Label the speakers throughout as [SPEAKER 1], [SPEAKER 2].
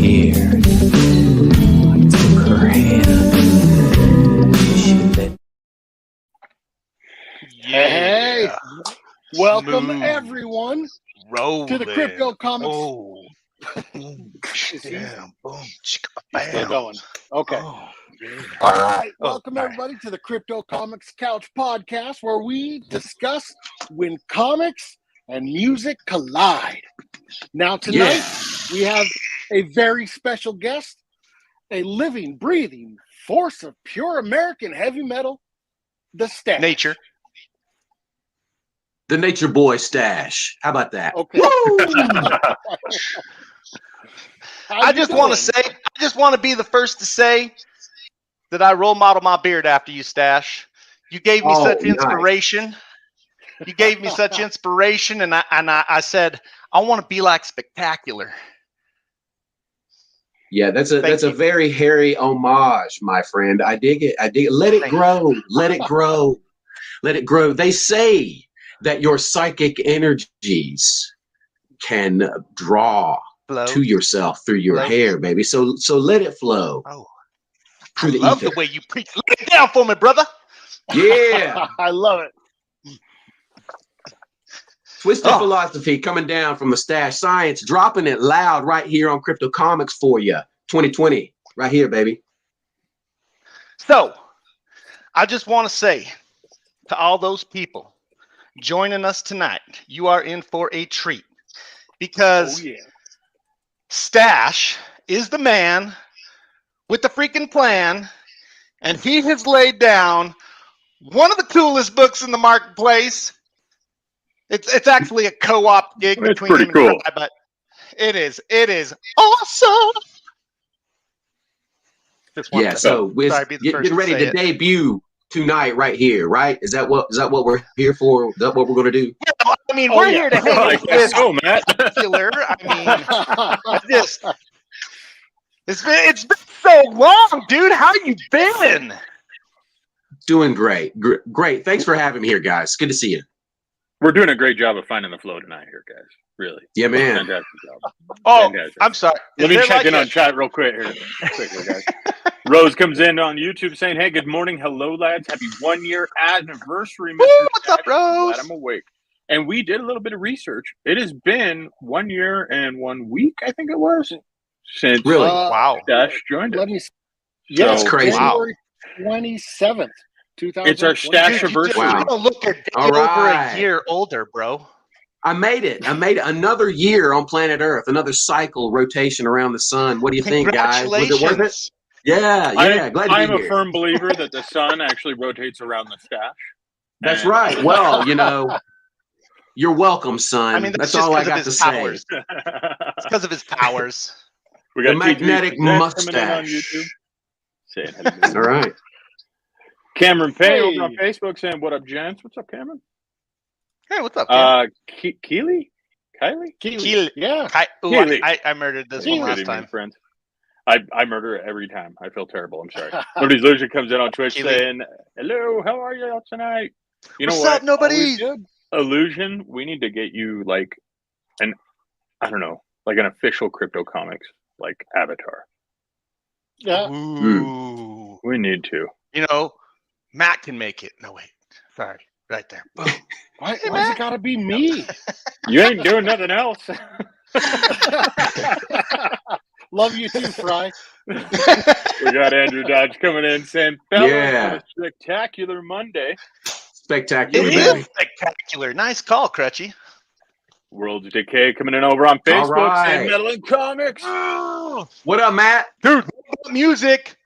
[SPEAKER 1] here. I took her hand. She let
[SPEAKER 2] Hey, welcome
[SPEAKER 3] Smooth.
[SPEAKER 2] everyone
[SPEAKER 3] Rolling.
[SPEAKER 2] to the Crypto Comics.
[SPEAKER 3] Oh. Boom. Damn. Boom. Chicka,
[SPEAKER 2] Still
[SPEAKER 3] bam.
[SPEAKER 2] going. Okay.
[SPEAKER 3] Oh, yeah.
[SPEAKER 2] All right.
[SPEAKER 3] Oh,
[SPEAKER 2] Welcome
[SPEAKER 3] all right.
[SPEAKER 2] everybody to the Crypto Comics Couch Podcast, where we discuss when comics and music collide. Now tonight we have a very special guest, a living, breathing force of pure American heavy metal, the Stache.
[SPEAKER 3] Nature.
[SPEAKER 1] the Nature Boy Stache. How about that?
[SPEAKER 2] Okay.
[SPEAKER 3] I just want to be the first to say that I role model my beard after you, Stache. You gave me such
[SPEAKER 1] nice.
[SPEAKER 3] inspiration. You gave me such inspiration, and I said I want to be like Spectacular.
[SPEAKER 1] Yeah, that's a
[SPEAKER 3] Thank you.
[SPEAKER 1] very hairy homage, my friend. I dig it. Let it grow. Let it grow. Let it grow. They say that your psychic energies can draw
[SPEAKER 3] Flow.
[SPEAKER 1] to yourself through your
[SPEAKER 3] Flow.
[SPEAKER 1] hair, baby. So let it flow.
[SPEAKER 3] Oh, I
[SPEAKER 1] Through the
[SPEAKER 3] love
[SPEAKER 1] ether.
[SPEAKER 3] the way you preach. Lay it down for me, brother.
[SPEAKER 1] Yeah.
[SPEAKER 2] I love it.
[SPEAKER 1] Twisted
[SPEAKER 3] Oh.
[SPEAKER 1] philosophy coming down from the Stache. Science dropping it loud right here on Crypto Comics for you. 2020. Right here, baby.
[SPEAKER 3] So, I just want to say to all those people joining us tonight, you are in for a treat because
[SPEAKER 2] Oh yeah.
[SPEAKER 3] Stache is the man with the freaking plan, and he has laid down one of the coolest books in the marketplace. It's actually a co-op gig
[SPEAKER 4] It's
[SPEAKER 3] between
[SPEAKER 4] pretty
[SPEAKER 3] him
[SPEAKER 4] cool.
[SPEAKER 3] and Fry, but it is awesome. Just wanted
[SPEAKER 1] Yeah,
[SPEAKER 3] to-
[SPEAKER 1] so we're
[SPEAKER 3] sorry, be the first
[SPEAKER 1] getting ready
[SPEAKER 3] say
[SPEAKER 1] to
[SPEAKER 3] it.
[SPEAKER 1] debut tonight right here, right? Is that what we're here for? Is that what we're going to do?
[SPEAKER 3] Yeah, I mean,
[SPEAKER 2] Oh,
[SPEAKER 3] we're
[SPEAKER 2] yeah.
[SPEAKER 3] here to hang
[SPEAKER 4] I
[SPEAKER 3] out
[SPEAKER 4] guess
[SPEAKER 3] with
[SPEAKER 4] so, Matt.
[SPEAKER 3] Spectacular. I mean, it's been so long, dude. How you been?
[SPEAKER 1] Doing great. Great. Thanks for having me here, guys. Good to see you.
[SPEAKER 4] We're doing a great job of finding the flow tonight here, guys. Really.
[SPEAKER 1] Yeah, man.
[SPEAKER 4] Fantastic job.
[SPEAKER 3] Oh,
[SPEAKER 4] Fantastic.
[SPEAKER 3] I'm sorry.
[SPEAKER 4] Let
[SPEAKER 3] Is
[SPEAKER 4] me
[SPEAKER 3] there
[SPEAKER 4] check
[SPEAKER 3] like
[SPEAKER 4] in
[SPEAKER 3] a-
[SPEAKER 4] on chat real quick here. Quickly, guys. Rose comes in on YouTube saying, "Hey, good morning. Hello, lads. Happy 1 year anniversary, Mr.
[SPEAKER 3] Woo, what's up,
[SPEAKER 4] Stache. I'm
[SPEAKER 3] Rose?
[SPEAKER 4] glad I'm awake." And we did a little bit of research. It has been 1 year and 1 week, I think it was, since
[SPEAKER 1] Really?
[SPEAKER 3] Wow.
[SPEAKER 4] Stache joined us.
[SPEAKER 2] Let me. Yeah,
[SPEAKER 4] So-
[SPEAKER 1] crazy.
[SPEAKER 2] January 27th, 2000.
[SPEAKER 4] It's our Stache
[SPEAKER 3] Dude, you just
[SPEAKER 4] anniversary.
[SPEAKER 1] Wow.
[SPEAKER 3] don't look a day
[SPEAKER 1] All
[SPEAKER 3] over
[SPEAKER 1] right.
[SPEAKER 3] a year older, bro.
[SPEAKER 1] I made it. Another year on planet Earth, another cycle rotation around the sun. What do you think, guys? Was it worth it?
[SPEAKER 3] Congratulations.
[SPEAKER 1] Yeah, glad to
[SPEAKER 4] I'm
[SPEAKER 1] be
[SPEAKER 4] a
[SPEAKER 1] here.
[SPEAKER 4] firm believer that the sun actually rotates around the Stache.
[SPEAKER 1] That's
[SPEAKER 4] And-
[SPEAKER 1] right. Well, you're welcome, son.
[SPEAKER 3] I mean, that's
[SPEAKER 1] that's
[SPEAKER 3] just
[SPEAKER 1] all I
[SPEAKER 3] 'cause of
[SPEAKER 1] got to
[SPEAKER 3] his
[SPEAKER 1] say.
[SPEAKER 3] powers. It's because of his powers.
[SPEAKER 4] We got
[SPEAKER 1] The magnetic
[SPEAKER 4] TG Presents coming in on
[SPEAKER 1] mustache.
[SPEAKER 4] YouTube. Saying hello.
[SPEAKER 1] All right.
[SPEAKER 4] Cameron Payne over
[SPEAKER 2] Hey.
[SPEAKER 4] on Facebook saying, "What up, gents? What's up, Cameron?"
[SPEAKER 3] Hey, what's up, Cam?
[SPEAKER 4] Kylie?
[SPEAKER 3] Keely.
[SPEAKER 2] Yeah.
[SPEAKER 3] Ooh,
[SPEAKER 4] Keely.
[SPEAKER 3] I murdered this one
[SPEAKER 2] Keely.
[SPEAKER 3] last
[SPEAKER 4] Kidding me,
[SPEAKER 3] time.
[SPEAKER 4] friends. I murder it every time. I feel terrible. I'm sorry. Nobody's Illusion comes in on Twitch
[SPEAKER 3] Keely.
[SPEAKER 4] saying, "Hello, how are you tonight?" You know
[SPEAKER 3] What's
[SPEAKER 4] what?
[SPEAKER 3] up, nobody?
[SPEAKER 2] Always good.
[SPEAKER 4] Illusion, we need to get you like an official Crypto Comics like avatar.
[SPEAKER 2] Yeah.
[SPEAKER 3] Ooh.
[SPEAKER 4] We need to.
[SPEAKER 3] You know, Matt can make it. No, wait. Sorry. Right there. Boom.
[SPEAKER 2] Why,
[SPEAKER 3] Hey,
[SPEAKER 2] why's
[SPEAKER 3] man.
[SPEAKER 2] it gotta be me?
[SPEAKER 4] You ain't doing nothing else.
[SPEAKER 2] Love you too, Fry.
[SPEAKER 4] We got Andrew Dodge coming in saying, "Fellas,
[SPEAKER 1] Yeah.
[SPEAKER 4] on a spectacular Monday.
[SPEAKER 1] Spectacular,
[SPEAKER 3] It
[SPEAKER 1] baby.
[SPEAKER 3] is spectacular. Nice call, Crutchy.
[SPEAKER 4] Worlds Decay coming in over on Facebook saying
[SPEAKER 1] right.
[SPEAKER 4] Metal and Comics.
[SPEAKER 1] What up, Matt?
[SPEAKER 3] Dude, music.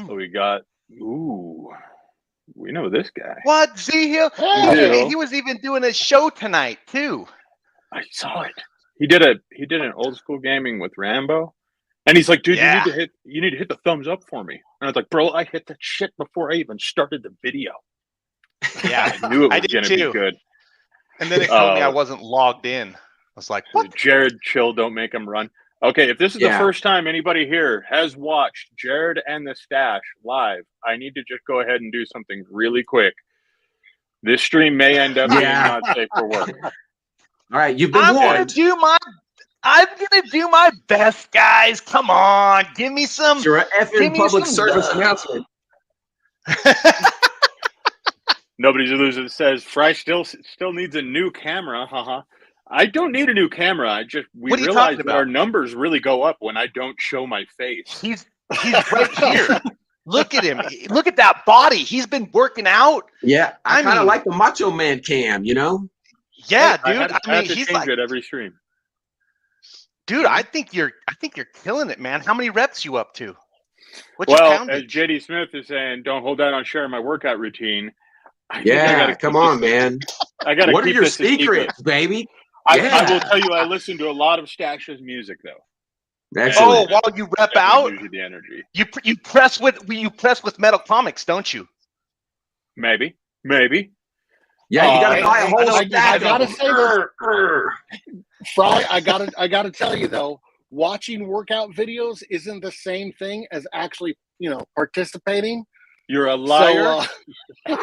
[SPEAKER 4] We got, we know this guy.
[SPEAKER 3] What? Z Hill?
[SPEAKER 2] Hey.
[SPEAKER 3] He was even doing a show tonight, too.
[SPEAKER 4] I saw it. He did an old school gaming with Rambo. And he's like, "Dude,
[SPEAKER 3] Yeah.
[SPEAKER 4] you need to hit the thumbs up for me." And I was like, "Bro, I hit that shit before I even started the video."
[SPEAKER 3] Yeah.
[SPEAKER 4] I knew it
[SPEAKER 3] I
[SPEAKER 4] was
[SPEAKER 3] did
[SPEAKER 4] gonna be
[SPEAKER 3] too.
[SPEAKER 4] good.
[SPEAKER 3] And then it told me I wasn't logged in. I was like, what?
[SPEAKER 4] Jared, chill, don't make him run. Okay, if this is the first time anybody here has watched Jared and the Stache live, I need to just go ahead and do something really quick. This stream may end up being not safe for work.
[SPEAKER 1] All right, you've been
[SPEAKER 3] I'm going
[SPEAKER 1] warned.
[SPEAKER 3] to do my I'm gonna do my best, guys. Come on, give me some.
[SPEAKER 1] You're an effing public service
[SPEAKER 3] love.
[SPEAKER 1] announcement.
[SPEAKER 4] Nobody's a loser that says Fry still needs a new camera. Haha. I don't need a new camera. We
[SPEAKER 3] What are you
[SPEAKER 4] realize
[SPEAKER 3] talking
[SPEAKER 4] that
[SPEAKER 3] about?
[SPEAKER 4] our numbers really go up when I don't show my face.
[SPEAKER 3] He's right here. Look at him. Look at that body. He's been working out.
[SPEAKER 1] Yeah, I kind of
[SPEAKER 3] mean-
[SPEAKER 1] like the Macho Man cam, you know?
[SPEAKER 3] Yeah,
[SPEAKER 4] I
[SPEAKER 3] dude.
[SPEAKER 4] have
[SPEAKER 3] I mean,
[SPEAKER 4] to
[SPEAKER 3] he's
[SPEAKER 4] change
[SPEAKER 3] like,
[SPEAKER 4] it every stream.
[SPEAKER 3] dude. I think you're killing it, man. How many reps you up to? What's your
[SPEAKER 4] Well, as
[SPEAKER 3] poundage?
[SPEAKER 4] JD Smith is saying, don't hold out on sharing my workout routine. I think I
[SPEAKER 1] Yeah,
[SPEAKER 4] gotta
[SPEAKER 1] come
[SPEAKER 4] keep
[SPEAKER 1] on,
[SPEAKER 4] this-
[SPEAKER 1] man.
[SPEAKER 4] I got to
[SPEAKER 1] What are
[SPEAKER 4] keep
[SPEAKER 1] your
[SPEAKER 4] this a secret.
[SPEAKER 1] secrets, baby?
[SPEAKER 4] I
[SPEAKER 1] Yeah.
[SPEAKER 4] will tell you, I listen to a lot of Stache's music, though.
[SPEAKER 1] Excellent.
[SPEAKER 3] Oh, while you rep
[SPEAKER 4] Definitely
[SPEAKER 3] out,
[SPEAKER 4] gives you the energy.
[SPEAKER 3] you press with Metal Comics, don't you?
[SPEAKER 4] Maybe.
[SPEAKER 1] Yeah, you got to
[SPEAKER 2] Hey,
[SPEAKER 1] buy a
[SPEAKER 2] hey,
[SPEAKER 1] whole
[SPEAKER 2] I
[SPEAKER 1] stack
[SPEAKER 2] gotta
[SPEAKER 1] of
[SPEAKER 2] say
[SPEAKER 1] them.
[SPEAKER 2] this. Fry, I gotta tell you though, watching workout videos isn't the same thing as actually, participating.
[SPEAKER 4] You're a liar.
[SPEAKER 2] So,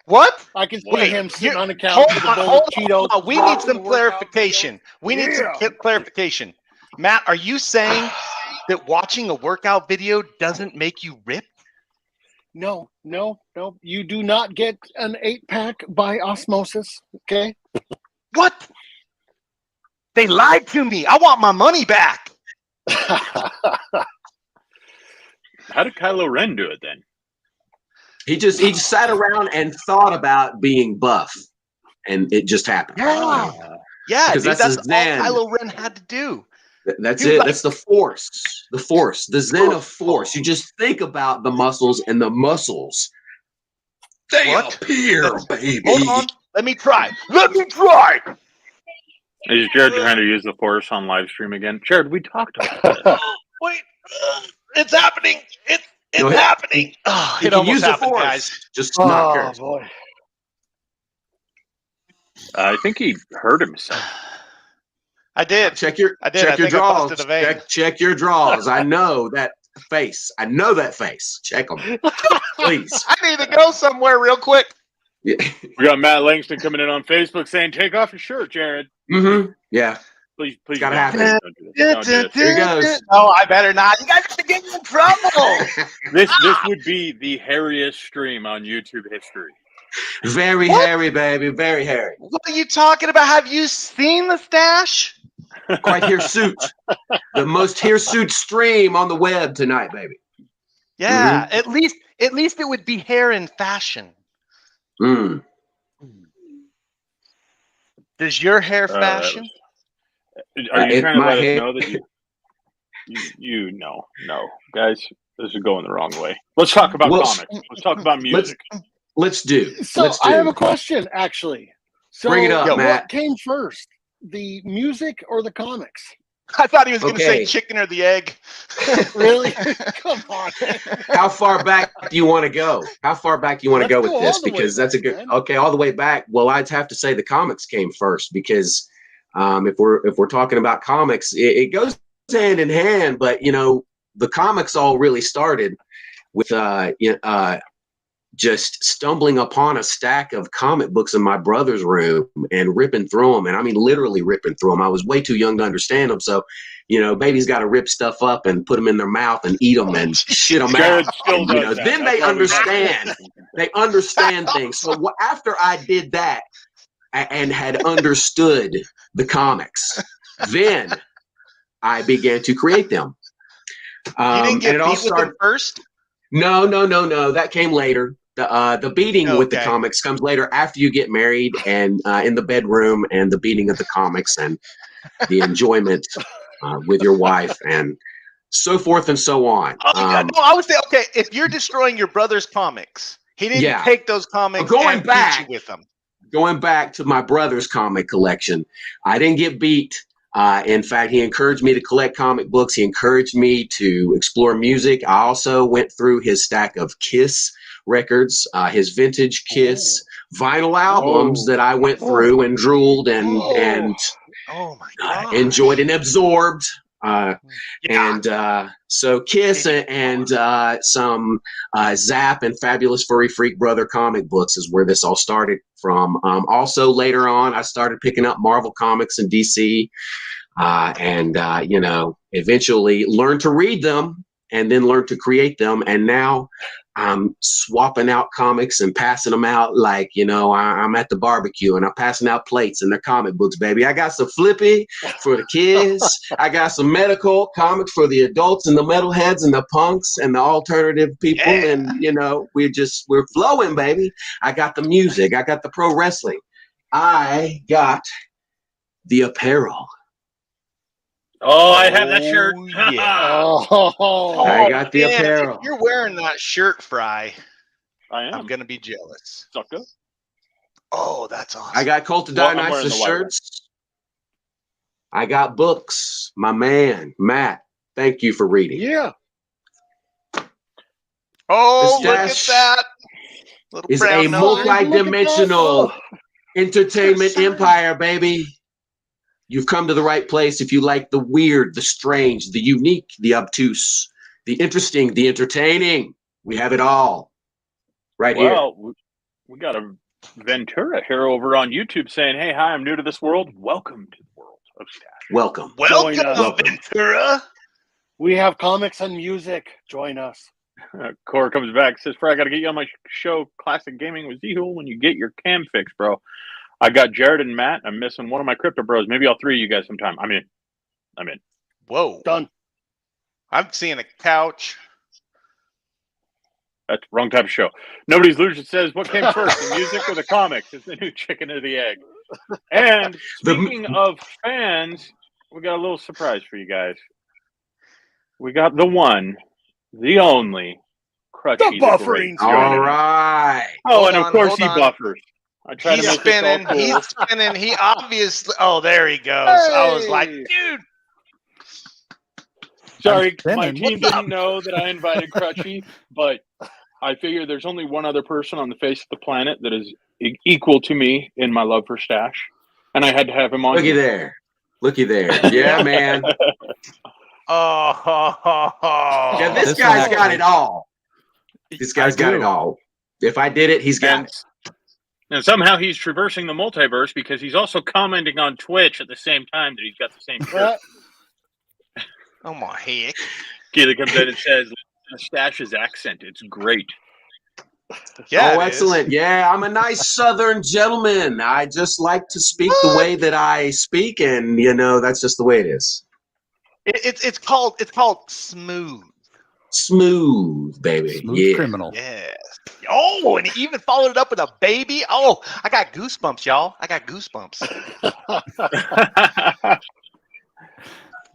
[SPEAKER 3] What?
[SPEAKER 2] I can see
[SPEAKER 3] Wait,
[SPEAKER 2] him sitting on the couch
[SPEAKER 3] Hold
[SPEAKER 2] with a
[SPEAKER 3] on,
[SPEAKER 2] bowl
[SPEAKER 3] hold
[SPEAKER 2] of Cheetos.
[SPEAKER 3] on. We need
[SPEAKER 2] watching
[SPEAKER 3] some
[SPEAKER 2] the workout
[SPEAKER 3] clarification. We need some clarification. Matt, are you saying that watching a workout video doesn't make you rip?
[SPEAKER 2] videos. No. You do not get an 8-pack by osmosis. Okay.
[SPEAKER 3] What? They lied to me. I want my money back.
[SPEAKER 4] How did Kylo Ren do it then?
[SPEAKER 1] He just sat around and thought about being buff, and it just happened.
[SPEAKER 3] Yeah,
[SPEAKER 1] Because
[SPEAKER 3] dude,
[SPEAKER 1] that's
[SPEAKER 3] that's
[SPEAKER 1] the Zen.
[SPEAKER 3] all Kylo Ren had to do.
[SPEAKER 1] That's
[SPEAKER 3] Dude,
[SPEAKER 1] it.
[SPEAKER 3] like-
[SPEAKER 1] That's the force. The Zen of force. You just think about the muscles, and the muscles, they
[SPEAKER 3] What?
[SPEAKER 1] appear, baby.
[SPEAKER 3] Hold on. Let me try.
[SPEAKER 4] Is Jared trying to use the Force on live stream again? Jared, we talked about this.
[SPEAKER 3] Wait. It's happening. It's
[SPEAKER 1] Go ahead.
[SPEAKER 3] happening. Oh,
[SPEAKER 1] You
[SPEAKER 3] it
[SPEAKER 1] can
[SPEAKER 3] almost
[SPEAKER 1] use the
[SPEAKER 3] happened,
[SPEAKER 1] force.
[SPEAKER 3] guys.
[SPEAKER 1] Just not care.
[SPEAKER 2] boy.
[SPEAKER 4] I think he hurt himself.
[SPEAKER 3] I did.
[SPEAKER 1] Check your
[SPEAKER 3] I did. I
[SPEAKER 1] check your
[SPEAKER 3] think I
[SPEAKER 1] draws.
[SPEAKER 3] busted a vein.
[SPEAKER 1] Check your draws. I know that face. Check them, please.
[SPEAKER 3] I need to go somewhere real quick.
[SPEAKER 1] Yeah.
[SPEAKER 4] We got Matt Langston coming in on Facebook saying, "Take off your shirt, Jared."
[SPEAKER 1] Yeah.
[SPEAKER 4] Please,
[SPEAKER 1] Gotta
[SPEAKER 4] don't
[SPEAKER 1] happen.
[SPEAKER 4] do this. Don't do this. Don't do this.
[SPEAKER 1] Here he goes.
[SPEAKER 3] Oh, I better not. You guys are gonna get me in trouble.
[SPEAKER 4] This would be the hairiest stream on YouTube history.
[SPEAKER 1] Very
[SPEAKER 3] What?
[SPEAKER 1] hairy, baby. Very hairy.
[SPEAKER 3] What are you talking about? Have you seen the stash?
[SPEAKER 1] Quite hirsute. The most hirsute stream on the web tonight, baby.
[SPEAKER 3] Yeah, at least it would be hair in fashion.
[SPEAKER 1] Mm.
[SPEAKER 3] Does your hair fashion?
[SPEAKER 4] Are you
[SPEAKER 1] If
[SPEAKER 4] trying to
[SPEAKER 1] my
[SPEAKER 4] let us
[SPEAKER 1] hair-
[SPEAKER 4] know that you no, guys, this is going the wrong way. Let's talk about
[SPEAKER 1] Well,
[SPEAKER 4] comics. Let's talk about music.
[SPEAKER 1] Let's do.
[SPEAKER 2] So
[SPEAKER 1] Let's do.
[SPEAKER 2] I have a question, actually. So
[SPEAKER 1] Bring it up,
[SPEAKER 2] what
[SPEAKER 1] Matt.
[SPEAKER 2] came first, the music or the comics?
[SPEAKER 3] I thought he was going to
[SPEAKER 1] Okay.
[SPEAKER 3] say chicken or the egg.
[SPEAKER 2] Really? Come on.
[SPEAKER 1] How far back do you want to go? How far back do you want to
[SPEAKER 2] Let's
[SPEAKER 1] go
[SPEAKER 2] go
[SPEAKER 1] with this?
[SPEAKER 2] all the way
[SPEAKER 1] Because that's a
[SPEAKER 2] back,
[SPEAKER 1] good.
[SPEAKER 2] man.
[SPEAKER 1] Okay, all the way back. Well, I'd have to say the comics came first because if we're talking about comics, it goes hand in hand. But the comics all really started with just stumbling upon a stack of comic books in my brother's room and ripping through them. And I mean, literally ripping through them. I was way too young to understand them. So, babies got to rip stuff up and put them in their mouth and eat them and shit them
[SPEAKER 4] Jared
[SPEAKER 1] out.
[SPEAKER 4] still
[SPEAKER 1] And,
[SPEAKER 4] does that.
[SPEAKER 1] then
[SPEAKER 4] That's
[SPEAKER 1] they
[SPEAKER 4] why we
[SPEAKER 1] understand. They understand things. So after I did that and had understood the comics, then I began to create them.
[SPEAKER 3] You didn't get
[SPEAKER 1] and it all
[SPEAKER 3] beat with them first?
[SPEAKER 1] No. That came later. The beating with the
[SPEAKER 3] Okay.
[SPEAKER 1] comics comes later after you get married and in the bedroom, and the beating of the comics and the enjoyment with your wife and so forth and so on.
[SPEAKER 3] Oh, yeah, no, I would say, okay, if you're destroying your brother's comics, he didn't
[SPEAKER 1] Yeah.
[SPEAKER 3] take those comics
[SPEAKER 1] Going
[SPEAKER 3] and
[SPEAKER 1] back-
[SPEAKER 3] beat you with them.
[SPEAKER 1] Going back to my brother's comic collection, I didn't get beat. In fact, he encouraged me to collect comic books. He encouraged me to explore music. I also went through his stack of Kiss records, his vintage Kiss vinyl albums that I went through and drooled and
[SPEAKER 3] Oh my god!
[SPEAKER 1] enjoyed and absorbed.
[SPEAKER 3] Yeah.
[SPEAKER 1] And so Kiss and some Zap and Fabulous Furry Freak Brother comic books is where this all started from. Also, later on, I started picking up Marvel Comics and DC, and eventually learned to read them and then learned to create them. And now I'm swapping out comics and passing them out like, I'm at the barbecue and I'm passing out plates and they're comic books, baby. I got some Flippy for the kids. I got some Metalcult comics for the adults and the metalheads and the punks and the alternative people. Yeah. And, we're flowing, baby. I got the music. I got the pro wrestling. I got the apparel.
[SPEAKER 4] Oh, I have that shirt.
[SPEAKER 3] Yeah.
[SPEAKER 1] I got the apparel.
[SPEAKER 3] If you're wearing that shirt, Fry,
[SPEAKER 4] I'm
[SPEAKER 3] going to be jealous.
[SPEAKER 4] Sucker.
[SPEAKER 3] Oh, that's awesome.
[SPEAKER 1] I got Cult of Dionysus shirts. I got books. My man, Matt, thank you for reading.
[SPEAKER 2] Yeah.
[SPEAKER 3] Oh, look at that.
[SPEAKER 1] Is a multi-dimensional entertainment empire, baby. You've come to the right place if you like the weird, the strange, the unique, the obtuse, the interesting, the entertaining. We have it all right here.
[SPEAKER 4] Well, we got a Ventura here over on YouTube saying, "Hey, hi, I'm new to this world. Welcome to the world of Stache."
[SPEAKER 1] Welcome.
[SPEAKER 3] Welcome, Ventura.
[SPEAKER 2] We have comics and music. Join us.
[SPEAKER 4] Core comes back, says, "Fred, I got to get you on my show, Classic Gaming with Zehul, when you get your cam fix, bro. I got Jared and Matt. I'm missing one of my crypto bros. Maybe all three of you guys sometime. I'm in.
[SPEAKER 3] Whoa.
[SPEAKER 2] Done.
[SPEAKER 3] I'm seeing a couch.
[SPEAKER 4] That's the wrong type of show. Nobody's Lucian says, what came first, the music or the comics? It's the new chicken or the egg. And speaking of fans, we got a little surprise for you guys. We got the one, the only, Crutchy.
[SPEAKER 2] The buffering.
[SPEAKER 1] All right.
[SPEAKER 4] Oh, and of course he buffers. I try
[SPEAKER 3] he's
[SPEAKER 4] to make
[SPEAKER 3] spinning.
[SPEAKER 4] Cool.
[SPEAKER 3] He's spinning. He obviously. Oh, there he goes. Hey. I was like, dude.
[SPEAKER 4] Sorry, my team didn't know that I invited Crutchy, but I figure there's only one other person on the face of the planet that is equal to me in my love for Stache, and I had to have him on.
[SPEAKER 1] Looky there. Yeah, man. Yeah, this guy's got it all. This guy's got it all. If I did it, he's got it.
[SPEAKER 4] And somehow he's traversing the multiverse because he's also commenting on Twitch at the same time that he's got the same shirt.
[SPEAKER 3] Oh my heck.
[SPEAKER 4] Keely comes in and says, Stache's accent, it's great.
[SPEAKER 3] Yeah,
[SPEAKER 1] excellent. Yeah, I'm a nice Southern gentleman. I just like to speak the way that I speak, and that's just the way it is.
[SPEAKER 3] It's called smooth.
[SPEAKER 1] Smooth, baby.
[SPEAKER 5] Smooth criminal.
[SPEAKER 3] Yes. Oh, and he even followed it up with a baby. Oh, I got goosebumps, y'all. I got goosebumps.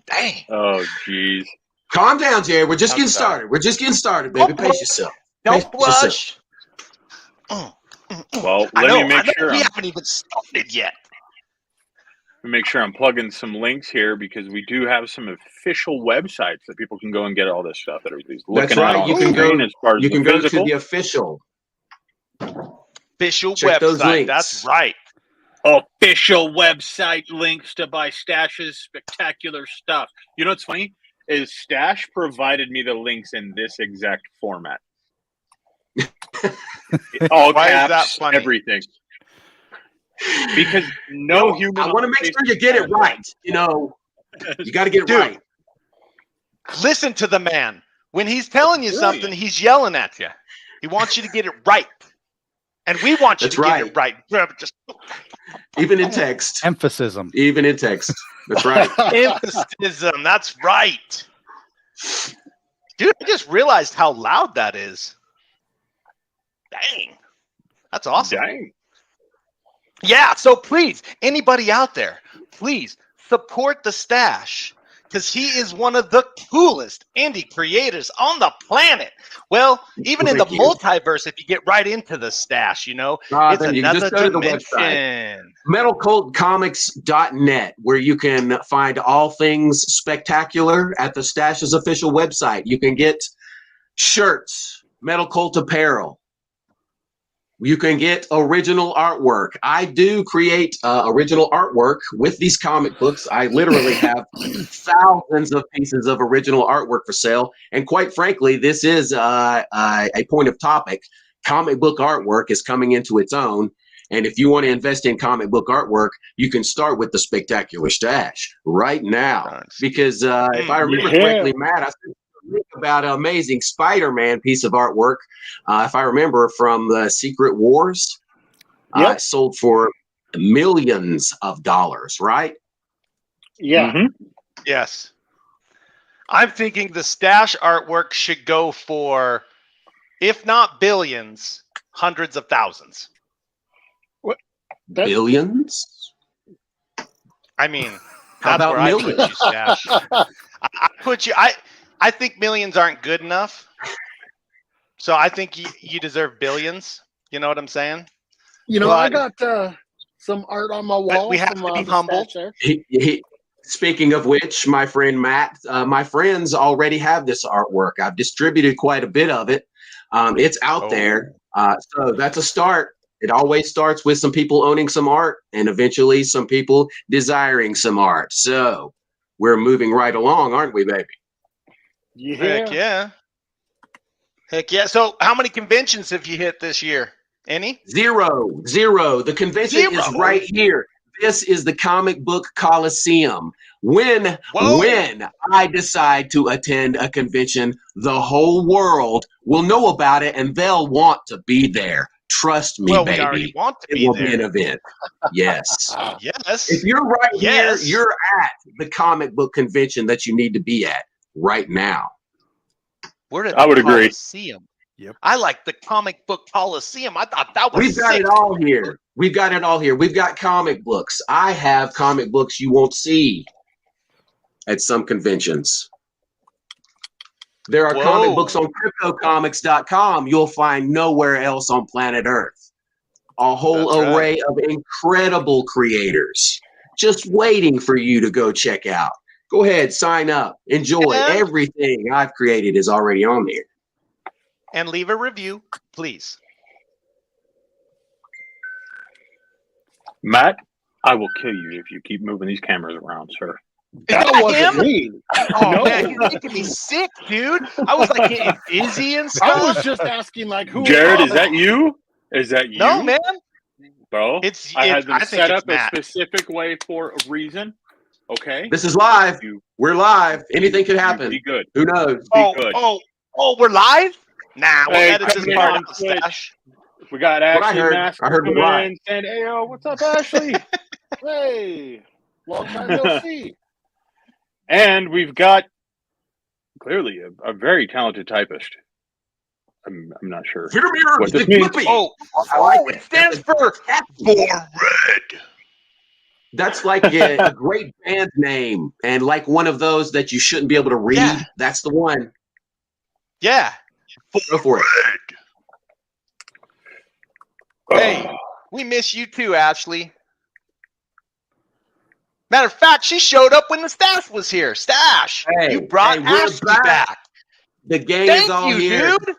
[SPEAKER 3] Dang.
[SPEAKER 4] Oh, jeez.
[SPEAKER 1] Calm down, Jerry. We're just getting started. We're just getting started, baby. Pace yourself.
[SPEAKER 3] Don't rush.
[SPEAKER 4] Well, let me make sure.
[SPEAKER 3] We haven't even started yet.
[SPEAKER 4] Let me make sure I'm plugging some links here because we do have some official websites that people can go and get all this stuff that everybody's looking
[SPEAKER 1] That's right.
[SPEAKER 4] at.
[SPEAKER 1] You can go.
[SPEAKER 4] As far as
[SPEAKER 1] you can go to the official
[SPEAKER 3] website.
[SPEAKER 1] Those links.
[SPEAKER 3] That's right.
[SPEAKER 4] Official website links to buy Stache's spectacular stuff. You know what's funny is Stache provided me the links in this exact format. All
[SPEAKER 3] Why
[SPEAKER 4] caps,
[SPEAKER 3] is that funny?
[SPEAKER 4] Everything. Because no human.
[SPEAKER 1] I want to make sure you get it right. You got to get it right.
[SPEAKER 3] Listen to the man. When he's telling you something, he's yelling at you. He wants you to get it right. And we want you to get it right. Just
[SPEAKER 1] even in text.
[SPEAKER 5] Emphasis.
[SPEAKER 1] Even in text. That's right.
[SPEAKER 3] Emphasis. That's right. Dude, I just realized how loud that is. Dang. That's awesome.
[SPEAKER 4] Dang.
[SPEAKER 3] Yeah, so please, anybody out there, please support the Stache because he is one of the coolest indie creators on the planet. Well, even in the multiverse, if you get right into the Stache, it's another dimension.
[SPEAKER 1] MetalCultComics.net, where you can find all things spectacular at the Stache's official website. You can get shirts, Metal Cult apparel. You can get original artwork. I do create original artwork with these comic books. I literally have thousands of pieces of original artwork for sale. And quite frankly, this is a point of topic. Comic book artwork is coming into its own. And if you want to invest in comic book artwork, you can start with the Spectacular Stache right now.
[SPEAKER 3] Nice.
[SPEAKER 1] Because if I remember correctly, Matt, I said about an amazing Spider-Man piece of artwork. If I remember from the Secret Wars, it sold for millions of dollars, right?
[SPEAKER 2] Yeah.
[SPEAKER 4] Mm-hmm.
[SPEAKER 3] Yes. I'm thinking the Stache artwork should go for, if not billions, hundreds of thousands.
[SPEAKER 1] Billions?
[SPEAKER 3] I mean,
[SPEAKER 1] how
[SPEAKER 3] that's
[SPEAKER 1] about
[SPEAKER 3] where
[SPEAKER 1] millions?
[SPEAKER 3] I put you. I think millions aren't good enough. So I think you deserve billions. You know what I'm saying?
[SPEAKER 2] You know, I got some art on my wall.
[SPEAKER 3] We have to be humble.
[SPEAKER 1] Speaking of which, my friend Matt, my friends already have this artwork. I've distributed quite a bit of it. It's out there. So that's a start. It always starts with some people owning some art and eventually some people desiring some art. So we're moving right along, aren't we, baby?
[SPEAKER 2] Yeah.
[SPEAKER 3] Heck yeah. Heck yeah. So how many conventions have you hit this year? Any?
[SPEAKER 1] Zero. The convention is right here. This is the Comic Book Coliseum. When I decide to attend a convention, the whole world will know about it and they'll want to be there. Trust me, baby.
[SPEAKER 3] We already want to be
[SPEAKER 1] it will
[SPEAKER 3] there.
[SPEAKER 1] be an event. Yes.
[SPEAKER 3] Yes.
[SPEAKER 1] If you're right here, you're at the comic book convention that you need to be at right now.
[SPEAKER 3] We're at
[SPEAKER 4] I
[SPEAKER 3] the
[SPEAKER 4] would agree.
[SPEAKER 3] Coliseum. Yep. I like the Comic Book Coliseum. I thought that was
[SPEAKER 1] We've got
[SPEAKER 3] sick.
[SPEAKER 1] it all here. We've got it all here. We've got comic books. I have comic books you won't see at some conventions. There are comic books on CryptoComics.com you'll find nowhere else on planet Earth. A whole array of incredible creators just waiting for you to go check out. Go ahead, sign up, enjoy. Everything I've created is already on there.
[SPEAKER 3] And leave a review, please.
[SPEAKER 4] Matt, I will kill you if you keep moving these cameras around, sir.
[SPEAKER 2] That wasn't me.
[SPEAKER 3] Oh,
[SPEAKER 2] No.
[SPEAKER 3] man, you're making me sick, dude. I was like getting dizzy and stuff.
[SPEAKER 2] I was just asking, like, who?
[SPEAKER 4] Jared, is that you? Is that you?
[SPEAKER 3] No, man.
[SPEAKER 4] Bro, I had them set up a specific way for a reason. Okay.
[SPEAKER 1] This is live. We're live. Anything could happen.
[SPEAKER 4] Be good.
[SPEAKER 1] Who knows?
[SPEAKER 3] Oh,
[SPEAKER 4] Be good.
[SPEAKER 3] oh, we're live? Nah, we'll
[SPEAKER 4] Hey,
[SPEAKER 3] edit this
[SPEAKER 4] coming
[SPEAKER 3] part
[SPEAKER 4] in
[SPEAKER 3] out,
[SPEAKER 4] on Twitch.
[SPEAKER 3] Stache.
[SPEAKER 4] We got Ashley Master
[SPEAKER 1] I heard
[SPEAKER 4] coming
[SPEAKER 1] live.
[SPEAKER 4] in saying, "Hey, yo, what's up, Ashley?"
[SPEAKER 2] Hey, long time no see.
[SPEAKER 4] And we've got clearly a very talented typist. I'm not sure what this means.
[SPEAKER 1] Flippy.
[SPEAKER 3] I like it stands for red.
[SPEAKER 1] That's like a great band name and like one of those that you shouldn't be able to read.
[SPEAKER 3] Yeah.
[SPEAKER 1] That's the one.
[SPEAKER 3] Yeah.
[SPEAKER 1] Go for it.
[SPEAKER 3] Hey, we miss you too, Ashley. Matter of fact, she showed up when the Stache was here. Stache, you brought Ashley back.
[SPEAKER 1] The gang is all here.
[SPEAKER 3] Dude.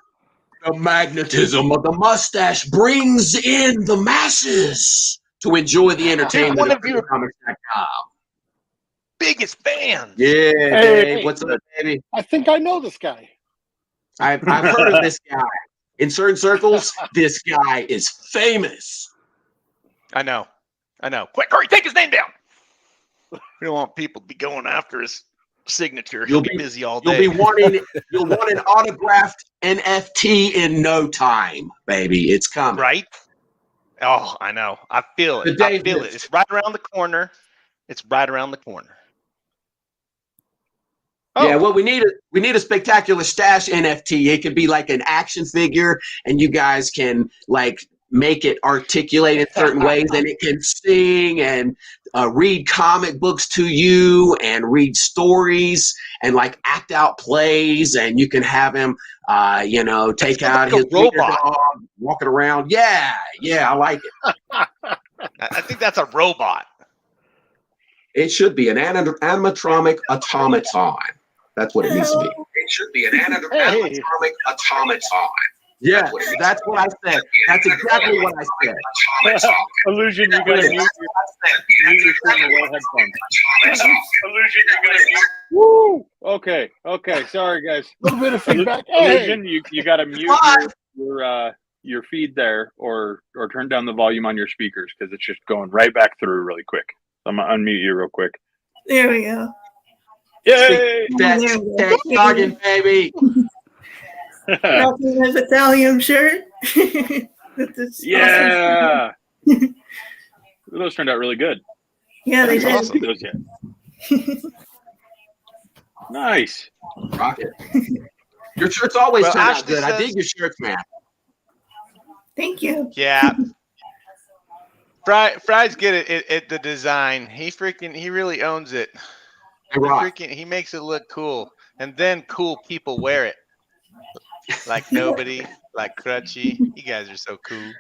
[SPEAKER 1] The magnetism of the mustache brings in the masses to enjoy the entertainment
[SPEAKER 3] one
[SPEAKER 1] of
[SPEAKER 3] of your
[SPEAKER 1] Comix.com.
[SPEAKER 3] biggest fans.
[SPEAKER 1] Yeah,
[SPEAKER 2] Hey,
[SPEAKER 1] Dave. What's up, baby?
[SPEAKER 2] I think I know this guy.
[SPEAKER 1] I've heard of this guy. In certain circles, this guy is famous.
[SPEAKER 3] I know. Quick, hurry, take his name down. We don't want people to be going after his signature. He'll be busy all day.
[SPEAKER 1] You'll want an autographed NFT in no time, baby. It's coming.
[SPEAKER 3] Right? Oh, I know. I feel it. I feel it. It's right around the corner.
[SPEAKER 1] Yeah, well, we need a Spectacular Stache NFT. It could be like an action figure, and you guys can like make it articulate in certain ways, and it can sing and read comic books to you, and read stories, and like act out plays, and you can have him, take out his robot, dog, walking around. Yeah, I like it.
[SPEAKER 3] I think that's a robot.
[SPEAKER 1] It should be an animatronic automaton. That's what it needs to be.
[SPEAKER 4] It should be an animatronic automaton.
[SPEAKER 1] Yeah, that's what I said. That's exactly what I said.
[SPEAKER 4] Illusion, you gotta mute your phone away headphones. Illusion, you gotta mute. Woo! Okay. Sorry, guys.
[SPEAKER 2] A little bit of feedback.
[SPEAKER 4] Illusion, you gotta mute your your feed there or turn down the volume on your speakers because it's just going right back through really quick. So I'm gonna unmute you real quick.
[SPEAKER 5] There we go.
[SPEAKER 4] Yay!
[SPEAKER 1] That noggin, baby.
[SPEAKER 5] Rocking my Battalion shirt.
[SPEAKER 4] Yeah. Awesome. Those turned out really good.
[SPEAKER 5] Yeah, they did.
[SPEAKER 3] Awesome.
[SPEAKER 4] Those yet. Nice.
[SPEAKER 1] Rocket. Your shirts always
[SPEAKER 3] Well,
[SPEAKER 1] turn out
[SPEAKER 3] Ashley
[SPEAKER 1] good. I
[SPEAKER 3] says-
[SPEAKER 1] dig your shirts, man.
[SPEAKER 5] Thank you.
[SPEAKER 3] Yeah. Fry's good at the design. He really owns it.
[SPEAKER 1] They rock.
[SPEAKER 3] He makes it look cool, and then cool people wear it. Like Nobody, like Crutchy. You guys are so cool.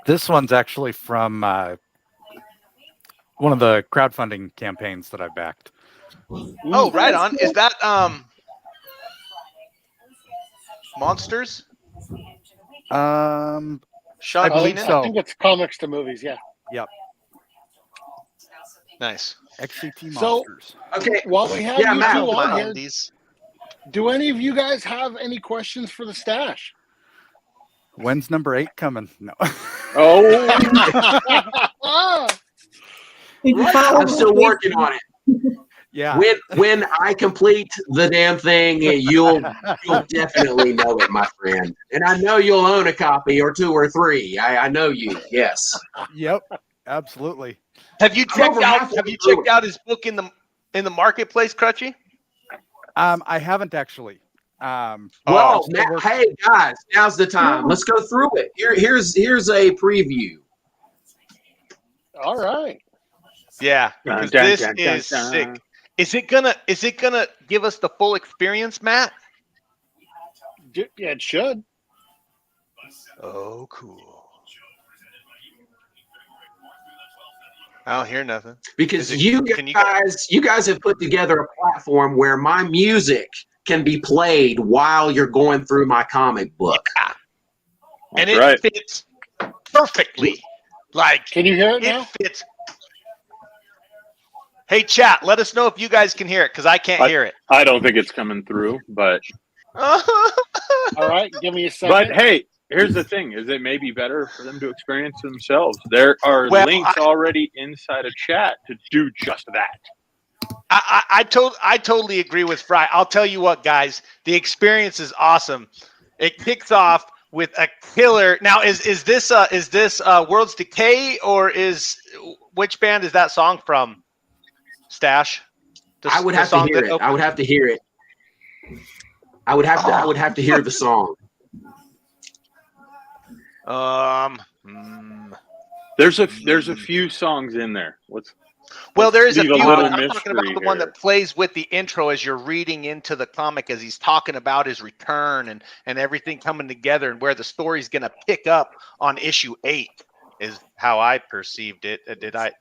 [SPEAKER 6] This one's actually from one of the crowdfunding campaigns that I backed.
[SPEAKER 3] Oh, right on. Is that Monsters?
[SPEAKER 6] Um,
[SPEAKER 3] Sean
[SPEAKER 6] I believe
[SPEAKER 3] Keenan?
[SPEAKER 6] so.
[SPEAKER 2] I think it's comics to movies. Yeah.
[SPEAKER 6] Yep.
[SPEAKER 3] Nice.
[SPEAKER 6] XCT
[SPEAKER 2] So-
[SPEAKER 6] Monsters.
[SPEAKER 1] Okay.
[SPEAKER 2] While we have
[SPEAKER 1] Yeah,
[SPEAKER 2] you
[SPEAKER 1] Matt,
[SPEAKER 2] two on
[SPEAKER 3] My
[SPEAKER 2] here,
[SPEAKER 3] indies.
[SPEAKER 2] do any of you guys have any questions for the stash?
[SPEAKER 6] When's number 8 coming? No.
[SPEAKER 4] Oh,
[SPEAKER 5] Did you follow
[SPEAKER 1] I'm still
[SPEAKER 5] me?
[SPEAKER 1] working on it.
[SPEAKER 6] Yeah.
[SPEAKER 1] When I complete the damn thing, you'll definitely know it, my friend. And I know you'll own a copy or 2 or 3. I know you. Yes.
[SPEAKER 6] Yep. Absolutely.
[SPEAKER 3] Have you
[SPEAKER 1] I'm
[SPEAKER 3] checked
[SPEAKER 1] over
[SPEAKER 3] out?
[SPEAKER 1] halfway
[SPEAKER 3] Have you
[SPEAKER 1] through
[SPEAKER 3] checked
[SPEAKER 1] it.
[SPEAKER 3] out his book in the marketplace, Crutchy?
[SPEAKER 6] I haven't actually.
[SPEAKER 1] Well,
[SPEAKER 6] still
[SPEAKER 1] Matt,
[SPEAKER 6] working.
[SPEAKER 1] hey guys, now's the time. Let's go through it. Here's a preview.
[SPEAKER 2] All right.
[SPEAKER 3] Yeah,
[SPEAKER 4] Dun,
[SPEAKER 3] because
[SPEAKER 4] dun,
[SPEAKER 3] this
[SPEAKER 4] dun, dun,
[SPEAKER 3] is
[SPEAKER 4] dun.
[SPEAKER 3] sick. Is it gonna give us the full experience, Matt?
[SPEAKER 2] Yeah, it should.
[SPEAKER 3] Oh, cool. I don't hear nothing.
[SPEAKER 1] Because
[SPEAKER 3] Is it-
[SPEAKER 1] you
[SPEAKER 3] can you-
[SPEAKER 1] guys have put together a platform where my music can be played while you're going through my comic book.
[SPEAKER 3] And
[SPEAKER 4] That's
[SPEAKER 3] it
[SPEAKER 4] right.
[SPEAKER 3] fits perfectly. Like
[SPEAKER 2] Can you hear it
[SPEAKER 3] it
[SPEAKER 2] now?
[SPEAKER 3] fits. Hey, chat, let us know if you guys can hear it because I can't hear it.
[SPEAKER 4] I don't think it's coming through, but
[SPEAKER 2] All right. Give me a second.
[SPEAKER 4] but hey, here's the thing: is it may be better for them to experience themselves. There are
[SPEAKER 3] Well,
[SPEAKER 4] links already inside a chat to do just that.
[SPEAKER 3] I totally agree with Fry. I'll tell you what, guys, the experience is awesome. It kicks off with a killer. Now, is this Worlds Decay or which band is that song from? Stache.
[SPEAKER 1] I would have to hear it. I would have to hear it. I would have to hear the song.
[SPEAKER 4] There's a few songs in there.
[SPEAKER 3] Well, there is a
[SPEAKER 4] leave a
[SPEAKER 3] few.
[SPEAKER 4] little
[SPEAKER 3] I'm talking about
[SPEAKER 4] mystery
[SPEAKER 3] the one
[SPEAKER 4] here.
[SPEAKER 3] that plays with the intro as you're reading into the comic, as he's talking about his return and everything coming together, and where the story's going to pick up on issue 8 is how I perceived it. Did I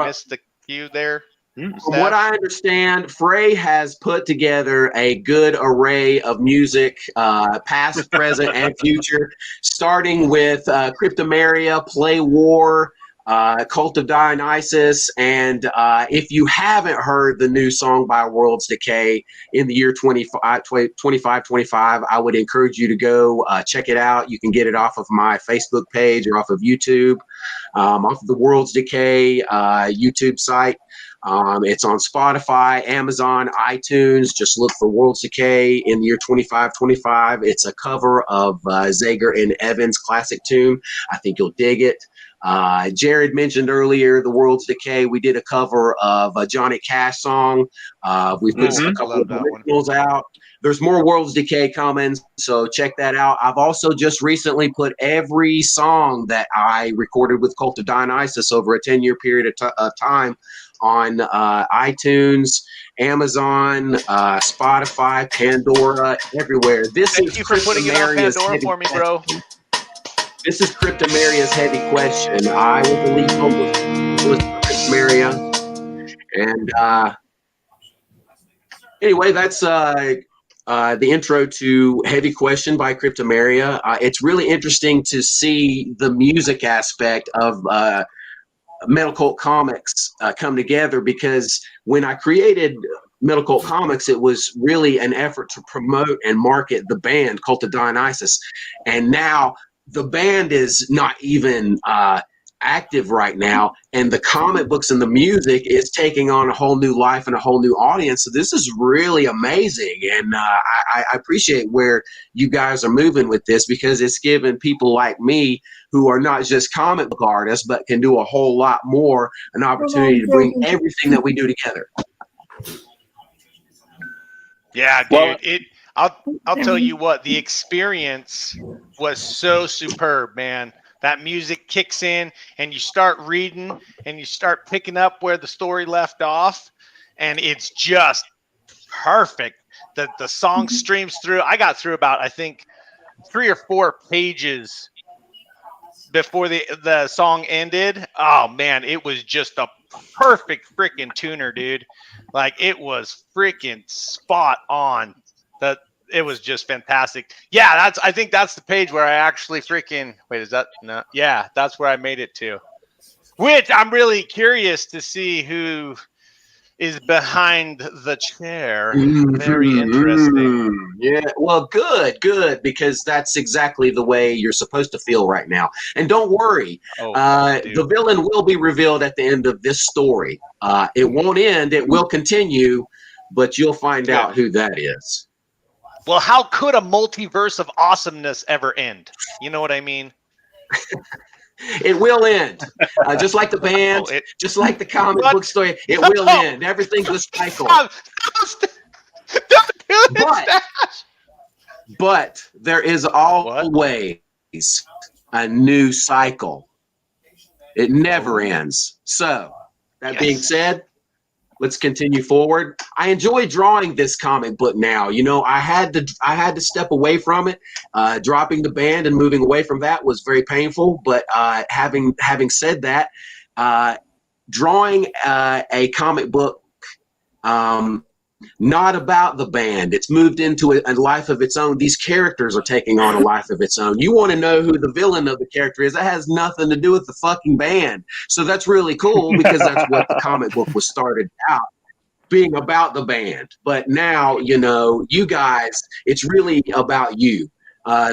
[SPEAKER 3] miss the cue there?
[SPEAKER 1] From what I understand, Frey has put together a good array of music, past, present, and future, starting with Cryptomeria, Play War, Cult of Dionysus, and if you haven't heard the new song by Worlds Decay in the year 2525, I would encourage you to go check it out. You can get it off of my Facebook page or off of YouTube, off of the Worlds Decay YouTube site. It's on Spotify, Amazon, iTunes. Just look for Worlds Decay in the year 2525. It's a cover of Zager and Evans' classic tune. I think you'll dig it. Jared mentioned earlier the Worlds Decay. We did a cover of a Johnny Cash song. We put a couple of originals out. There's more Worlds Decay coming, so check that out. I've also just recently put every song that I recorded with Cult of Dionysus over a 10-year period of time on iTunes, Amazon, Spotify, Pandora, everywhere.
[SPEAKER 3] Thank you for putting it on Pandora for me, bro.
[SPEAKER 1] This is Cryptomeria's heavy question. I will believe was Cryptomeria. And anyway, that's the intro to Heavy Question by Cryptomeria. It's really interesting to see the music aspect of Metalcult Comics come together, because when I created Metalcult Comics, it was really an effort to promote and market the band Cult of Dionysus. And now the band is not even active right now, and the comic books and the music is taking on a whole new life and a whole new audience. So this is really amazing, and I appreciate where you guys are moving with this, because it's giving people like me, who are not just comic book artists but can do a whole lot more, an opportunity to bring everything that we do together.
[SPEAKER 3] Yeah, dude.
[SPEAKER 4] Well,
[SPEAKER 3] I'll tell you what, the experience was so superb, man. That music kicks in and you start reading and you start picking up where the story left off, and it's just perfect. The song streams through. I got through about, I think, 3 or 4 pages before the song ended. Oh man, it was just a perfect freaking tuner, dude. Like, it was freaking spot on. It was just fantastic. Yeah, I think that's the page where I actually freaking wait, is that no? Yeah, that's where I made it to. Which I'm really curious to see who is behind the chair. Very interesting.
[SPEAKER 1] Yeah, well, good, because that's exactly the way you're supposed to feel right now. And don't worry, the villain will be revealed at the end of this story. It won't end, it will continue, but you'll find out who that is.
[SPEAKER 3] Well, how could a multiverse of awesomeness ever end? You know what I mean?
[SPEAKER 1] It will end. Just like the band, just like the comic book story, it will end. Everything's a cycle. But there is always a new cycle. It never ends. So, that being said, let's continue forward. I enjoy drawing this comic book now. You know, I had to step away from it. Dropping the band and moving away from that was very painful. But having said that, drawing a comic book not about the band, it's moved into a life of its own. These characters are taking on a life of its own. You want to know who the villain of the character is? That has nothing to do with the fucking band. So that's really cool, because that's what the comic book was started out being, about the band. But now, you know, you guys, it's really about you.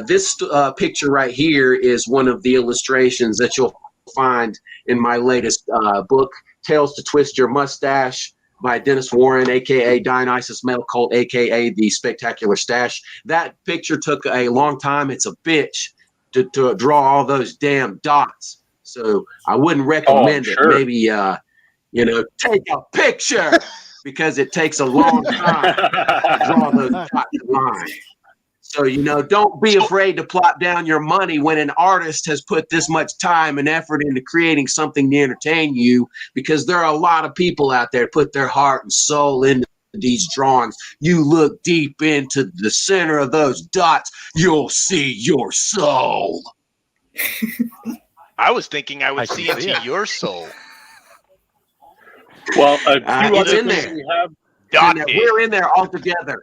[SPEAKER 1] This picture right here is one of the illustrations that you'll find in my latest book, Tales to Twist Your Mustache, by Dennis Warren, a.k.a. Dionysis Metalcult, a.k.a. the Spectacular Stache. That picture took a long time. It's a bitch to draw all those damn dots. So I wouldn't recommend it. Maybe, you know, take a picture, because it takes a long time to draw those dotted lines. So, you know, don't be afraid to plop down your money when an artist has put this much time and effort into creating something to entertain you, because there are a lot of people out there put their heart and soul into these drawings. You look deep into the center of those dots, you'll see your soul.
[SPEAKER 3] I was thinking I would see into your soul.
[SPEAKER 4] Well, it's
[SPEAKER 1] in there. We're in there all together.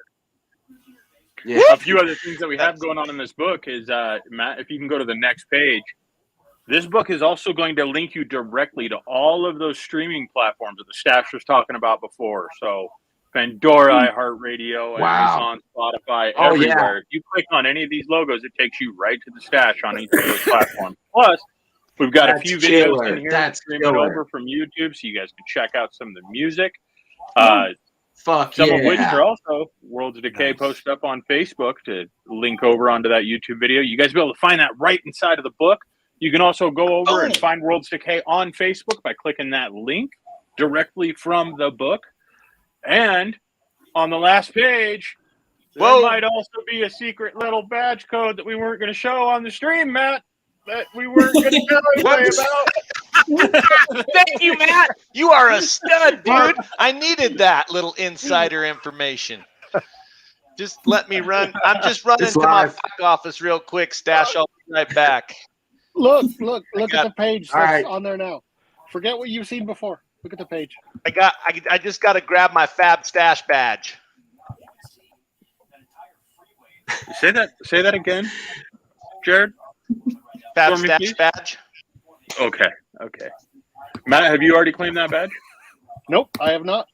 [SPEAKER 1] Yeah.
[SPEAKER 4] A few other things that we have going on in this book is, Matt, if you can go to the next page, this book is also going to link you directly to all of those streaming platforms that the Stache was talking about before. So Pandora, iHeartRadio, Amazon, Spotify, everywhere. If you click on any of these logos, it takes you right to the Stache on each of those platforms. Plus, we've got a few videos in here streaming over from YouTube, so you guys can check out some of the music. Some of which are also Worlds Decay posted up on Facebook to link over onto that YouTube video. You guys will be able to find that right inside of the book. You can also go over and find Worlds Decay on Facebook by clicking that link directly from the book. And on the last page, there might also be a secret little badge code that we weren't going to show on the stream, Matt, that we weren't going to tell anybody about.
[SPEAKER 3] Thank you, Matt. You are a stud, dude. I needed that little insider information. Just let me run. I'm just running to my back office real quick, Stache. I'll be right back.
[SPEAKER 2] Look at the page that's on there now. Forget what you've seen before. Look at the page.
[SPEAKER 3] I just got to grab my Fab Stache badge.
[SPEAKER 4] Say that again, Jared.
[SPEAKER 3] Fab Stache badge.
[SPEAKER 4] Okay. Matt, have you already claimed that badge?
[SPEAKER 2] Nope, I have not.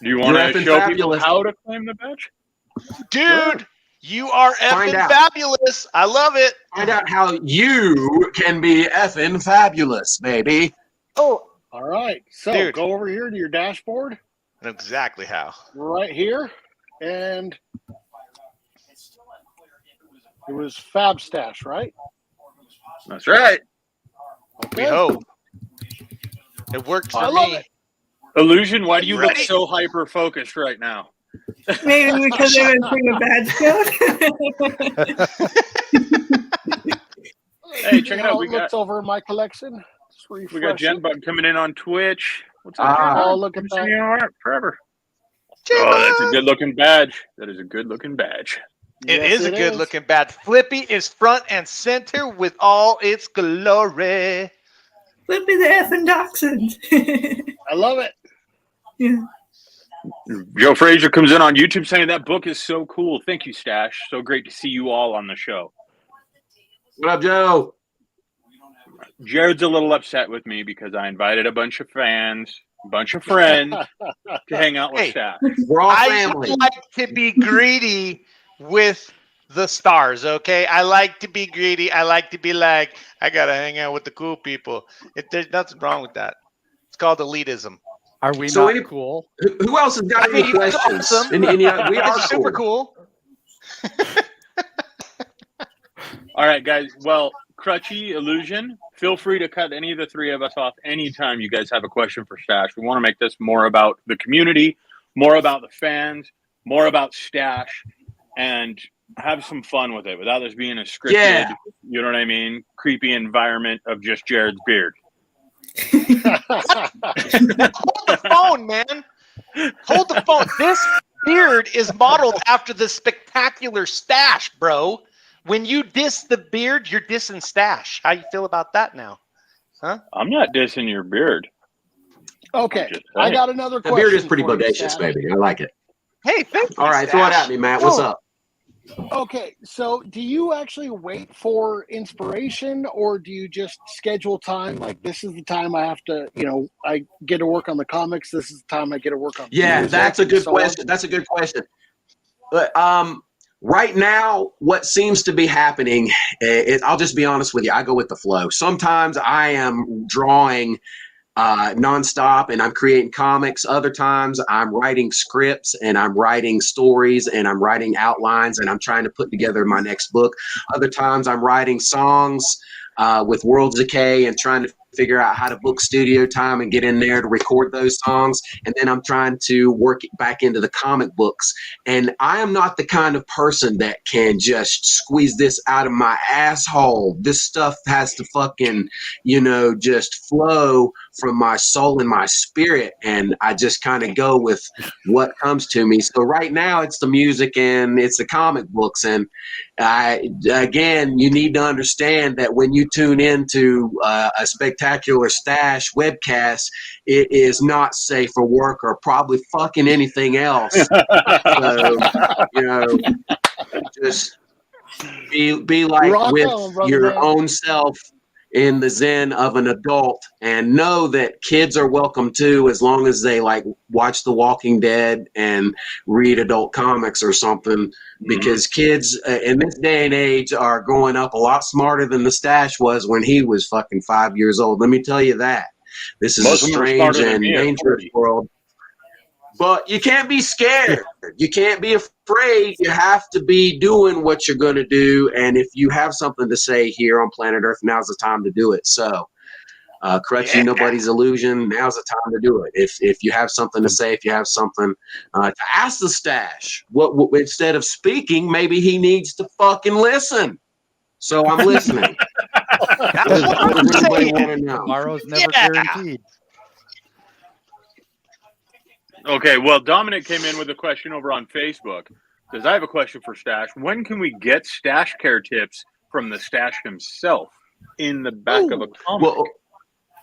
[SPEAKER 4] Do you want
[SPEAKER 1] You're
[SPEAKER 4] to
[SPEAKER 1] effing
[SPEAKER 4] show
[SPEAKER 1] fabulous.
[SPEAKER 4] people how to claim the badge?
[SPEAKER 3] Dude, you are
[SPEAKER 1] Find
[SPEAKER 3] effing
[SPEAKER 1] out.
[SPEAKER 3] fabulous. I love it.
[SPEAKER 1] Find out how you can be effing fabulous, baby.
[SPEAKER 3] Oh,
[SPEAKER 2] All right. So
[SPEAKER 3] Dude.
[SPEAKER 2] go over here to your dashboard
[SPEAKER 3] exactly how.
[SPEAKER 2] right here. And it was Fab Stache, right?
[SPEAKER 4] That's right.
[SPEAKER 3] We
[SPEAKER 2] Okay.
[SPEAKER 3] hope. It worked for
[SPEAKER 2] I love
[SPEAKER 3] me.
[SPEAKER 2] it.
[SPEAKER 4] Illusion, why do you look
[SPEAKER 3] Ready?
[SPEAKER 4] so hyper focused right now?
[SPEAKER 5] Maybe because I didn't bring a badge code.
[SPEAKER 4] Hey, check it
[SPEAKER 2] How
[SPEAKER 4] out. We
[SPEAKER 2] looks
[SPEAKER 4] got
[SPEAKER 2] over in my collection. Just refreshing.
[SPEAKER 4] Genbug coming in on Twitch. What's up,
[SPEAKER 1] Ah.
[SPEAKER 4] Genbug?
[SPEAKER 2] Oh, look at that.
[SPEAKER 4] You know, forever. Oh, that's a good looking badge. That is a good looking badge.
[SPEAKER 3] It
[SPEAKER 2] Yes,
[SPEAKER 3] is a
[SPEAKER 2] it
[SPEAKER 3] good
[SPEAKER 2] is.
[SPEAKER 3] looking badge. Flippy is front and center with all its glory.
[SPEAKER 5] Flippy the effing Dachshund.
[SPEAKER 2] I love it.
[SPEAKER 5] Yeah.
[SPEAKER 4] Joe Frazier comes in on YouTube saying that book is so cool. Thank you, Stache. So great to see you all on the show.
[SPEAKER 1] What up, Joe?
[SPEAKER 4] Jared's a little upset with me because I invited a bunch of fans, a bunch of friends to hang out with
[SPEAKER 3] Hey.
[SPEAKER 4] Stache.
[SPEAKER 1] We're all
[SPEAKER 3] I
[SPEAKER 1] family.
[SPEAKER 3] like to be greedy with the stars, okay? I like to be greedy. I like to be like, I got to hang out with the cool people. There's nothing wrong with that. It's called elitism.
[SPEAKER 6] Are we
[SPEAKER 1] So
[SPEAKER 6] not
[SPEAKER 1] any-
[SPEAKER 6] cool?
[SPEAKER 1] Who else has got
[SPEAKER 3] I mean,
[SPEAKER 1] any
[SPEAKER 3] you guys are
[SPEAKER 1] questions?
[SPEAKER 3] awesome.
[SPEAKER 1] We are
[SPEAKER 3] It's super cool.
[SPEAKER 4] All right, guys. Well, Crutchy, Illusion, feel free to cut any of the three of us off anytime you guys have a question for Stache. We want to make this more about the community, more about the fans, more about Stache, and have some fun with it without this being a scripted,
[SPEAKER 1] Yeah.
[SPEAKER 4] you know what I mean, creepy environment of just Jared's beard.
[SPEAKER 3] Hold the phone, man. Hold the phone. This beard is modeled after the Spectacular Stache, bro. When you diss the beard, you're dissing Stache. How you feel about that now? Huh?
[SPEAKER 4] I'm not dissing your beard.
[SPEAKER 2] Okay.
[SPEAKER 4] Just
[SPEAKER 2] I
[SPEAKER 4] saying.
[SPEAKER 2] got another
[SPEAKER 1] The
[SPEAKER 2] question.
[SPEAKER 1] beard is pretty
[SPEAKER 2] for you,
[SPEAKER 1] bodacious,
[SPEAKER 2] Stache.
[SPEAKER 1] baby. I like it.
[SPEAKER 3] Hey, thank you.
[SPEAKER 1] All right, throw it at me, Matt. What's
[SPEAKER 2] Oh.
[SPEAKER 1] up?
[SPEAKER 2] Okay, so do you actually wait for inspiration, or do you just schedule time? Like, this is the time I have to, I get to work on the comics. This is the time I get to work on. the
[SPEAKER 1] Yeah,
[SPEAKER 2] music,
[SPEAKER 1] that's a
[SPEAKER 2] and
[SPEAKER 1] good
[SPEAKER 2] so on?
[SPEAKER 1] question. That's a good question. But right now, what seems to be happening is, I'll just be honest with you, I go with the flow. Sometimes I am drawing nonstop and I'm creating comics. Other times I'm writing scripts and I'm writing stories and I'm writing outlines and I'm trying to put together my next book. Other times I'm writing songs with Worlds Decay and trying to figure out how to book studio time and get in there to record those songs. And then I'm trying to work it back into the comic books. And I am not the kind of person that can just squeeze this out of my asshole. This stuff has to fucking, just flow from my soul and my spirit. And I just kind of go with what comes to me. So right now it's the music and it's the comic books. And again, you need to understand that when you tune into a Spectacular Stache webcast, it is not safe for work or probably fucking anything else. So, just be like
[SPEAKER 2] Rock
[SPEAKER 1] with
[SPEAKER 2] on, brother
[SPEAKER 1] your
[SPEAKER 2] man.
[SPEAKER 1] own self in the zen of an adult, and know that kids are welcome too, as long as they like watch The Walking Dead and read adult comics or something, because kids in this day and age are growing up a lot smarter than the Stache was when he was fucking 5 years old. Let me tell you that. This is
[SPEAKER 4] Most
[SPEAKER 1] a
[SPEAKER 4] of them are
[SPEAKER 1] strange
[SPEAKER 4] smarter than
[SPEAKER 1] and
[SPEAKER 4] me at
[SPEAKER 1] dangerous
[SPEAKER 4] 40.
[SPEAKER 1] world. But you can't be scared. You can't be afraid. You have to be doing what you're going to do. And if you have something to say here on planet Earth, now's the time to do it. So, Crutchy, Nobody's Illusion, now's the time to do it. If you have something to say, if you have something to ask the Stache, what instead of speaking, maybe he needs to fucking listen. So I'm listening.
[SPEAKER 3] That's
[SPEAKER 1] What
[SPEAKER 3] what I'm
[SPEAKER 1] does anybody
[SPEAKER 3] saying.
[SPEAKER 1] want to know?
[SPEAKER 6] Tomorrow's never
[SPEAKER 3] Yeah.
[SPEAKER 6] guaranteed.
[SPEAKER 4] Okay, well, Dominic came in with a question over on Facebook. Says, I have a question for Stache. When can we get Stache care tips from the Stache himself in the back of a comic?
[SPEAKER 1] Well,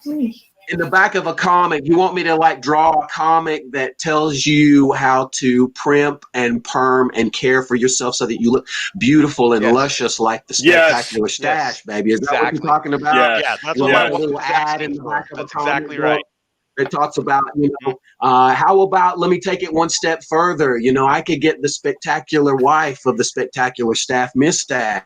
[SPEAKER 1] in the back of a comic, you want me to like draw a comic that tells you how to primp and perm and care for yourself so that you look beautiful and
[SPEAKER 3] Yes.
[SPEAKER 1] luscious like the
[SPEAKER 4] Yes.
[SPEAKER 1] Spectacular Stache,
[SPEAKER 3] Yes.
[SPEAKER 1] baby. Is that what
[SPEAKER 3] Exactly.
[SPEAKER 1] you're talking about?
[SPEAKER 4] Yes.
[SPEAKER 3] Yeah, that's
[SPEAKER 1] You
[SPEAKER 3] what
[SPEAKER 1] want
[SPEAKER 3] my
[SPEAKER 1] a
[SPEAKER 3] wife
[SPEAKER 1] little
[SPEAKER 3] was
[SPEAKER 1] ad
[SPEAKER 3] asking
[SPEAKER 1] in the
[SPEAKER 3] for.
[SPEAKER 1] back of a
[SPEAKER 3] That's
[SPEAKER 1] comic
[SPEAKER 3] exactly
[SPEAKER 1] book
[SPEAKER 3] right.
[SPEAKER 1] that talks about, how about, let me take it one step further. I could get the spectacular wife of the Spectacular Stache, Miss Stache,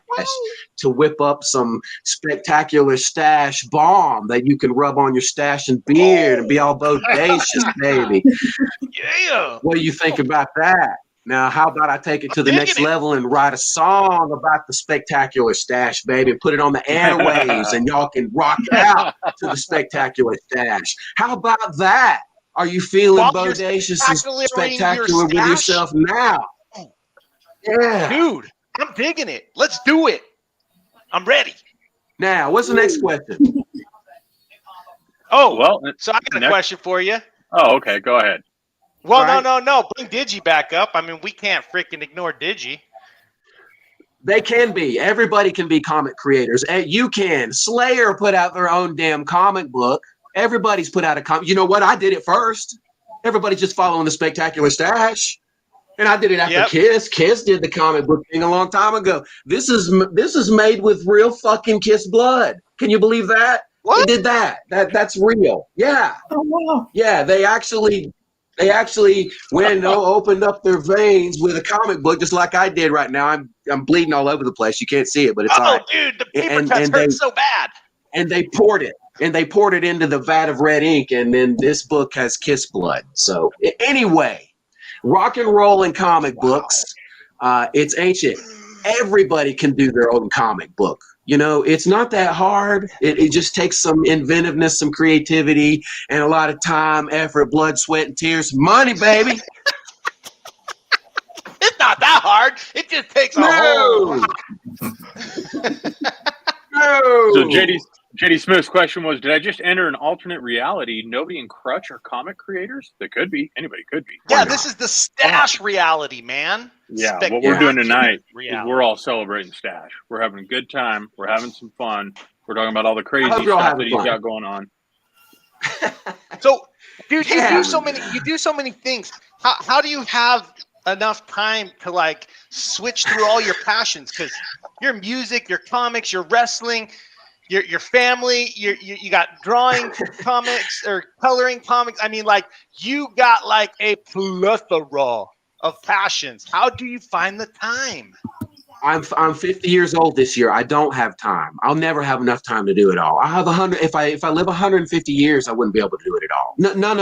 [SPEAKER 1] to whip up some Spectacular Stache balm that you can rub on your stash and beard and be all bodacious, baby.
[SPEAKER 3] Yeah.
[SPEAKER 1] What do you think about that? Now, how about I take it to the next level and write a song about the Spectacular Stache, baby, and put it on the airwaves, and y'all can rock out to the Spectacular Stache. How about that? Are you feeling bodacious and spectacular with yourself now? Yeah.
[SPEAKER 3] Dude, I'm digging it. Let's do it. I'm ready.
[SPEAKER 1] Now, what's the next question?
[SPEAKER 3] Oh,
[SPEAKER 4] Well,
[SPEAKER 3] so I got a question for you.
[SPEAKER 4] Oh, okay. Go ahead.
[SPEAKER 3] Well,
[SPEAKER 1] Right.
[SPEAKER 3] no. Bring Digi back up. I mean, we can't freaking ignore Digi.
[SPEAKER 1] They can be. Everybody can be comic creators. You can. Slayer put out their own damn comic book. Everybody's put out a comic. You know what? I did it first. Everybody's just following the Spectacular Stache. And I did it after Kiss. Kiss did the comic book thing a long time ago. This is made with real fucking Kiss blood. Can you believe that?
[SPEAKER 3] What?
[SPEAKER 1] They did that. That's real. Yeah.
[SPEAKER 5] Oh, wow.
[SPEAKER 1] Yeah, they actually went and opened up their veins with a comic book, just like I did right now. I'm bleeding all over the place. You can't see it, but it's all right.
[SPEAKER 3] Dude, the paper cuts hurt so bad.
[SPEAKER 1] And they poured it into the vat of red ink, and then this book has Kiss blood. So anyway, rock and roll and comic books, it's ancient. Everybody can do their own comic book. It's not that hard. It just takes some inventiveness, some creativity, and a lot of time, effort, blood, sweat, and tears. Money, baby.
[SPEAKER 3] It's not that hard. It just takes a whole lot.
[SPEAKER 1] No.
[SPEAKER 4] So JD Smith's question was, did I just enter an alternate reality? Nobody in Crutch are comic creators? They could be. Anybody could be.
[SPEAKER 3] Yeah, this is the Stache reality, man.
[SPEAKER 4] Yeah, what we're doing tonight is
[SPEAKER 3] reality.
[SPEAKER 4] we're all celebrating Stache. We're having a good time. We're having some fun. We're talking about all the crazy
[SPEAKER 1] hope you're all
[SPEAKER 4] stuff
[SPEAKER 1] having
[SPEAKER 4] that he's
[SPEAKER 1] fun.
[SPEAKER 4] got going on.
[SPEAKER 3] So, dude,
[SPEAKER 1] Yeah.
[SPEAKER 3] you do so many things. How do you have enough time to switch through all your passions? Because your music, your comics, your wrestling, your family, you got drawing comics or coloring comics. I mean, you got a plethora of passions. How do you find the time?
[SPEAKER 1] I'm 50 years old this year. I don't have time. I'll never have enough time to do it all. I have 100. If I live 150 years, I wouldn't be able to do it at all. None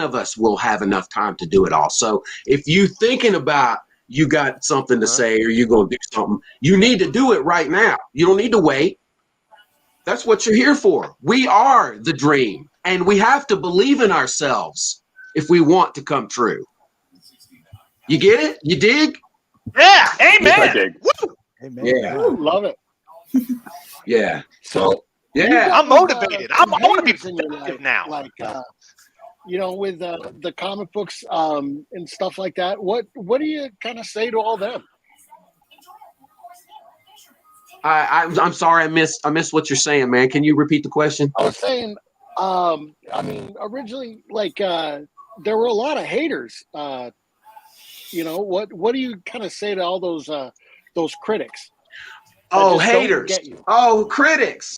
[SPEAKER 1] of us will have enough time to do it all. So if you thinking about you got something to say or you're gonna do something, you need to do it right now. You don't need to wait. That's what you're here for. We are the dream, and we have to believe in ourselves if we want to come true. You get it? You dig?
[SPEAKER 3] Yeah, amen.
[SPEAKER 4] I dig.
[SPEAKER 3] Woo!
[SPEAKER 6] Amen.
[SPEAKER 1] Yeah.
[SPEAKER 2] Ooh, love it.
[SPEAKER 1] Yeah.
[SPEAKER 2] So
[SPEAKER 1] Yeah.
[SPEAKER 3] I'm motivated. I want to be
[SPEAKER 2] haters in your
[SPEAKER 3] productive
[SPEAKER 2] life,
[SPEAKER 3] now.
[SPEAKER 2] With the comic books and stuff like that. What do you kind of say to all them?
[SPEAKER 1] I'm sorry. I missed what you're saying, man. Can you repeat the question?
[SPEAKER 2] I was saying, originally, there were a lot of haters. What do you kind of say to all those critics?
[SPEAKER 1] Oh,
[SPEAKER 2] just don't
[SPEAKER 1] haters.
[SPEAKER 2] get you?
[SPEAKER 1] Oh, critics.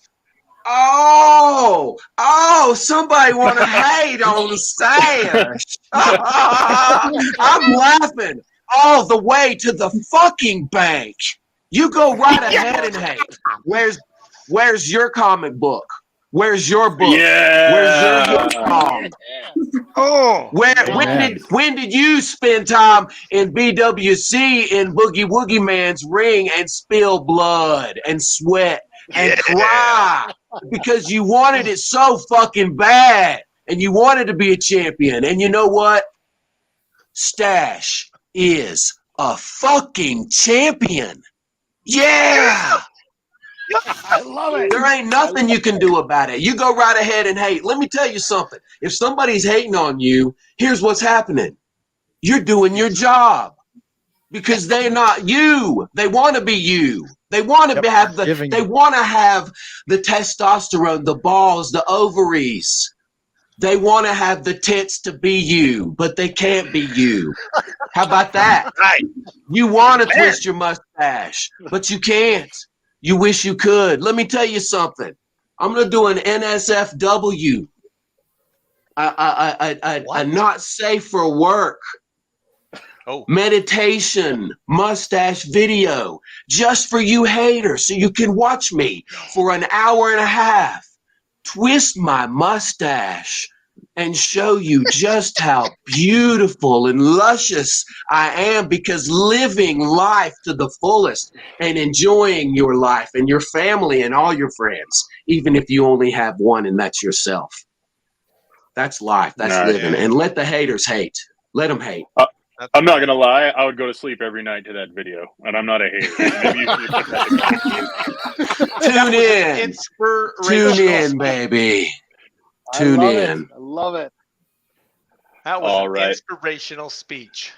[SPEAKER 1] Oh, somebody want to hate on Stache. I'm laughing all the way to the fucking bank. You go right ahead and hate. Where's your comic book? Where's your book?
[SPEAKER 4] Yeah.
[SPEAKER 1] Where's your song?
[SPEAKER 3] Oh,
[SPEAKER 1] When did you spend time in BWC in Boogie Woogie Man's ring and spill blood and sweat and cry because you wanted it so fucking bad and you wanted to be a champion? And you know what? Stache is a fucking champion. Yeah.
[SPEAKER 2] I love it.
[SPEAKER 1] There ain't nothing you can do about it. You go right ahead and hate. Let me tell you something. If somebody's hating on you, here's what's happening. You're doing your job because they're not you. They want to be you. They want to have the testosterone, the balls, the ovaries. They want to have the tits to be you, but they can't be you. How about that?
[SPEAKER 3] right.
[SPEAKER 1] You want to twist your mustache, but you can't. You wish you could. Let me tell you something. I'm going to do an NSFW. a not safe for work meditation mustache video just for you haters, so you can watch me for an hour and a half twist my mustache and show you just how beautiful and luscious I am, because living life to the fullest and enjoying your life and your family and all your friends, even if you only have one, and that's yourself. That's life. That's living. And let the haters hate. Let them hate.
[SPEAKER 4] I'm not going to lie. I would go to sleep every night to that video, and I'm not a hater. Maybe you should put that
[SPEAKER 1] Tune in.
[SPEAKER 3] Inspirational.
[SPEAKER 1] Tune in, baby. Tune in.
[SPEAKER 2] I love it.
[SPEAKER 3] That was
[SPEAKER 4] All
[SPEAKER 3] an
[SPEAKER 4] right.
[SPEAKER 3] inspirational speech.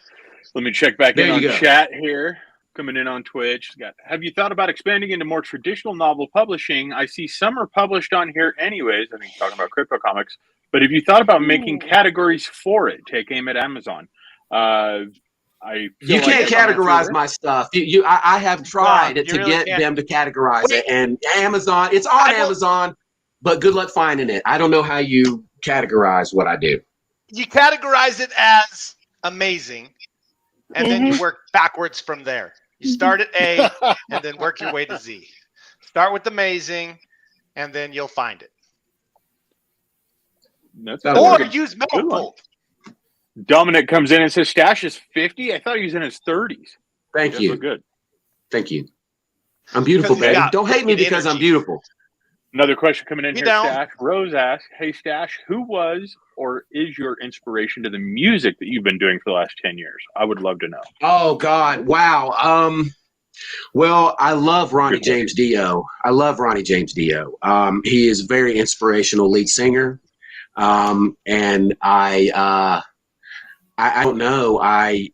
[SPEAKER 4] Let me check back
[SPEAKER 1] There
[SPEAKER 4] in on
[SPEAKER 1] you go.
[SPEAKER 4] chat here. Coming in on Twitch. Have you thought about expanding into more traditional novel publishing? I see some are published on here anyways. I think talking about crypto comics. But have you thought about making categories for it? Take aim at Amazon.
[SPEAKER 1] You can't categorize my stuff. I have tried to get them to categorize it, and Amazon, it's on Amazon, but good luck finding it. I don't know how you categorize what I do.
[SPEAKER 3] You categorize it as amazing, and then you work backwards from there. You start at A and then work your way to Z. Start with amazing, and then you'll find it. Or use Metalcult.
[SPEAKER 4] Dominic comes in and says Stache is 50. I thought he was in his 30s.
[SPEAKER 1] Thank you.
[SPEAKER 4] Look good.
[SPEAKER 1] Thank you. I'm beautiful, baby. Don't hate me because I'm beautiful.
[SPEAKER 4] Another question coming in
[SPEAKER 3] You
[SPEAKER 4] here,
[SPEAKER 3] don't.
[SPEAKER 4] Stache. Rose asks, hey, Stache, who was or is your inspiration to the music that you've been doing for the last 10 years? I would love to know.
[SPEAKER 1] Oh, God. Wow. Well, I love Ronnie James Dio. He is a very inspirational lead singer. And I don't know. I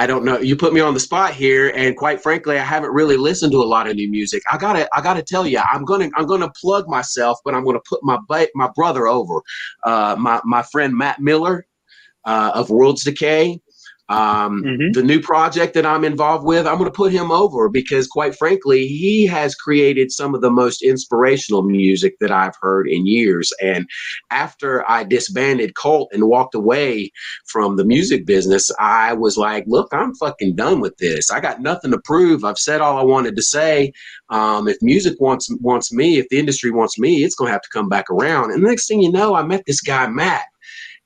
[SPEAKER 1] don't know. You put me on the spot here, and quite frankly, I haven't really listened to a lot of new music. I gotta tell you, I'm gonna plug myself, but I'm gonna put my brother over, my friend Matt Miller, of Worlds Decay. The new project that I'm involved with, I'm going to put him over because, quite frankly, he has created some of the most inspirational music that I've heard in years. And after I disbanded Cult and walked away from the music business, I was like, look, I'm fucking done with this. I got nothing to prove. I've said all I wanted to say. If music wants me, if the industry wants me, it's going to have to come back around. And the next thing you know, I met this guy, Matt.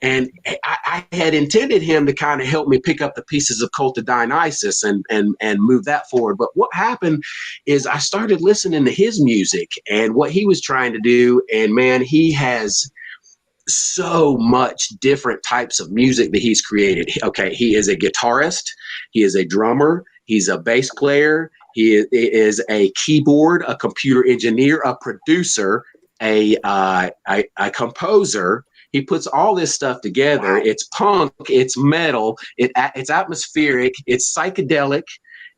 [SPEAKER 1] And I had intended him to kind of help me pick up the pieces of Cult of Dionysis and move that forward. But what happened is I started listening to his music and what he was trying to do. And man, he has so much different types of music that he's created. Okay, he is a guitarist. He is a drummer. He's a bass player. He is a keyboard, a computer engineer, a producer, a composer. He puts all this stuff together. Wow. It's punk, it's metal, it's atmospheric, it's psychedelic.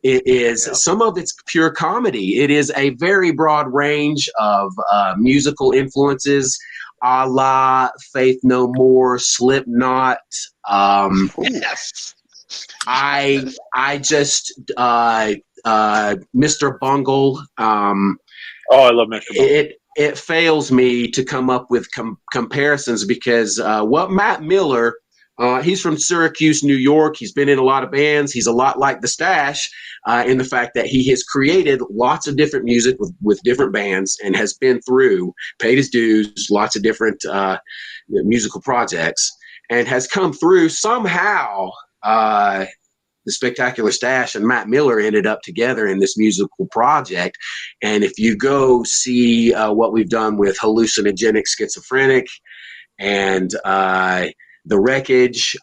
[SPEAKER 1] It is some of it's pure comedy. It is a very broad range of musical influences, a la Faith No More, Slipknot.
[SPEAKER 3] Yes.
[SPEAKER 1] I just Mr. Bungle.
[SPEAKER 4] Oh, I love Mr. Bungle.
[SPEAKER 1] It fails me to come up with comparisons because what Matt Miller, he's from Syracuse, New York. He's been in a lot of bands. He's a lot like the Stache in the fact that he has created lots of different music with different bands and has been through, paid his dues, lots of different musical projects, and has come through somehow. The Spectacular Stache and Matt Miller ended up together in this musical project. And if you go see what we've done with Hallucinogenic Schizophrenic and The Wreckage,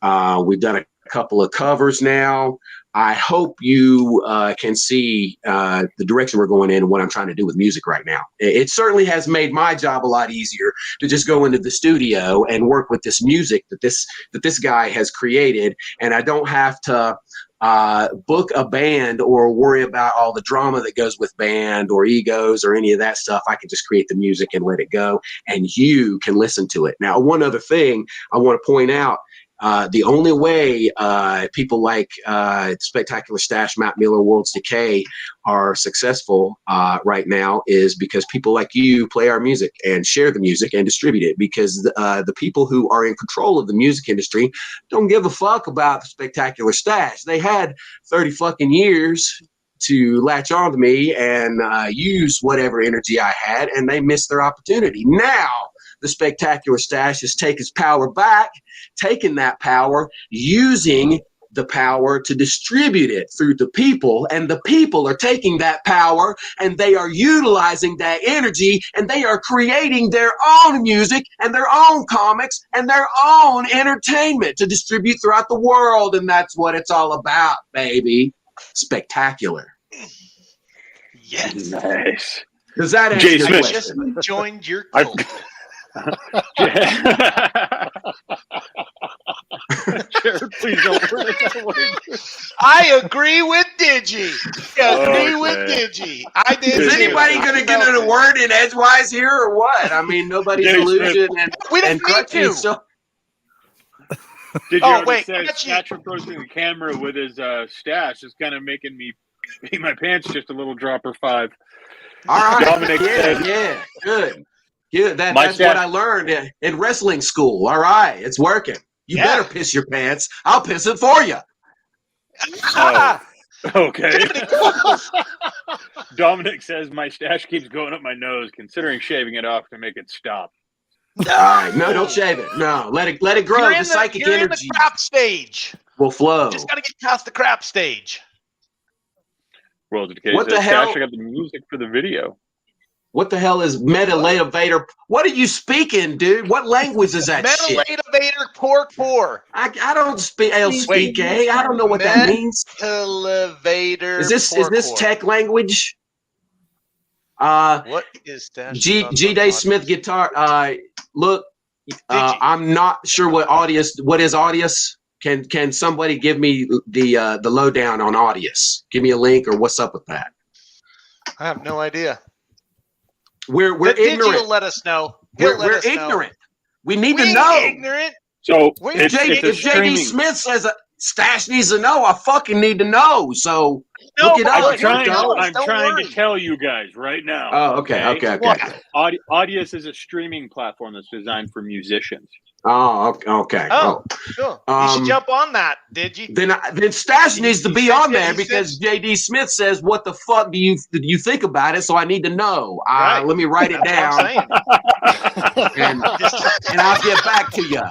[SPEAKER 1] we've done a couple of covers now. I hope you can see the direction we're going in and what I'm trying to do with music right now. It certainly has made my job a lot easier to just go into the studio and work with this music that this guy has created, and I don't have to book a band or worry about all the drama that goes with band or egos or any of that stuff. I can just create the music and let it go, and you can listen to it. Now, one other thing I want to point out The only way people like Spectacular Stache, Matt Miller, Worlds Decay are successful right now is because people like you play our music and share the music and distribute it, because the people who are in control of the music industry don't give a fuck about the Spectacular Stache. They had 30 fucking years to latch on to me and use whatever energy I had, and they missed their opportunity. Now the Spectacular Stache has taken his power back, taking that power, using the power to distribute it through the people, and the people are taking that power and they are utilizing that energy, and they are creating their own music and their own comics and their own entertainment to distribute throughout the world. And that's what it's all about, baby. Spectacular.
[SPEAKER 3] Yes.
[SPEAKER 4] Nice.
[SPEAKER 1] Does that answer
[SPEAKER 4] Jay
[SPEAKER 1] your
[SPEAKER 4] Smith.
[SPEAKER 1] question?
[SPEAKER 3] Just joined your cult.
[SPEAKER 4] Jared, please don't word it that way.
[SPEAKER 3] I agree with Digi. Agree
[SPEAKER 4] Okay.
[SPEAKER 3] with Digi. I did.
[SPEAKER 1] Is
[SPEAKER 3] too.
[SPEAKER 1] anybody going to get a word in edgewise here or what? I mean, nobody's
[SPEAKER 4] Jay
[SPEAKER 1] illusion
[SPEAKER 3] We don't
[SPEAKER 1] and
[SPEAKER 3] need
[SPEAKER 1] Crutchy.
[SPEAKER 3] to.
[SPEAKER 1] So
[SPEAKER 4] Did you
[SPEAKER 3] Oh,
[SPEAKER 4] already
[SPEAKER 3] wait,
[SPEAKER 4] say
[SPEAKER 3] got you.
[SPEAKER 4] Stache approaching the camera with his stash is kind of making me pee my pants just a little dropper 5.
[SPEAKER 1] all right,
[SPEAKER 4] Dominic said-
[SPEAKER 1] yeah, good. That's
[SPEAKER 4] My
[SPEAKER 1] what
[SPEAKER 4] stash-
[SPEAKER 1] I learned in wrestling school. All right, it's working. You
[SPEAKER 3] Yeah.
[SPEAKER 1] better piss your pants. I'll piss it for you.
[SPEAKER 4] Oh, okay. Dominic says my stash keeps going up my nose, considering shaving it off to make it stop.
[SPEAKER 1] All right, no, don't shave it. No, let it grow.
[SPEAKER 3] You're
[SPEAKER 1] The
[SPEAKER 3] in
[SPEAKER 1] psychic
[SPEAKER 3] you're in
[SPEAKER 1] energy
[SPEAKER 3] the crap stage.
[SPEAKER 1] will flow.
[SPEAKER 3] Just gotta get past the crap stage.
[SPEAKER 4] Worlds Decay
[SPEAKER 1] What the
[SPEAKER 4] says,
[SPEAKER 1] hell?
[SPEAKER 4] Stash, I got the music for the video.
[SPEAKER 1] What the hell is metalevator? What are you speaking, dude? What language is that shit?
[SPEAKER 3] Metalevator Pork.
[SPEAKER 1] I don't speak. I don't know what that means.
[SPEAKER 3] Metalevator.
[SPEAKER 1] Is this tech language?
[SPEAKER 3] What is that?
[SPEAKER 1] G Day Smith guitar. Look, I'm not sure what is Audius. Can somebody give me the lowdown on Audius? Give me a link or what's up with that?
[SPEAKER 3] I have no idea.
[SPEAKER 1] We're ignorant.
[SPEAKER 3] Digi let us know.
[SPEAKER 1] We're ignorant. We need to
[SPEAKER 3] We
[SPEAKER 1] know.
[SPEAKER 3] ignorant.
[SPEAKER 4] So
[SPEAKER 3] Wait,
[SPEAKER 4] it's,
[SPEAKER 1] If
[SPEAKER 4] it's a
[SPEAKER 1] JD
[SPEAKER 4] streaming.
[SPEAKER 1] Smith says a Stache needs to know, I fucking need to know. So
[SPEAKER 3] No,
[SPEAKER 1] look it up.
[SPEAKER 4] I'm trying.
[SPEAKER 3] Don't
[SPEAKER 4] I'm trying
[SPEAKER 3] worry.
[SPEAKER 4] to tell you guys right now.
[SPEAKER 1] Oh, okay.
[SPEAKER 3] What?
[SPEAKER 4] Audius is a streaming platform that's designed for musicians.
[SPEAKER 1] Oh, okay.
[SPEAKER 3] Oh, cool. You should
[SPEAKER 1] Um,
[SPEAKER 3] jump on that, Digi.
[SPEAKER 1] Then Stache needs to be on there
[SPEAKER 3] he
[SPEAKER 1] because JD Smith says, "What the fuck do you think about it?" So I need to know.
[SPEAKER 3] Right.
[SPEAKER 1] Let me write it
[SPEAKER 3] That's what
[SPEAKER 1] down,
[SPEAKER 3] I'm saying.
[SPEAKER 1] and I'll get back to you.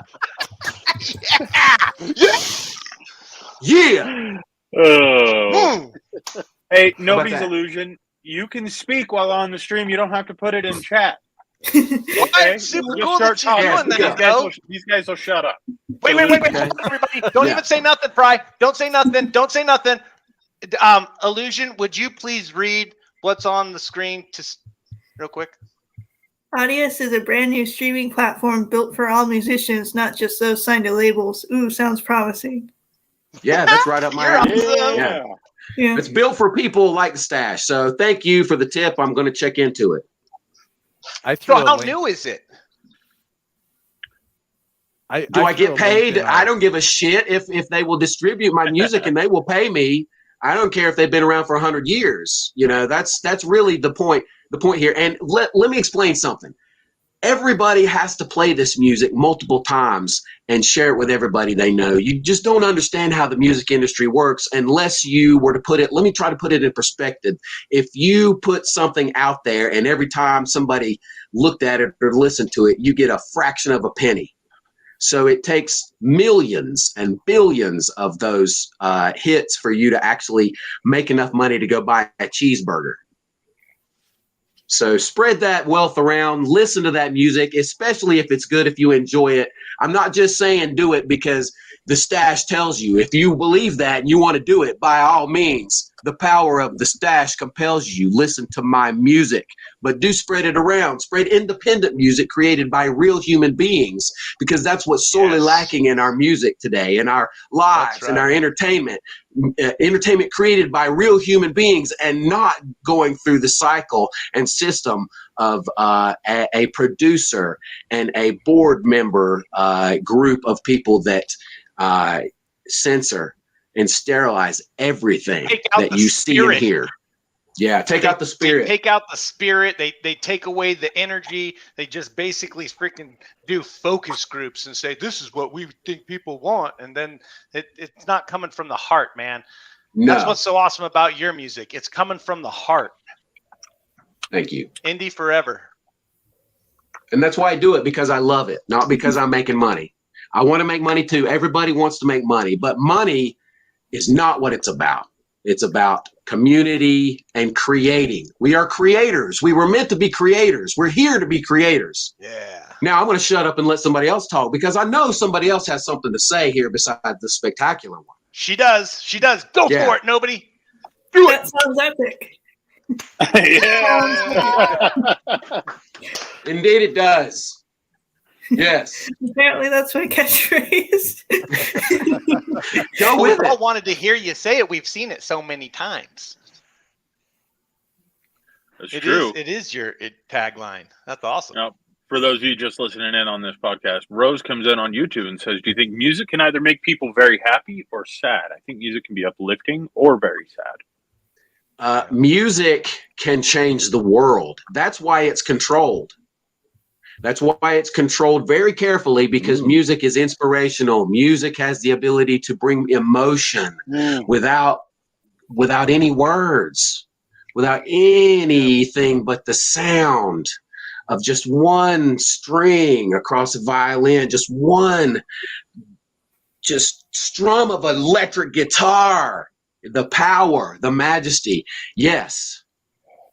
[SPEAKER 1] Yeah.
[SPEAKER 4] Oh.
[SPEAKER 3] Hmm.
[SPEAKER 4] Hey,
[SPEAKER 1] about
[SPEAKER 4] nobody's
[SPEAKER 1] that?
[SPEAKER 4] illusion. You can speak while on the stream. You don't have to put it in chat.
[SPEAKER 3] What?
[SPEAKER 4] Okay?
[SPEAKER 3] Super
[SPEAKER 4] Just
[SPEAKER 3] cool
[SPEAKER 4] start
[SPEAKER 3] that you're
[SPEAKER 4] talking.
[SPEAKER 3] doing that, though.
[SPEAKER 4] These guys will shut up.
[SPEAKER 3] Wait,
[SPEAKER 1] Okay.
[SPEAKER 3] everybody. Don't
[SPEAKER 1] Yeah.
[SPEAKER 3] even say nothing, Fry. Don't say nothing. Illusion, would you please read what's on the screen real quick?
[SPEAKER 5] Audius is a brand new streaming platform built for all musicians, not just those signed to labels. Ooh, sounds promising.
[SPEAKER 1] Yeah, that's right up my
[SPEAKER 3] You're
[SPEAKER 1] alley.
[SPEAKER 3] awesome.
[SPEAKER 1] Yeah.
[SPEAKER 5] Yeah.
[SPEAKER 1] It's built for people like the Stache. So thank you for the tip. I'm going to check into it.
[SPEAKER 3] So how new is it?
[SPEAKER 1] Do I get paid? I don't give a shit if they will distribute my music and they will pay me. I don't care if they've been around for 100 years. You know, that's really the point here. And let me explain something. Everybody has to play this music multiple times and share it with everybody they know. You just don't understand how the music industry works unless you were to put it, let me try to put it in perspective. If you put something out there and every time somebody looked at it or listened to it, you get a fraction of a penny. So it takes millions and billions of those hits for you to actually make enough money to go buy a cheeseburger. So spread that wealth around, listen to that music, especially if it's good, if you enjoy it. I'm not just saying do it because the Stache tells you. If you believe that and you want to do it, by all means. The power of the stash compels you. Listen to my music, but do spread it around. Spread independent music created by real human beings, because that's what's sorely lacking in our music today, in our lives, in our entertainment. Entertainment created by real human beings, and not going through the cycle and system of a producer and a board member group of people that censor and sterilize everything that you see and hear. Yeah, take out the spirit.
[SPEAKER 3] They take out the spirit. They take away the energy. They just basically freaking do focus groups and say, this is what we think people want. And then it's not coming from the heart, man.
[SPEAKER 1] No.
[SPEAKER 3] That's what's so awesome about your music. It's coming from the heart.
[SPEAKER 1] Thank you.
[SPEAKER 3] Indie forever.
[SPEAKER 1] And that's why I do it, because I love it, not because I'm making money. I want to make money too. Everybody wants to make money, but money is not what it's about. It's about community and creating. We are creators. We were meant to be creators. We're here to be creators.
[SPEAKER 3] Yeah.
[SPEAKER 1] Now I'm going to shut up and let somebody else talk, because I know somebody else has something to say here besides the spectacular one.
[SPEAKER 3] She does. She does. Go for it, nobody.
[SPEAKER 5] Do it. That sounds epic.
[SPEAKER 2] Yeah.
[SPEAKER 1] Indeed it does. Yes.
[SPEAKER 5] Apparently that's my catchphrase.
[SPEAKER 1] Go with
[SPEAKER 3] We all
[SPEAKER 1] it.
[SPEAKER 3] wanted to hear you say it. We've seen it so many times.
[SPEAKER 4] That's true.
[SPEAKER 3] It is your tagline. That's awesome.
[SPEAKER 4] Now, for those of you just listening in on this podcast, Rose comes in on YouTube and says, do you think music can either make people very happy or sad? I think music can be uplifting or very sad.
[SPEAKER 1] Music can change the world. That's why it's controlled. That's why it's controlled very carefully, because music is inspirational. Music has the ability to bring emotion without any words, without anything but the sound of just one string across a violin, just one strum of electric guitar, the power, the majesty. Yes,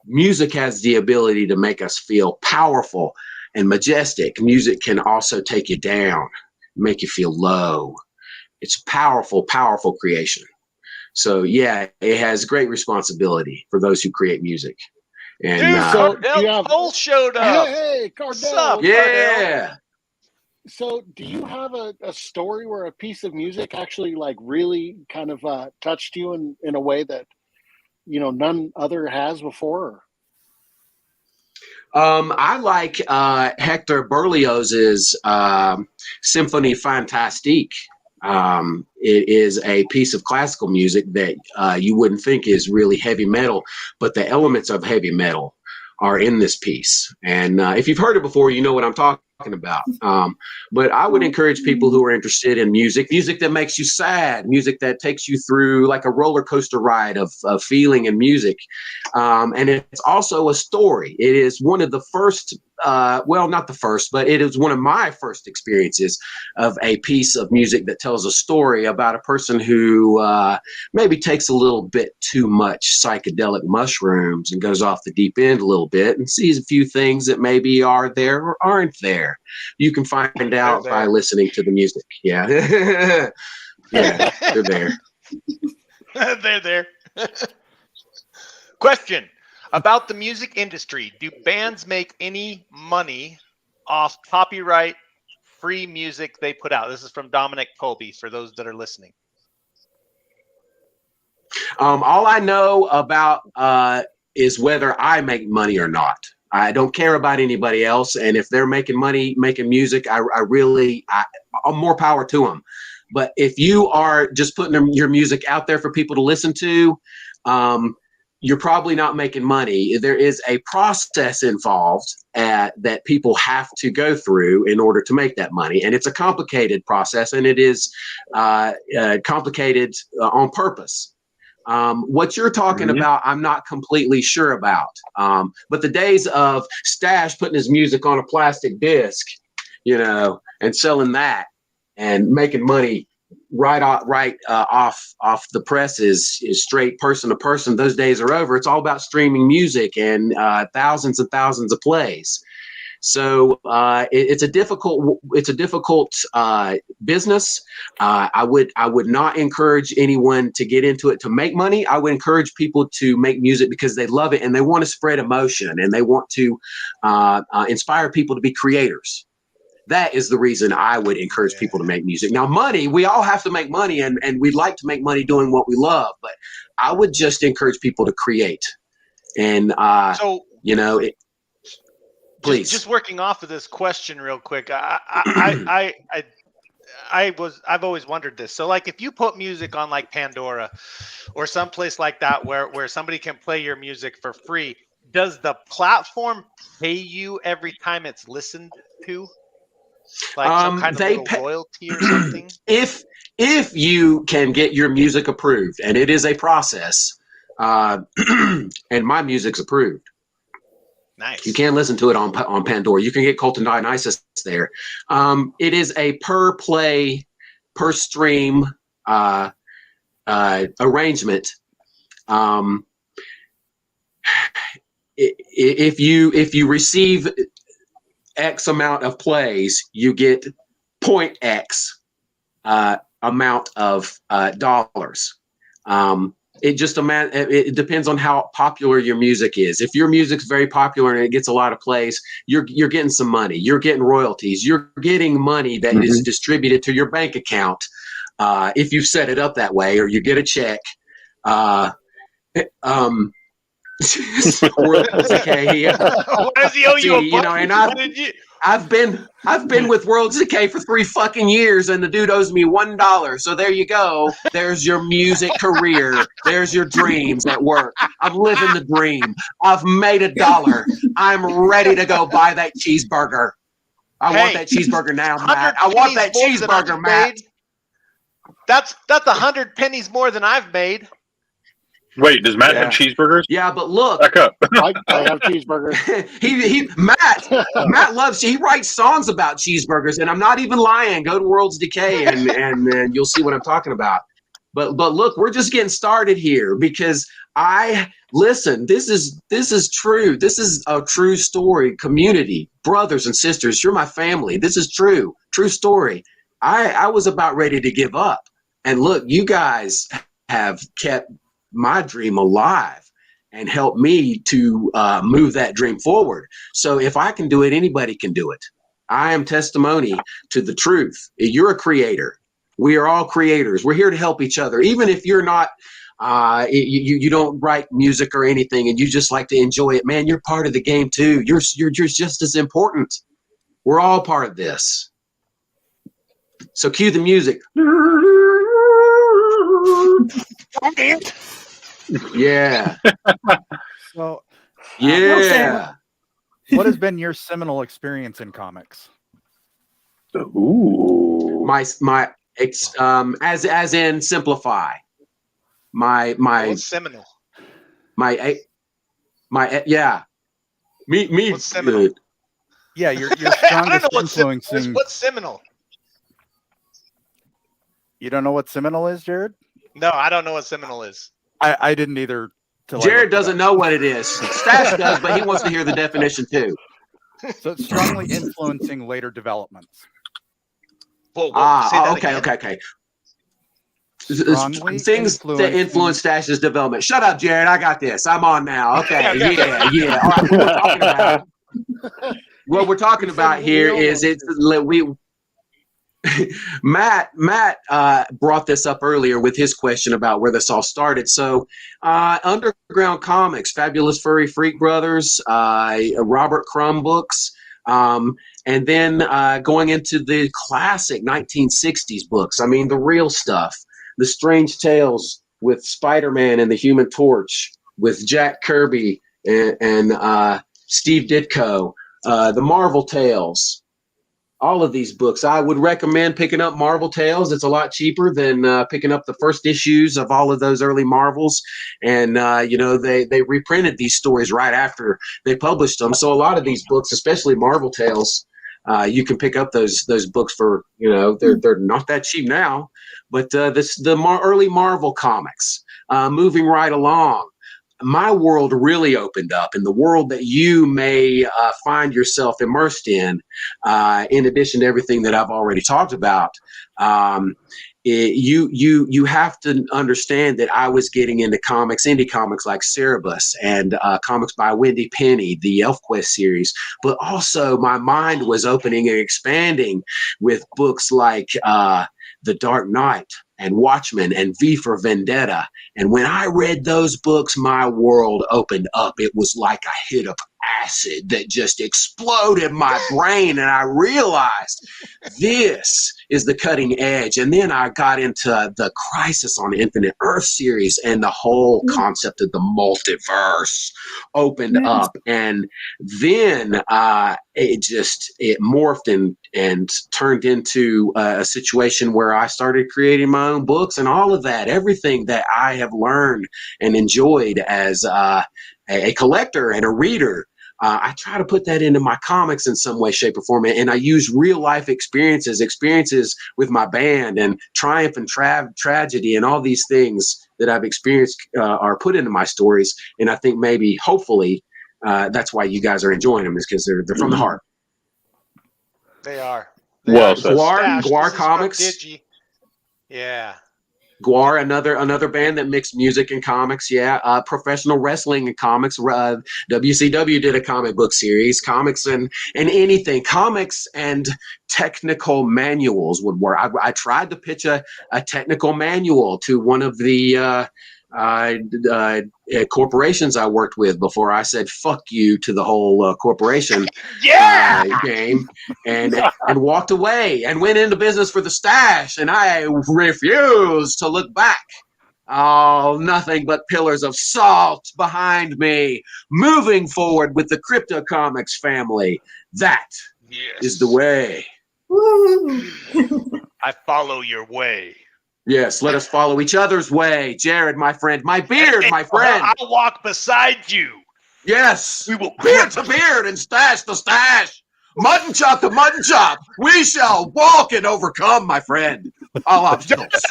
[SPEAKER 1] music has the ability to make us feel powerful and majestic. Music can also take you down, make you feel low. It's powerful, powerful creation. So yeah, it has great responsibility for those who create music. And
[SPEAKER 3] Dude,
[SPEAKER 2] so
[SPEAKER 3] Cardell Cole showed up.
[SPEAKER 2] Hey, Cardell.
[SPEAKER 3] What's up,
[SPEAKER 1] yeah.
[SPEAKER 2] So do you have a story where a piece of music actually like really kind of touched you in a way that, you know, none other has before?
[SPEAKER 1] I like Hector Berlioz's Symphony Fantastique. It is a piece of classical music that you wouldn't think is really heavy metal, but the elements of heavy metal are in this piece. And if you've heard it before, you know what I'm talking about. But I would encourage people who are interested in music that makes you sad, music that takes you through like a roller coaster ride of feeling and music. And it's also a story. It is one of the first, well, not the first, but it is one of my first experiences of a piece of music that tells a story about a person who maybe takes a little bit too much psychedelic mushrooms and goes off the deep end a little bit and sees a few things that maybe are there or aren't there. You can find out by listening to the music. Yeah. Yeah, they're there.
[SPEAKER 3] They're there. Question about the music industry. Do bands make any money off copyright free music they put out? This is from Dominic Colby for those that are listening.
[SPEAKER 1] All I know about is whether I make money or not. I don't care about anybody else. And if they're making money, making music, I'm more power to them. But if you are just putting your music out there for people to listen to, you're probably not making money. There is a process involved that people have to go through in order to make that money. And it's a complicated process, and it is complicated on purpose. What you're talking about, I'm not completely sure about. But the days of Stache putting his music on a plastic disc, you know, and selling that and making money right off the press is straight person to person. Those days are over. It's all about streaming music and thousands and thousands of plays. So it's a difficult business. I would not encourage anyone to get into it to make money. I would encourage people to make music because they love it and they want to spread emotion and they want to inspire people to be creators. That is the reason I would encourage people to make music. Now, money, we all have to make money, and we'd like to make money doing what we love, but I would just encourage people to create. And, please.
[SPEAKER 3] Just working off of this question real quick, I've always wondered this. So, like, if you put music on like Pandora or someplace like that where somebody can play your music for free, does the platform pay you every time it's listened to? Like some kind of little royalty or something?
[SPEAKER 1] If you can get your music approved, and it is a process, and my music's approved.
[SPEAKER 3] Nice.
[SPEAKER 1] You can listen to it on Pandora. You can get Cult and Dionysis there. It is a per play, per stream arrangement. If you receive X amount of plays, you get point X amount of dollars. It depends on how popular your music is. If your music's very popular and it gets a lot of plays, you're getting some money. You're getting royalties. You're getting money that is distributed to your bank account if you set it up that way, or you get a check. Worlds Decay.
[SPEAKER 3] Why does he owe you a buck?
[SPEAKER 1] And I've been with Worlds Decay for 3 fucking years, and the dude owes me $1. So there you go. There's your music career. There's your dreams at work. I'm living the dream. I've made $1. I'm ready to go buy that cheeseburger. I want that cheeseburger now, Matt. I want that cheeseburger, Matt.
[SPEAKER 3] That's 100 pennies more than I've made.
[SPEAKER 4] Wait, does Matt have cheeseburgers?
[SPEAKER 1] Yeah, but look.
[SPEAKER 4] Back up.
[SPEAKER 2] I have cheeseburgers.
[SPEAKER 1] Matt loves. He writes songs about cheeseburgers, and I'm not even lying. Go to Worlds Decay, and you'll see what I'm talking about. But look, we're just getting started here because listen. This is true. This is a true story. Community, brothers and sisters, you're my family. This is true story. I was about ready to give up, and look, you guys have kept my dream alive and help me to move that dream forward. So if I can do it, anybody can do it. I am testimony to the truth. You're a creator. We are all creators. We're here to help each other. Even if you're not, you don't write music or anything and you just like to enjoy it, man, you're part of the game too. You're just as important. We're all part of this. So cue the music. Yeah.
[SPEAKER 6] So,
[SPEAKER 1] yeah.
[SPEAKER 6] What has been your seminal experience in comics?
[SPEAKER 4] Ooh.
[SPEAKER 1] As in simplify.
[SPEAKER 3] What's seminal?
[SPEAKER 1] Yeah. Me.
[SPEAKER 3] What's seminal?
[SPEAKER 6] Yeah, your strongest influencing.
[SPEAKER 3] What's seminal?
[SPEAKER 6] You don't know what seminal is, Jared?
[SPEAKER 3] No, I don't know what seminal is.
[SPEAKER 6] I didn't either.
[SPEAKER 1] Jared doesn't know what it is. Stache does, but he wants to hear the definition too.
[SPEAKER 6] So it's strongly influencing later developments.
[SPEAKER 1] Okay. Things that influence Stache's development. Shut up, Jared. I got this. I'm on now. Okay. Yeah. All right, what we're talking about here is Matt brought this up earlier with his question about where this all started. So underground comics, Fabulous Furry Freak Brothers, Robert Crumb books, and then going into the classic 1960s books. I mean, the real stuff, the Strange Tales with Spider-Man and the Human Torch, with Jack Kirby and Steve Ditko, the Marvel Tales. All of these books, I would recommend picking up Marvel Tales. It's a lot cheaper than picking up the first issues of all of those early Marvels. And, they reprinted these stories right after they published them. So a lot of these books, especially Marvel Tales, you can pick up those books for, they're not that cheap now. But early Marvel comics, moving right along. my world really opened up, and the world that you may find yourself immersed in addition to everything that I've already talked about, you have to understand that I was getting into comics, indie comics like Cerebus and comics by Wendy Penny, the ElfQuest series, but also my mind was opening and expanding with books like The Dark Knight and Watchmen and V for Vendetta. And when I read those books, my world opened up. It was like a hit of acid that just exploded my brain, and I realized this is the cutting edge. And then I got into the Crisis on Infinite Earth series, and the whole concept of the multiverse opened up. And then it morphed and turned into a situation where I started creating my own books and all of that, everything that I have learned and enjoyed as a collector and a reader. I try to put that into my comics in some way, shape, or form, and I use real life experiences with my band, and triumph and tragedy, and all these things that I've experienced are put into my stories. And I think maybe, hopefully, that's why you guys are enjoying them, is because they're from the heart.
[SPEAKER 3] They are.
[SPEAKER 4] Well said.
[SPEAKER 1] Guar Comics.
[SPEAKER 3] Yeah.
[SPEAKER 1] Guar, another band that mixed music and comics. Yeah, professional wrestling and comics. WCW did a comic book series. Comics and anything. Comics and technical manuals would work. I tried to pitch a technical manual to one of the corporations I worked with before I said fuck you to the whole corporation game, and walked away and went into business for the Stache, and I refused to look back. Oh, nothing but pillars of salt behind me, moving forward with the Crypto Comics family. That is the way.
[SPEAKER 5] Woo!
[SPEAKER 3] I follow your way.
[SPEAKER 1] Yes, let us follow each other's way. Jared, my friend, my beard, my friend.
[SPEAKER 3] I'll walk beside you.
[SPEAKER 1] Yes,
[SPEAKER 3] we will
[SPEAKER 1] beard to beard and stash to stash, mutton chop to mutton chop. We shall walk and overcome, my friend, all obstacles.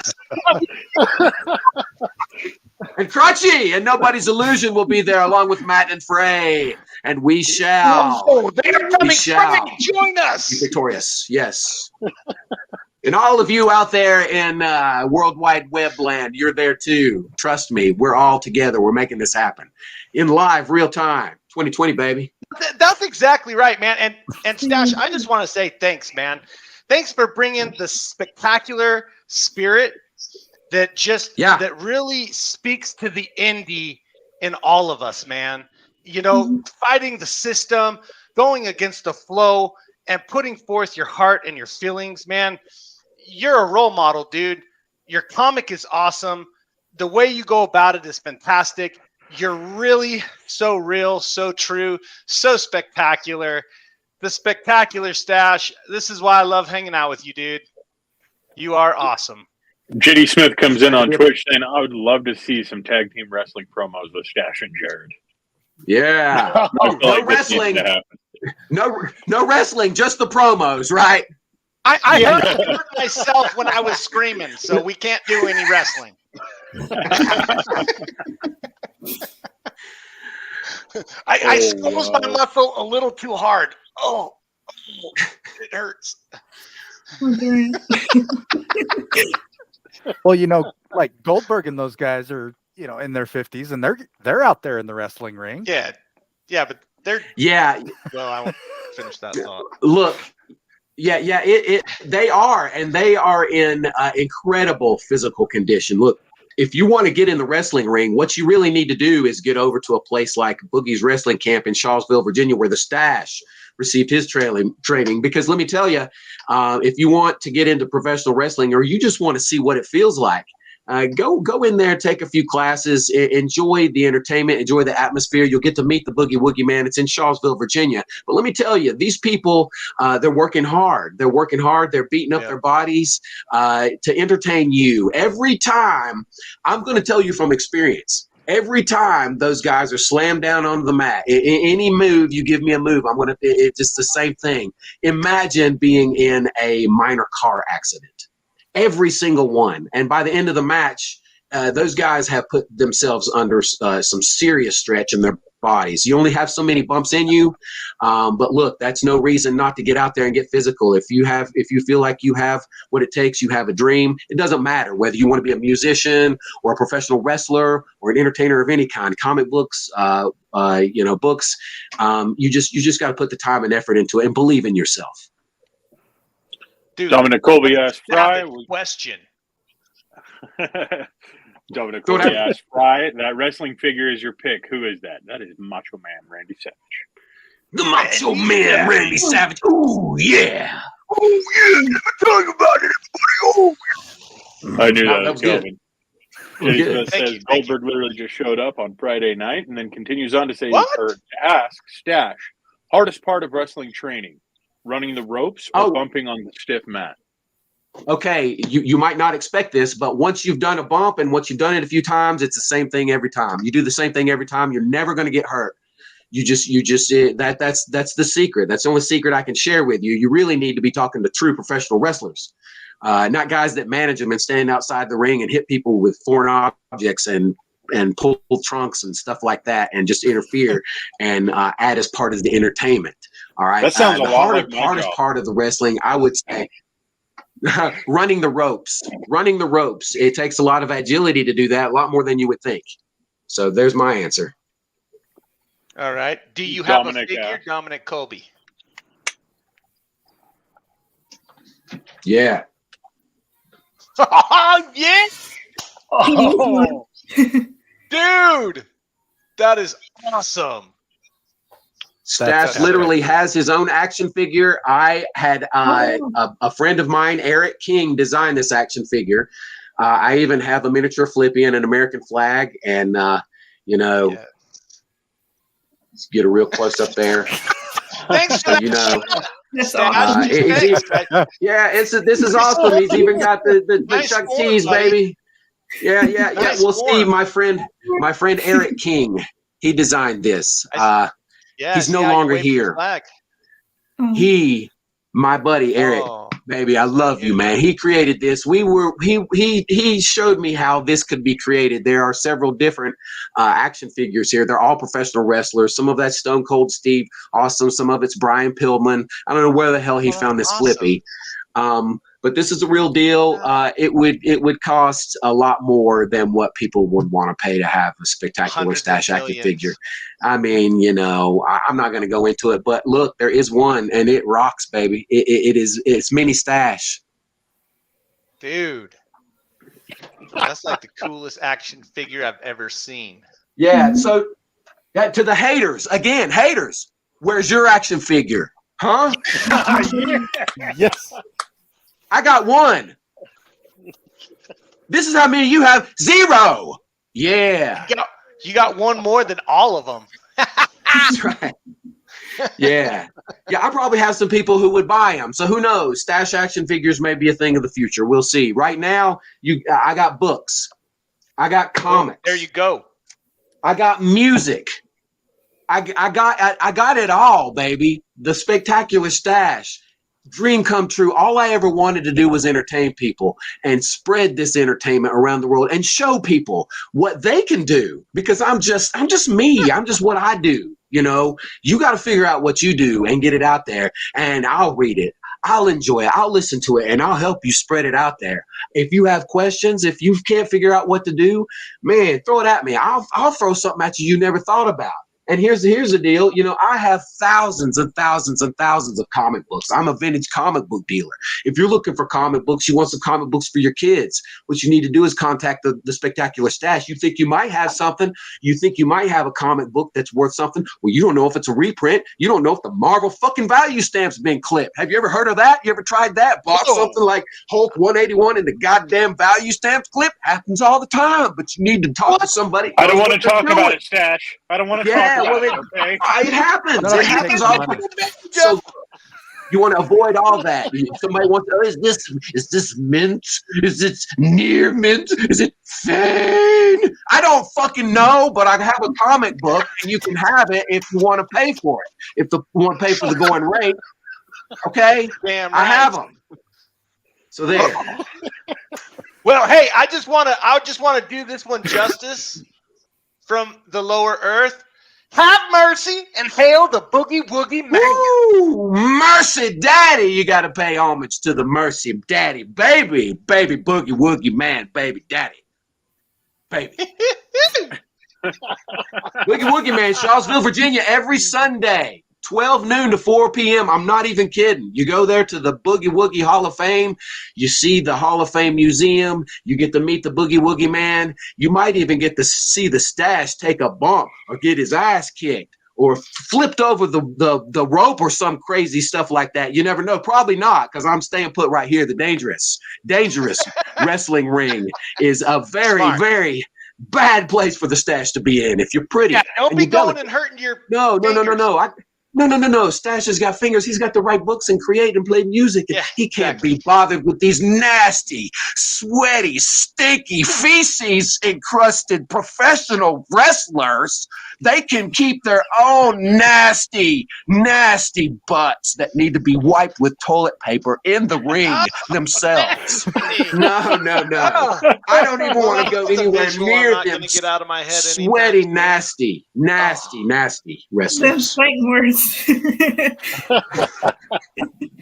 [SPEAKER 1] And Crutchy and Nobody's Illusion will be there along with Matt and Frey, and we shall.
[SPEAKER 3] Oh, they are coming. Join us.
[SPEAKER 1] Be victorious. Yes. And all of you out there in World Wide Web land, you're there too. Trust me, we're all together. We're making this happen in live, real time. 2020, baby.
[SPEAKER 3] That's exactly right, man. And Stache, I just want to say thanks, man. Thanks for bringing the spectacular spirit that that really speaks to the indie in all of us, man. You know, fighting the system, going against the flow, and putting forth your heart and your feelings, man. You're a role model, dude. Your comic is awesome. The way you go about it is fantastic. You're really so real, so true, so spectacular. The Spectacular Stache. This is why I love hanging out with you, dude. You are awesome.
[SPEAKER 4] JD Smith comes in on Twitch saying, I would love to see some tag team wrestling promos with Stache and Jared.
[SPEAKER 1] Yeah. No wrestling. No wrestling, just the promos, right?
[SPEAKER 3] I heard myself when I was screaming, so we can't do any wrestling. I squeezed my muscle a little too hard. Oh, it hurts.
[SPEAKER 6] Well, you know, like Goldberg and those guys are, you know, in their 50s, and they're out there in the wrestling ring.
[SPEAKER 3] Yeah, but they're Well, I won't finish that thought.
[SPEAKER 1] Look. They are, and they are in incredible physical condition. Look, if you want to get in the wrestling ring, what you really need to do is get over to a place like Boogie's Wrestling Camp in Charlottesville, Virginia, where the Stache received his training. Because let me tell you, if you want to get into professional wrestling, or you just want to see what it feels like, go in there, take a few classes, enjoy the entertainment, enjoy the atmosphere. You'll get to meet the Boogie Woogie Man. It's in Charlottesville, Virginia. But let me tell you, these people, they're working hard. They're beating up their bodies to entertain you. Every time, I'm going to tell you from experience, every time those guys are slammed down onto the mat, any move, you give me a move, it's just the same thing. Imagine being in a minor car accident. Every single one. And by the end of the match, those guys have put themselves under some serious stretch in their bodies. You only have so many bumps in you, but look, that's no reason not to get out there and get physical. If you feel like you have what it takes, you have a dream. It doesn't matter whether you want to be a musician or a professional wrestler or an entertainer of any kind. Comic books, books. You just got to put the time and effort into it and believe in yourself.
[SPEAKER 4] Dude, Dominic Colby asked Fry.
[SPEAKER 3] Question.
[SPEAKER 4] Dominic Colby asked Fry, that wrestling figure is your pick. Who is that? That is Macho Man Randy Savage.
[SPEAKER 1] The Macho Man Randy Savage. Oh yeah. Oh yeah. Never talk about it, everybody. Oh yeah.
[SPEAKER 4] I knew that was
[SPEAKER 1] good.
[SPEAKER 4] coming. It says Goldberg literally just showed up on Friday night and then continues on to say, or to ask Stache, hardest part of wrestling training, running the ropes or bumping on the stiff mat?
[SPEAKER 1] Okay, you might not expect this, but once you've done a bump and once you've done it a few times, it's the same thing every time. You do the same thing every time. You're never going to get hurt. That's the secret. That's the only secret I can share with you. You really need to be talking to true professional wrestlers, not guys that manage them and stand outside the ring and hit people with foreign objects and pull trunks and stuff like that and just interfere and add as part of the entertainment. All right.
[SPEAKER 4] That sounds a lot like
[SPEAKER 1] the hardest part of the wrestling, I would say. Running the ropes. It takes a lot of agility to do that, a lot more than you would think. So there's my answer.
[SPEAKER 3] All right. Do you have
[SPEAKER 4] Dominic,
[SPEAKER 3] a figure, Dominic Colby?
[SPEAKER 1] Yeah.
[SPEAKER 3] Oh, yeah.
[SPEAKER 2] Oh.
[SPEAKER 3] Dude, that is awesome.
[SPEAKER 1] Stache literally has his own action figure. I had a friend of mine, Eric King, design this action figure. I even have a miniature Flippy and an American flag. And, let's get a real close up there.
[SPEAKER 3] Thanks for
[SPEAKER 5] That's awesome.
[SPEAKER 1] This is awesome. He's even got the
[SPEAKER 3] Nice
[SPEAKER 1] Chuck
[SPEAKER 3] form,
[SPEAKER 1] Cheese,
[SPEAKER 3] buddy.
[SPEAKER 1] baby. Yeah.
[SPEAKER 3] Nice
[SPEAKER 1] Well,
[SPEAKER 3] form.
[SPEAKER 1] Steve, my friend Eric King, he designed this. He's no longer here. My buddy Eric, baby, I love you, man. He created this. He showed me how this could be created. There are several different action figures here. They're all professional wrestlers. Some of that's Stone Cold Steve Austin. Some of it's Brian Pillman. I don't know where the hell he found this Flippy. But this is a real deal. It would cost a lot more than what people would want to pay to have a Spectacular Stache action figure. I mean, I'm not going to go into it, but look, there is one, and it rocks, baby. It's mini Stache.
[SPEAKER 3] Dude, that's like the coolest action figure I've ever seen.
[SPEAKER 1] Yeah. So, to the haters again, where's your action figure? Huh?
[SPEAKER 6] Yes.
[SPEAKER 1] I got one. This is how many you have. 0. Yeah.
[SPEAKER 3] You got one more than all of them.
[SPEAKER 1] That's right. Yeah. I probably have some people who would buy them. So who knows? Stache action figures may be a thing of the future. We'll see. Right now, I got books. I got comics.
[SPEAKER 3] There you go.
[SPEAKER 1] I got music. I got it all, baby. The Spectacular Stache. Dream come true. All I ever wanted to do was entertain people and spread this entertainment around the world and show people what they can do, because I'm just me. I'm just what I do. You got to figure out what you do and get it out there, and I'll read it. I'll enjoy it. I'll listen to it, and I'll help you spread it out there. If you have questions, if you can't figure out what to do, man, throw it at me. I'll throw something at you never thought about. And here's the deal. I have thousands and thousands and thousands of comic books. I'm a vintage comic book dealer. If you're looking for comic books, you want some comic books for your kids, what you need to do is contact the Spectacular Stache. You think you might have something. You think you might have a comic book that's worth something. Well, you don't know if it's a reprint. You don't know if the Marvel fucking value stamp's been clipped. Have you ever heard of that? You ever tried that? Bought something like Hulk 181 and the goddamn value stamp's clipped? Happens all the time. But you need to talk to somebody.
[SPEAKER 4] I don't want to talk about it, Stache. I don't want to talk about it. Okay?
[SPEAKER 1] It happens. It happens all the time. So you want to avoid all that. Somebody wants to, is this mint? Is it near mint? Is it fane? I don't fucking know, but I have a comic book and you can have it if you want to pay for it. If you want to pay for the going rate, okay?
[SPEAKER 3] Damn
[SPEAKER 1] I
[SPEAKER 3] right.
[SPEAKER 1] have them. So there.
[SPEAKER 3] Well, hey, I just want to do this one justice from the lower earth. Have mercy and hail the boogie woogie man.
[SPEAKER 1] Woo! Mercy Daddy, you got to pay homage to the Mercy Daddy, baby boogie woogie man, baby daddy, baby. Boogie Woogie Man, Charlottesville, Virginia, every Sunday, 12 noon to 4 p.m. I'm not even kidding. You go there to the Boogie Woogie Hall of Fame. You see the Hall of Fame Museum. You get to meet the Boogie Woogie Man. You might even get to see the Stache take a bump or get his ass kicked or flipped over the rope or some crazy stuff like that. You never know. Probably not, because I'm staying put right here. The dangerous wrestling ring is a very bad place for the Stache to be in. If you're pretty,
[SPEAKER 3] yeah, don't be going and hurting your
[SPEAKER 1] No. Stache has got fingers. He's got to write books and create and play music. And he can't be bothered with these nasty, sweaty, stinky, feces-encrusted professional wrestlers. They can keep their own nasty, nasty butts that need to be wiped with toilet paper in the ring themselves. No. I don't even want to go anywhere near them.
[SPEAKER 3] Get out of my head.
[SPEAKER 1] Sweaty, nasty wrestlers.
[SPEAKER 5] Those fighting words.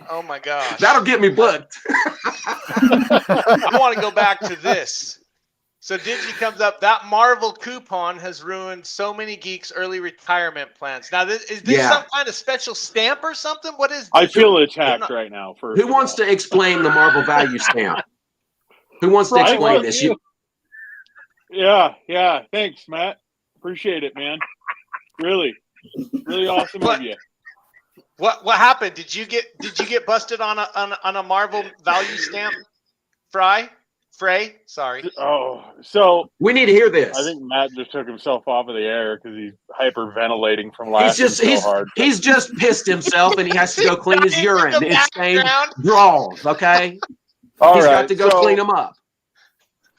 [SPEAKER 3] Oh my gosh.
[SPEAKER 1] That'll get me booked.
[SPEAKER 3] I want to go back to this. So Digi comes up. That Marvel coupon has ruined so many geeks' early retirement plans. Now, is this some kind of special stamp or something? What is?
[SPEAKER 4] I feel attacked right now.
[SPEAKER 1] Who wants to explain the Marvel value stamp? Who wants to explain this?
[SPEAKER 4] Yeah. Thanks, Matt. Appreciate it, man. Really awesome of you.
[SPEAKER 3] What happened? Did you get busted on a Marvel value stamp? Frey, sorry.
[SPEAKER 4] Oh, so
[SPEAKER 1] we need to hear this.
[SPEAKER 4] I think Matt just took himself off of the air because he's hyperventilating from laughing hard.
[SPEAKER 1] He's just pissed himself and he has to go clean his urine. It's stained draws, okay? He's got to go clean them up.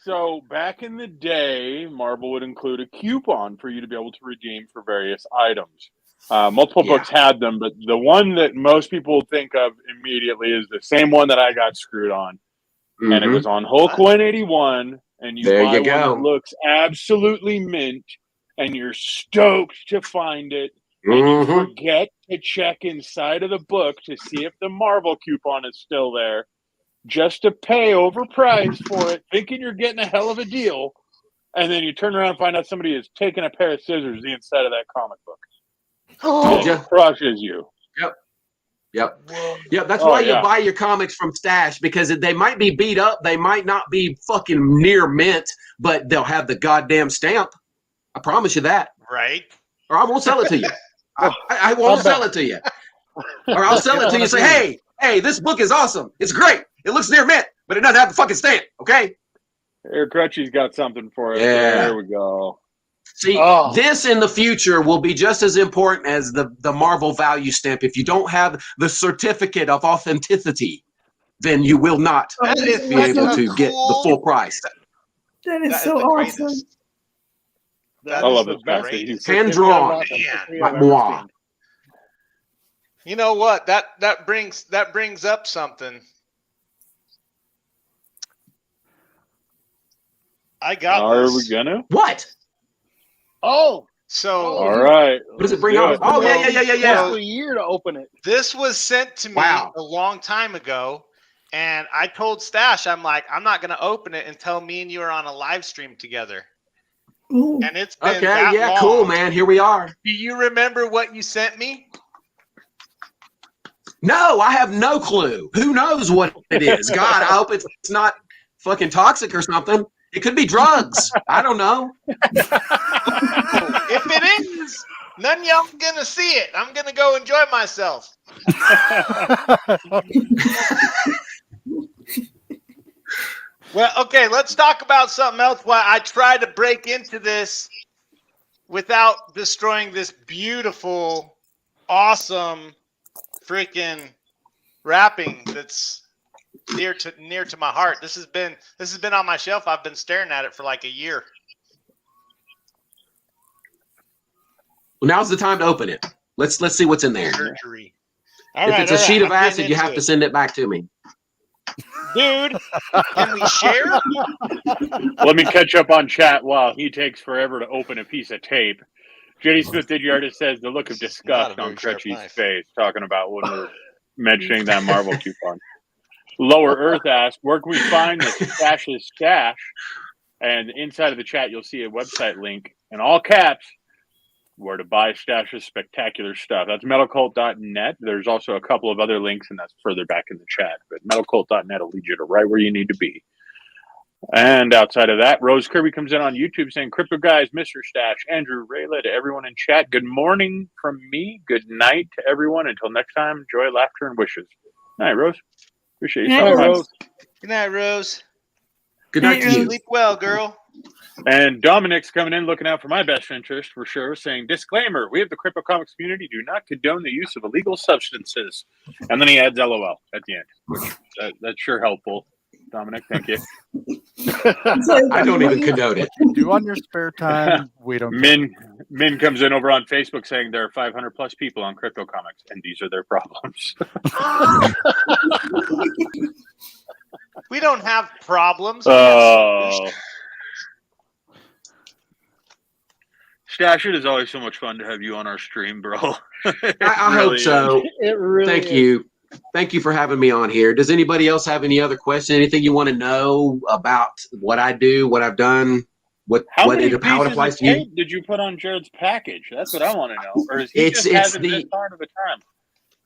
[SPEAKER 4] So back in the day, Marvel would include a coupon for you to be able to redeem for various items. Multiple books had them, but the one that most people think of immediately is the same one that I got screwed on. Mm-hmm. And it was on Hulk 181, and you buy one that looks absolutely mint, and you're stoked to find it, and you forget to check inside of the book to see if the Marvel coupon is still there, just to pay overpriced for it, thinking you're getting a hell of a deal, and then you turn around and find out somebody has taken a pair of scissors the inside of that comic book. It crushes you.
[SPEAKER 1] Yep. That's why you buy your comics from Stache, because they might be beat up. They might not be fucking near mint, but they'll have the goddamn stamp. I promise you that.
[SPEAKER 3] Right.
[SPEAKER 1] Or I won't sell it to you. I won't sell it to you. Or I'll sell it to you and say, hey, this book is awesome. It's great. It looks near mint, but it doesn't have the fucking stamp. Okay.
[SPEAKER 4] Here, Crutchy's got something for us.
[SPEAKER 1] Yeah.
[SPEAKER 4] There we go.
[SPEAKER 1] See, this in the future will be just as important as the Marvel value stamp. If you don't have the certificate of authenticity, then you will not be able to get the full price.
[SPEAKER 5] That is so awesome.
[SPEAKER 4] I love this.
[SPEAKER 1] Hand drawn by moi.
[SPEAKER 3] You know what? That brings up something. I got
[SPEAKER 4] Are
[SPEAKER 3] this.
[SPEAKER 4] we gonna?
[SPEAKER 1] What?
[SPEAKER 2] Oh,
[SPEAKER 3] so
[SPEAKER 4] all right.
[SPEAKER 1] What does it bring up? Oh, yeah.
[SPEAKER 2] A year to open it.
[SPEAKER 3] This was sent to me a long time ago, and I told Stache, I'm like, I'm not going to open it until me and you are on a live stream together.
[SPEAKER 5] Ooh.
[SPEAKER 3] And it's been that long.
[SPEAKER 1] Cool, man. Here we are.
[SPEAKER 3] Do you remember what you sent me?
[SPEAKER 1] No, I have no clue. Who knows what it is? God, I hope it's not fucking toxic or something. It could be drugs. I don't know.
[SPEAKER 3] If it is, none of y'all gonna see it. I'm gonna go enjoy myself. Well, okay, let's talk about something else while I try to break into this without destroying this beautiful, awesome, freaking wrapping that's near to my heart. This has been on my shelf. I've been staring at it for like a year.
[SPEAKER 1] Well, now's the time to open it. Let's see what's in there.
[SPEAKER 3] Surgery.
[SPEAKER 1] If it's a sheet of acid, you have to send it back to me.
[SPEAKER 3] Dude, can we share?
[SPEAKER 4] Let me catch up on chat while he takes forever to open a piece of tape. J.D. Smith Didyartis says the look of disgust on Crutchy's face, talking about when we're mentioning that Marvel coupon. Lower Earth asks, where can we find the Stache's stash? And inside of the chat, you'll see a website link in all caps where to buy Stache's spectacular stuff. That's metalcult.net. There's also a couple of other links, and that's further back in the chat. But metalcult.net will lead you to right where you need to be. And outside of that, Rose Kirby comes in on YouTube saying, Crypto Guys, Mr. Stache, Andrew Rayla, to everyone in chat, good morning from me. Good night to everyone. Until next time, joy, laughter, and wishes. Good night, Rose. Appreciate you.
[SPEAKER 5] Good night,
[SPEAKER 4] Rose.
[SPEAKER 3] Good night, Rose.
[SPEAKER 1] Good night to you.
[SPEAKER 3] Sleep well, girl.
[SPEAKER 4] And Dominic's coming in looking out for my best interest for sure, saying, disclaimer, we of the Crypto Comics community do not condone the use of illegal substances. And then he adds LOL at the end, which that's sure helpful. Dominic, thank you.
[SPEAKER 1] I don't even condone it.
[SPEAKER 6] Do on your spare time. We don't.
[SPEAKER 4] Min comes in over on Facebook saying there are 500 plus people on Crypto Comics, and these are their problems.
[SPEAKER 3] We don't have problems.
[SPEAKER 4] Stache, it is always so much fun to have you on our stream, bro.
[SPEAKER 1] I hope so.
[SPEAKER 2] It really
[SPEAKER 1] Thank
[SPEAKER 2] is.
[SPEAKER 1] you. Thank you for having me on here. Does anybody else have any other question? Anything you want to know about what I do, what I've done,
[SPEAKER 4] How many
[SPEAKER 1] how it
[SPEAKER 4] pieces
[SPEAKER 1] applies
[SPEAKER 4] of
[SPEAKER 1] to you?
[SPEAKER 4] tape did you put on Jared's package? That's what I want to know. Or is he
[SPEAKER 1] It's
[SPEAKER 4] just having
[SPEAKER 1] the-
[SPEAKER 4] this hard of a time?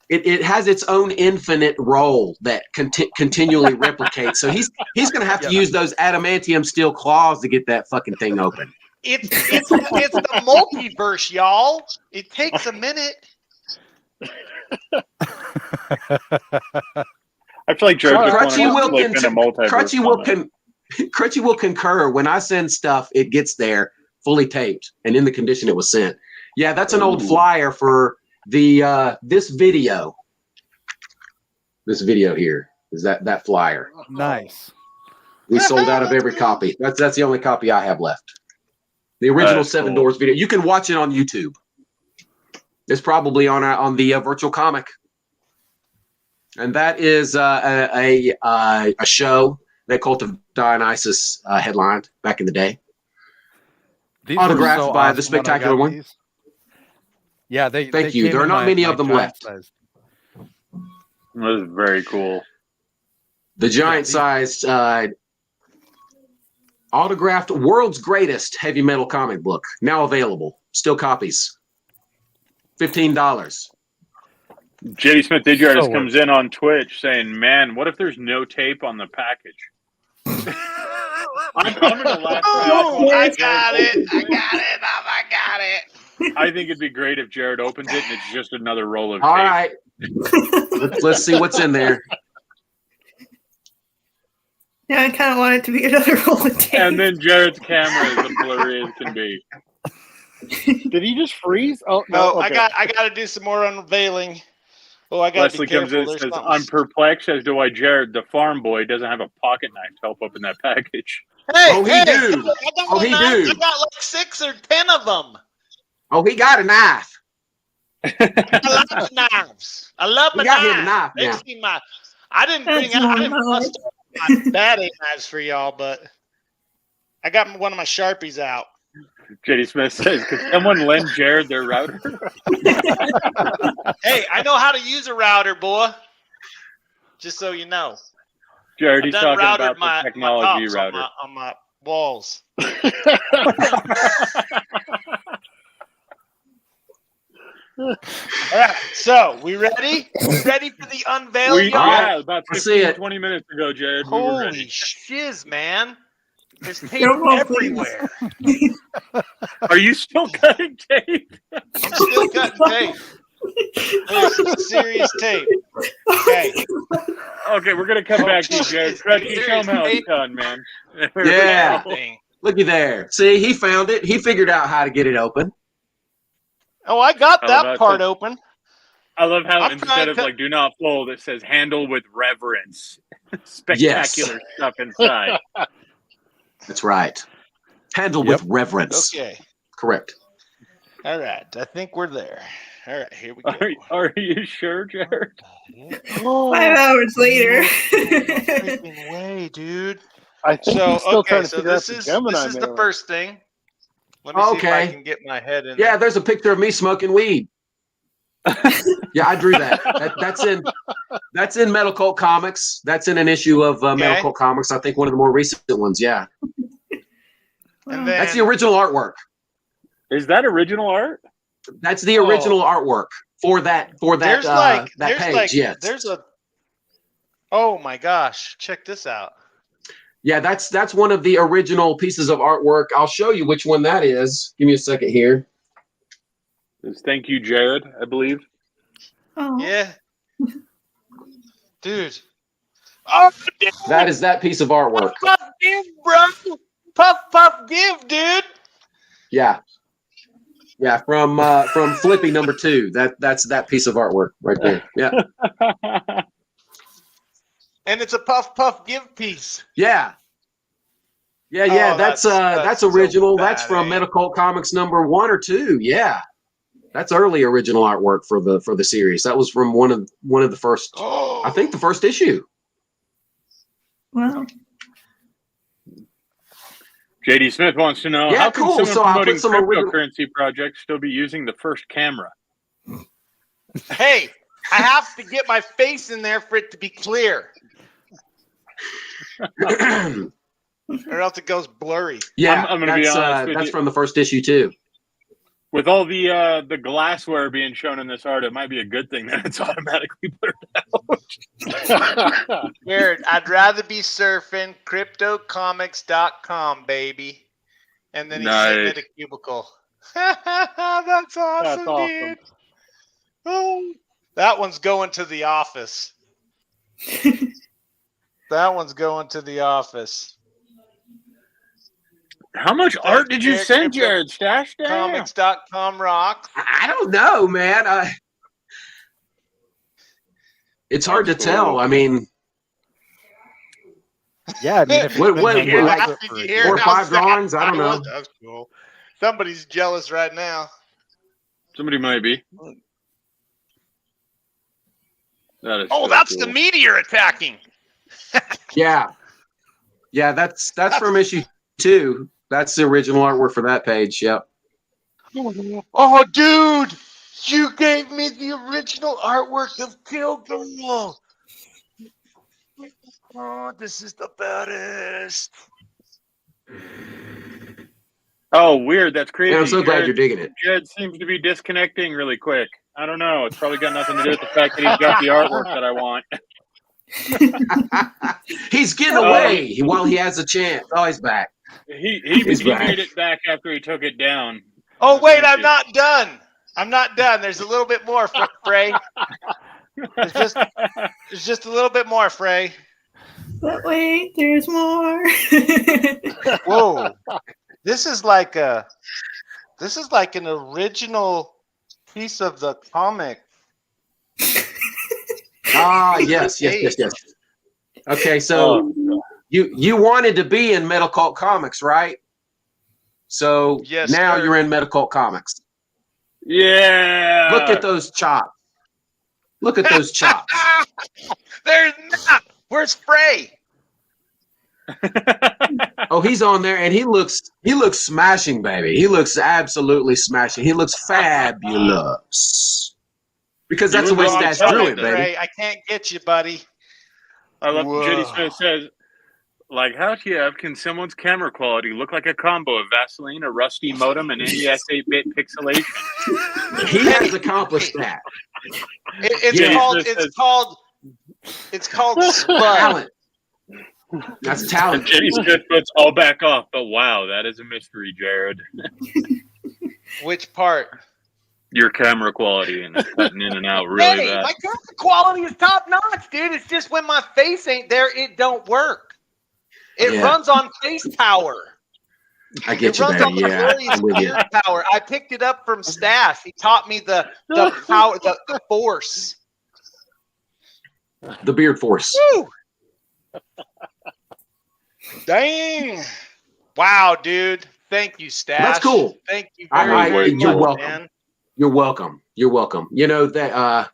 [SPEAKER 1] It has its own infinite roll that continually replicates. So he's going to have to use those adamantium steel claws to get that fucking thing open.
[SPEAKER 3] It's the multiverse, y'all. It takes a minute.
[SPEAKER 4] I feel like Jared just
[SPEAKER 1] Crutchy
[SPEAKER 4] wanted
[SPEAKER 1] will,
[SPEAKER 4] to slip in a multiverse
[SPEAKER 1] Crutchy will concur. When I send stuff, it gets there fully taped and in the condition it was sent. Yeah, that's an old flyer for the this video. This video here is that flyer.
[SPEAKER 6] Nice.
[SPEAKER 1] We sold out of every copy. That's the only copy I have left. The original
[SPEAKER 4] That's
[SPEAKER 1] Seven
[SPEAKER 4] cool.
[SPEAKER 1] Doors video. You can watch it on YouTube. It's probably on the virtual comic. And that is a show that Cult of Dionysus headlined back in the day.
[SPEAKER 6] These
[SPEAKER 1] Autographed
[SPEAKER 6] were so
[SPEAKER 1] by the
[SPEAKER 6] awesome when I
[SPEAKER 1] Spectacular
[SPEAKER 6] got
[SPEAKER 1] one.
[SPEAKER 6] these. Yeah, they.
[SPEAKER 1] Thank
[SPEAKER 6] they
[SPEAKER 1] you.
[SPEAKER 6] came
[SPEAKER 1] There are
[SPEAKER 6] in
[SPEAKER 1] not many
[SPEAKER 6] my
[SPEAKER 1] of them
[SPEAKER 6] giant
[SPEAKER 1] left.
[SPEAKER 6] size.
[SPEAKER 4] That was very cool.
[SPEAKER 1] The giant-sized autographed world's greatest heavy metal comic book. Now available. Still copies. $15.
[SPEAKER 4] JD Smith Didyartis
[SPEAKER 6] So
[SPEAKER 4] comes in on Twitch saying, man, what if there's no tape on the package? I'm going to laugh.
[SPEAKER 3] Oh, I got it. I got it.
[SPEAKER 4] I think it'd be great if Jared opens it and it's just another roll of
[SPEAKER 1] All
[SPEAKER 4] tape.
[SPEAKER 1] right. Let's see what's in there.
[SPEAKER 5] Yeah, I kind of want it to be another roll of tape.
[SPEAKER 4] And then Jared's camera is as blurry as can be.
[SPEAKER 2] Did he just freeze? Oh
[SPEAKER 3] No,
[SPEAKER 2] no! Okay.
[SPEAKER 3] I got to do some more unveiling. Oh, I got to
[SPEAKER 4] Leslie
[SPEAKER 3] be
[SPEAKER 4] comes
[SPEAKER 3] careful.
[SPEAKER 4] in and
[SPEAKER 3] There's
[SPEAKER 4] says,
[SPEAKER 3] something.
[SPEAKER 4] I'm perplexed as to why Jared, the farm boy, doesn't have a pocket knife to help open that package.
[SPEAKER 3] Hey,
[SPEAKER 1] Oh, he
[SPEAKER 3] hey,
[SPEAKER 1] do.
[SPEAKER 3] I got
[SPEAKER 1] Oh,
[SPEAKER 3] one
[SPEAKER 1] he
[SPEAKER 3] knife.
[SPEAKER 1] do.
[SPEAKER 3] I got like 6 or 10 of them.
[SPEAKER 1] Oh, he got a knife.
[SPEAKER 3] I love knives. I love my
[SPEAKER 1] We got him a
[SPEAKER 3] knife.
[SPEAKER 1] knife now.
[SPEAKER 3] They see I didn't bring
[SPEAKER 5] That's
[SPEAKER 3] out. I
[SPEAKER 5] one
[SPEAKER 3] didn't
[SPEAKER 5] knife.
[SPEAKER 3] bust out my batting knives for y'all, but I got one of my Sharpies out.
[SPEAKER 4] JD Smith says, could someone lend Jared their router?
[SPEAKER 3] Hey, I know how to use a router, boy. Just so you know.
[SPEAKER 4] Jared,
[SPEAKER 3] I've
[SPEAKER 4] he's
[SPEAKER 3] done
[SPEAKER 4] talking
[SPEAKER 3] routed
[SPEAKER 4] about
[SPEAKER 3] my
[SPEAKER 4] the technology
[SPEAKER 3] tops
[SPEAKER 4] router.
[SPEAKER 3] on my walls. All right, so we ready? We ready for the unveiling? y'all?
[SPEAKER 4] Yeah, about
[SPEAKER 1] Let's see
[SPEAKER 4] 15,
[SPEAKER 1] it.
[SPEAKER 4] 20 minutes ago, Jared. We were
[SPEAKER 3] Holy
[SPEAKER 4] ready.
[SPEAKER 3] shiz, man. There's tape
[SPEAKER 5] Come on, please.
[SPEAKER 3] everywhere.
[SPEAKER 4] Are you still cutting tape?
[SPEAKER 3] I'm still cutting tape. There's some serious tape. Okay.
[SPEAKER 4] Okay, we're going to come back to you, Jared. Fred, you show him how it's
[SPEAKER 3] Tape.
[SPEAKER 4] done, man.
[SPEAKER 1] Yeah.
[SPEAKER 3] Everything.
[SPEAKER 1] Looky there. See, he found it. He figured out how to get it open.
[SPEAKER 3] Oh, I got
[SPEAKER 4] Oh,
[SPEAKER 3] that
[SPEAKER 4] that's
[SPEAKER 3] part
[SPEAKER 4] it.
[SPEAKER 3] open.
[SPEAKER 4] I love how
[SPEAKER 3] I'm
[SPEAKER 4] instead
[SPEAKER 3] trying
[SPEAKER 4] of
[SPEAKER 3] to-
[SPEAKER 4] like do not fold, it says handle with reverence. Spectacular stuff inside.
[SPEAKER 1] That's right. Handle
[SPEAKER 6] Yep.
[SPEAKER 1] with reverence.
[SPEAKER 3] Okay.
[SPEAKER 1] Correct.
[SPEAKER 3] All right. I think we're there. All right, here we go.
[SPEAKER 4] Are you sure, Jared?
[SPEAKER 5] 5 hours later.
[SPEAKER 3] No freaking way, dude.
[SPEAKER 2] I think
[SPEAKER 3] So
[SPEAKER 2] he's still
[SPEAKER 3] okay,
[SPEAKER 2] trying to
[SPEAKER 3] so
[SPEAKER 2] figure out
[SPEAKER 3] this
[SPEAKER 2] the
[SPEAKER 3] is
[SPEAKER 2] Gemini
[SPEAKER 3] the
[SPEAKER 2] mailer.
[SPEAKER 3] first thing. Let me see if I
[SPEAKER 1] Okay.
[SPEAKER 3] can get my head in
[SPEAKER 1] Yeah,
[SPEAKER 3] there.
[SPEAKER 1] there's a picture of me smoking weed. Yeah, I drew that. That's in Metalcult Comics. That's in an issue of Metalcult Comics. I think one of the more recent ones. Yeah,
[SPEAKER 3] And
[SPEAKER 1] that's the
[SPEAKER 3] then
[SPEAKER 1] original artwork.
[SPEAKER 4] Is that original art?
[SPEAKER 1] That's the original artwork for that
[SPEAKER 3] there's
[SPEAKER 1] that
[SPEAKER 3] there's
[SPEAKER 1] page.
[SPEAKER 3] like
[SPEAKER 1] Yes.
[SPEAKER 3] there's a oh my gosh, check this out.
[SPEAKER 1] Yeah, that's one of the original pieces of artwork. I'll show you which one that is. Give me a second here.
[SPEAKER 4] Thank you, Jared, I believe.
[SPEAKER 5] Oh.
[SPEAKER 3] Yeah. Dude. Oh, dude.
[SPEAKER 1] That is that piece of artwork.
[SPEAKER 3] Puff give, bro. Puff give, dude.
[SPEAKER 1] Yeah. Yeah, from Flippy #2. That's that piece of artwork right there. Yeah.
[SPEAKER 3] And it's a puff give piece.
[SPEAKER 1] Yeah. Yeah,
[SPEAKER 3] Oh,
[SPEAKER 1] that's
[SPEAKER 3] so
[SPEAKER 1] original.
[SPEAKER 3] bad,
[SPEAKER 1] That's from
[SPEAKER 3] eh?
[SPEAKER 1] Metalcult Comics #1 or 2. Yeah. That's early original artwork for the series. That was from one of the first, I think the first issue.
[SPEAKER 5] Wow.
[SPEAKER 4] JD Smith wants to know,
[SPEAKER 1] Yeah,
[SPEAKER 4] how can
[SPEAKER 1] cool.
[SPEAKER 4] someone
[SPEAKER 1] So I'll
[SPEAKER 4] promoting
[SPEAKER 1] put some original-
[SPEAKER 4] cryptocurrency projects still be using the first camera?
[SPEAKER 3] Hey, I have to get my face in there for it to be clear, or else it goes blurry.
[SPEAKER 1] Yeah,
[SPEAKER 4] I'm gonna be honest with
[SPEAKER 1] that's
[SPEAKER 4] you.
[SPEAKER 1] from the first issue too.
[SPEAKER 4] With all the glassware being shown in this art, it might be a good thing that it's automatically blurred out.
[SPEAKER 3] Jared, I'd rather be surfing cryptocomics.com, baby. And then he's sitting at a cubicle. That's awesome, dude. Oh, that one's going to the office. That one's going to the office.
[SPEAKER 4] How much art did you send, Jared? Stache?
[SPEAKER 3] Comics.com rocks.
[SPEAKER 1] I don't know, man. It's hard to tell. I mean,
[SPEAKER 6] Yeah, I mean, if
[SPEAKER 1] What-
[SPEAKER 6] it's been
[SPEAKER 1] what-
[SPEAKER 6] hanging
[SPEAKER 1] like,
[SPEAKER 6] out for a year.
[SPEAKER 1] 4 or 5 drawings. I don't know.
[SPEAKER 3] That's cool. Somebody's jealous right now.
[SPEAKER 4] Somebody might be. That is
[SPEAKER 3] Oh,
[SPEAKER 4] so
[SPEAKER 3] that's
[SPEAKER 4] cool.
[SPEAKER 3] the meteor attacking.
[SPEAKER 1] Yeah, that's from issue 2. That's the original artwork for that page. Yep.
[SPEAKER 3] Oh, dude, you gave me the original artwork of Kill Girl. Oh, this is the baddest.
[SPEAKER 4] Oh, weird. That's crazy.
[SPEAKER 1] Yeah, I'm so glad you're digging it.
[SPEAKER 4] Jared seems to be disconnecting really quick. I don't know. It's probably got nothing to do with the fact that he's got the artwork that I want.
[SPEAKER 1] He's getting away while he has a chance. Oh, he's back.
[SPEAKER 4] He
[SPEAKER 1] back.
[SPEAKER 4] made it back after he took it down.
[SPEAKER 3] Oh, wait, I'm not done. I'm not done. There's a little bit more, Frey. There's just a little bit more, Frey.
[SPEAKER 5] But wait, there's more.
[SPEAKER 3] Whoa. This is like an original piece of the comic.
[SPEAKER 1] Ah, yes. Okay, so you wanted to be in Metalcult Comics, right? So
[SPEAKER 3] Yes,
[SPEAKER 1] now
[SPEAKER 3] sir.
[SPEAKER 1] you're in Metalcult Comics.
[SPEAKER 4] Yeah.
[SPEAKER 1] Look at those chops. Look at those chops.
[SPEAKER 3] There's not. Where's Frey?
[SPEAKER 1] Oh, he's on there, and he looks smashing, baby. He looks absolutely smashing. He looks fabulous. Because that's the way
[SPEAKER 4] Wrong
[SPEAKER 1] Stache
[SPEAKER 4] color,
[SPEAKER 1] drew it, baby.
[SPEAKER 3] Frey, I can't get you, buddy.
[SPEAKER 4] I love
[SPEAKER 3] Whoa.
[SPEAKER 4] JD Smith says, like, how can someone's camera quality look like a combo of Vaseline, a rusty modem, and NES 8-bit pixelation?
[SPEAKER 1] He has accomplished that.
[SPEAKER 3] It's called Spud.
[SPEAKER 1] Talent. That's talent.
[SPEAKER 4] JD Smith puts all back off, but wow, that is a mystery, Jared.
[SPEAKER 3] Which part?
[SPEAKER 4] Your camera quality and it's cutting in and out really
[SPEAKER 3] Hey,
[SPEAKER 4] bad.
[SPEAKER 3] my camera quality is top notch, dude. It's just when my face ain't there, it don't work. It runs on face power.
[SPEAKER 1] I get
[SPEAKER 3] It
[SPEAKER 1] you,
[SPEAKER 3] runs on
[SPEAKER 1] baby.
[SPEAKER 3] the
[SPEAKER 1] Yeah,
[SPEAKER 3] glorious
[SPEAKER 1] I'm with you.
[SPEAKER 3] beard power. I picked it up from Stache. He taught me the power, the force.
[SPEAKER 1] The beard force.
[SPEAKER 3] Woo! Dang! Wow, dude. Thank you, Stache.
[SPEAKER 1] That's cool.
[SPEAKER 3] Thank you very
[SPEAKER 1] You're
[SPEAKER 3] much,
[SPEAKER 1] welcome.
[SPEAKER 3] man.
[SPEAKER 1] You're welcome. You're welcome. You know that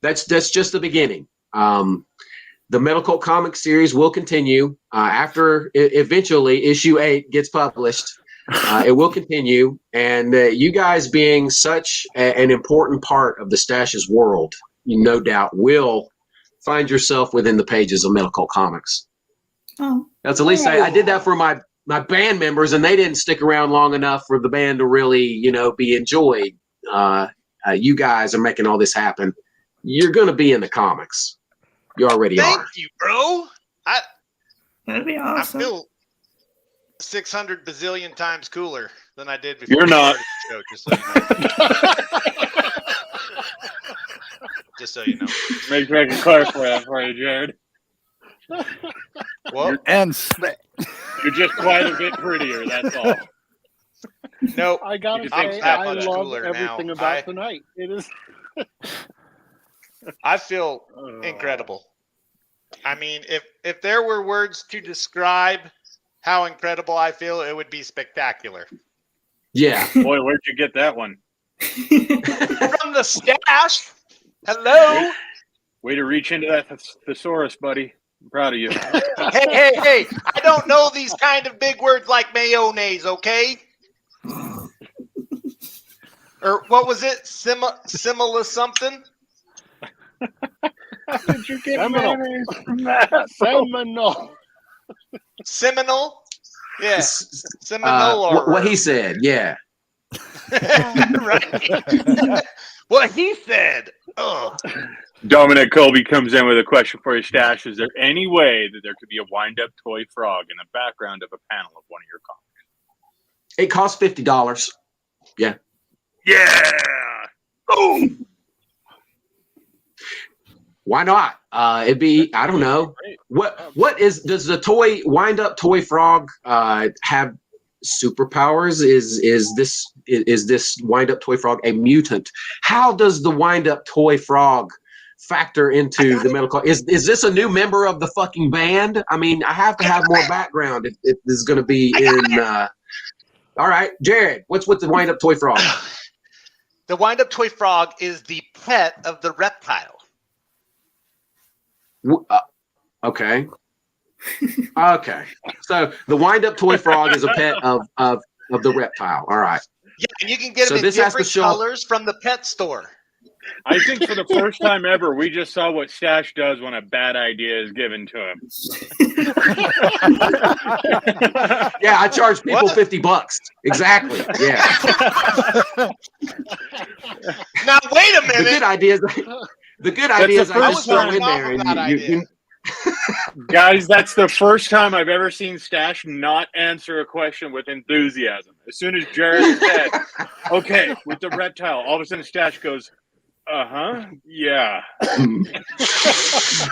[SPEAKER 1] that's just the beginning. The Metalcult comic series will continue after eventually issue 8 gets published. It will continue, and you guys being such an important part of the Stache's world, you no doubt will find yourself within the pages of Metalcult Comics.
[SPEAKER 5] Oh,
[SPEAKER 1] That's at least I did that for my band members, and they didn't stick around long enough for the band to really, be enjoyed. You guys are making all this happen. You're going to be in the comics. You already are.
[SPEAKER 3] Thank you, bro.
[SPEAKER 5] that'd be awesome.
[SPEAKER 3] I feel 600 bazillion times cooler than I did before.
[SPEAKER 4] You're not.
[SPEAKER 3] The show, just so you know.
[SPEAKER 4] Make sure I can clarify that for you, Jared.
[SPEAKER 3] Well,
[SPEAKER 6] And
[SPEAKER 4] You're just quite a bit prettier, that's all.
[SPEAKER 3] nope.
[SPEAKER 2] I gotta
[SPEAKER 4] You
[SPEAKER 2] say,
[SPEAKER 4] think that
[SPEAKER 2] I
[SPEAKER 3] much
[SPEAKER 2] love
[SPEAKER 3] cooler
[SPEAKER 2] everything
[SPEAKER 3] now.
[SPEAKER 2] about tonight. It is.
[SPEAKER 3] I feel incredible. I mean, if there were words to describe how incredible I feel, it would be spectacular.
[SPEAKER 1] Yeah.
[SPEAKER 4] Boy, where'd you get that one?
[SPEAKER 3] From the stash. Hello.
[SPEAKER 4] Way to reach into that thesaurus, buddy. I'm proud of you.
[SPEAKER 3] Hey. I don't know these kind of big words like mayonnaise, okay? Or what was it? Similar something?
[SPEAKER 2] Did you get
[SPEAKER 4] Seminal.
[SPEAKER 2] mayonnaise from that? Seminal.
[SPEAKER 3] Seminal? Yeah. Seminal or
[SPEAKER 1] what he said, yeah.
[SPEAKER 3] right. What he said. Oh.
[SPEAKER 4] Dominic Colby comes in with a question for you, Stache. Is there any way that there could be a wind-up toy frog in the background of a panel of one of your comics?
[SPEAKER 1] It costs $50. Yeah.
[SPEAKER 4] Yeah! Oh!
[SPEAKER 1] Why not? It'd be, I don't know. Does the toy wind-up toy frog have superpowers? Is this wind-up toy frog a mutant? How does the wind-up toy frog factor into the medical? Is this a new member of the fucking band? I mean, I have to have more background if this is going to be in. All right, Jared, what's with the wind-up toy frog?
[SPEAKER 3] The wind-up toy frog is the pet of the reptile.
[SPEAKER 1] Okay. Okay. So the wind-up toy frog is a pet of the reptile. All right.
[SPEAKER 3] Yeah, and you can get
[SPEAKER 1] So
[SPEAKER 3] them in
[SPEAKER 1] this has to
[SPEAKER 3] different
[SPEAKER 1] show-
[SPEAKER 3] colors from the pet store.
[SPEAKER 4] I think for the first time ever, we just saw what Stache does when a bad idea is given to him.
[SPEAKER 1] Yeah, I charge people $50. Exactly. Yeah.
[SPEAKER 3] Now wait a minute.
[SPEAKER 1] The good idea is
[SPEAKER 4] the
[SPEAKER 1] I
[SPEAKER 4] first
[SPEAKER 1] just throw
[SPEAKER 4] time
[SPEAKER 1] in there
[SPEAKER 3] of
[SPEAKER 1] and
[SPEAKER 3] that idea.
[SPEAKER 4] Guys, that's the first time I've ever seen Stache not answer a question with enthusiasm. As soon as Jared said, okay, with the reptile, all of a sudden Stache goes, yeah.
[SPEAKER 1] Yeah.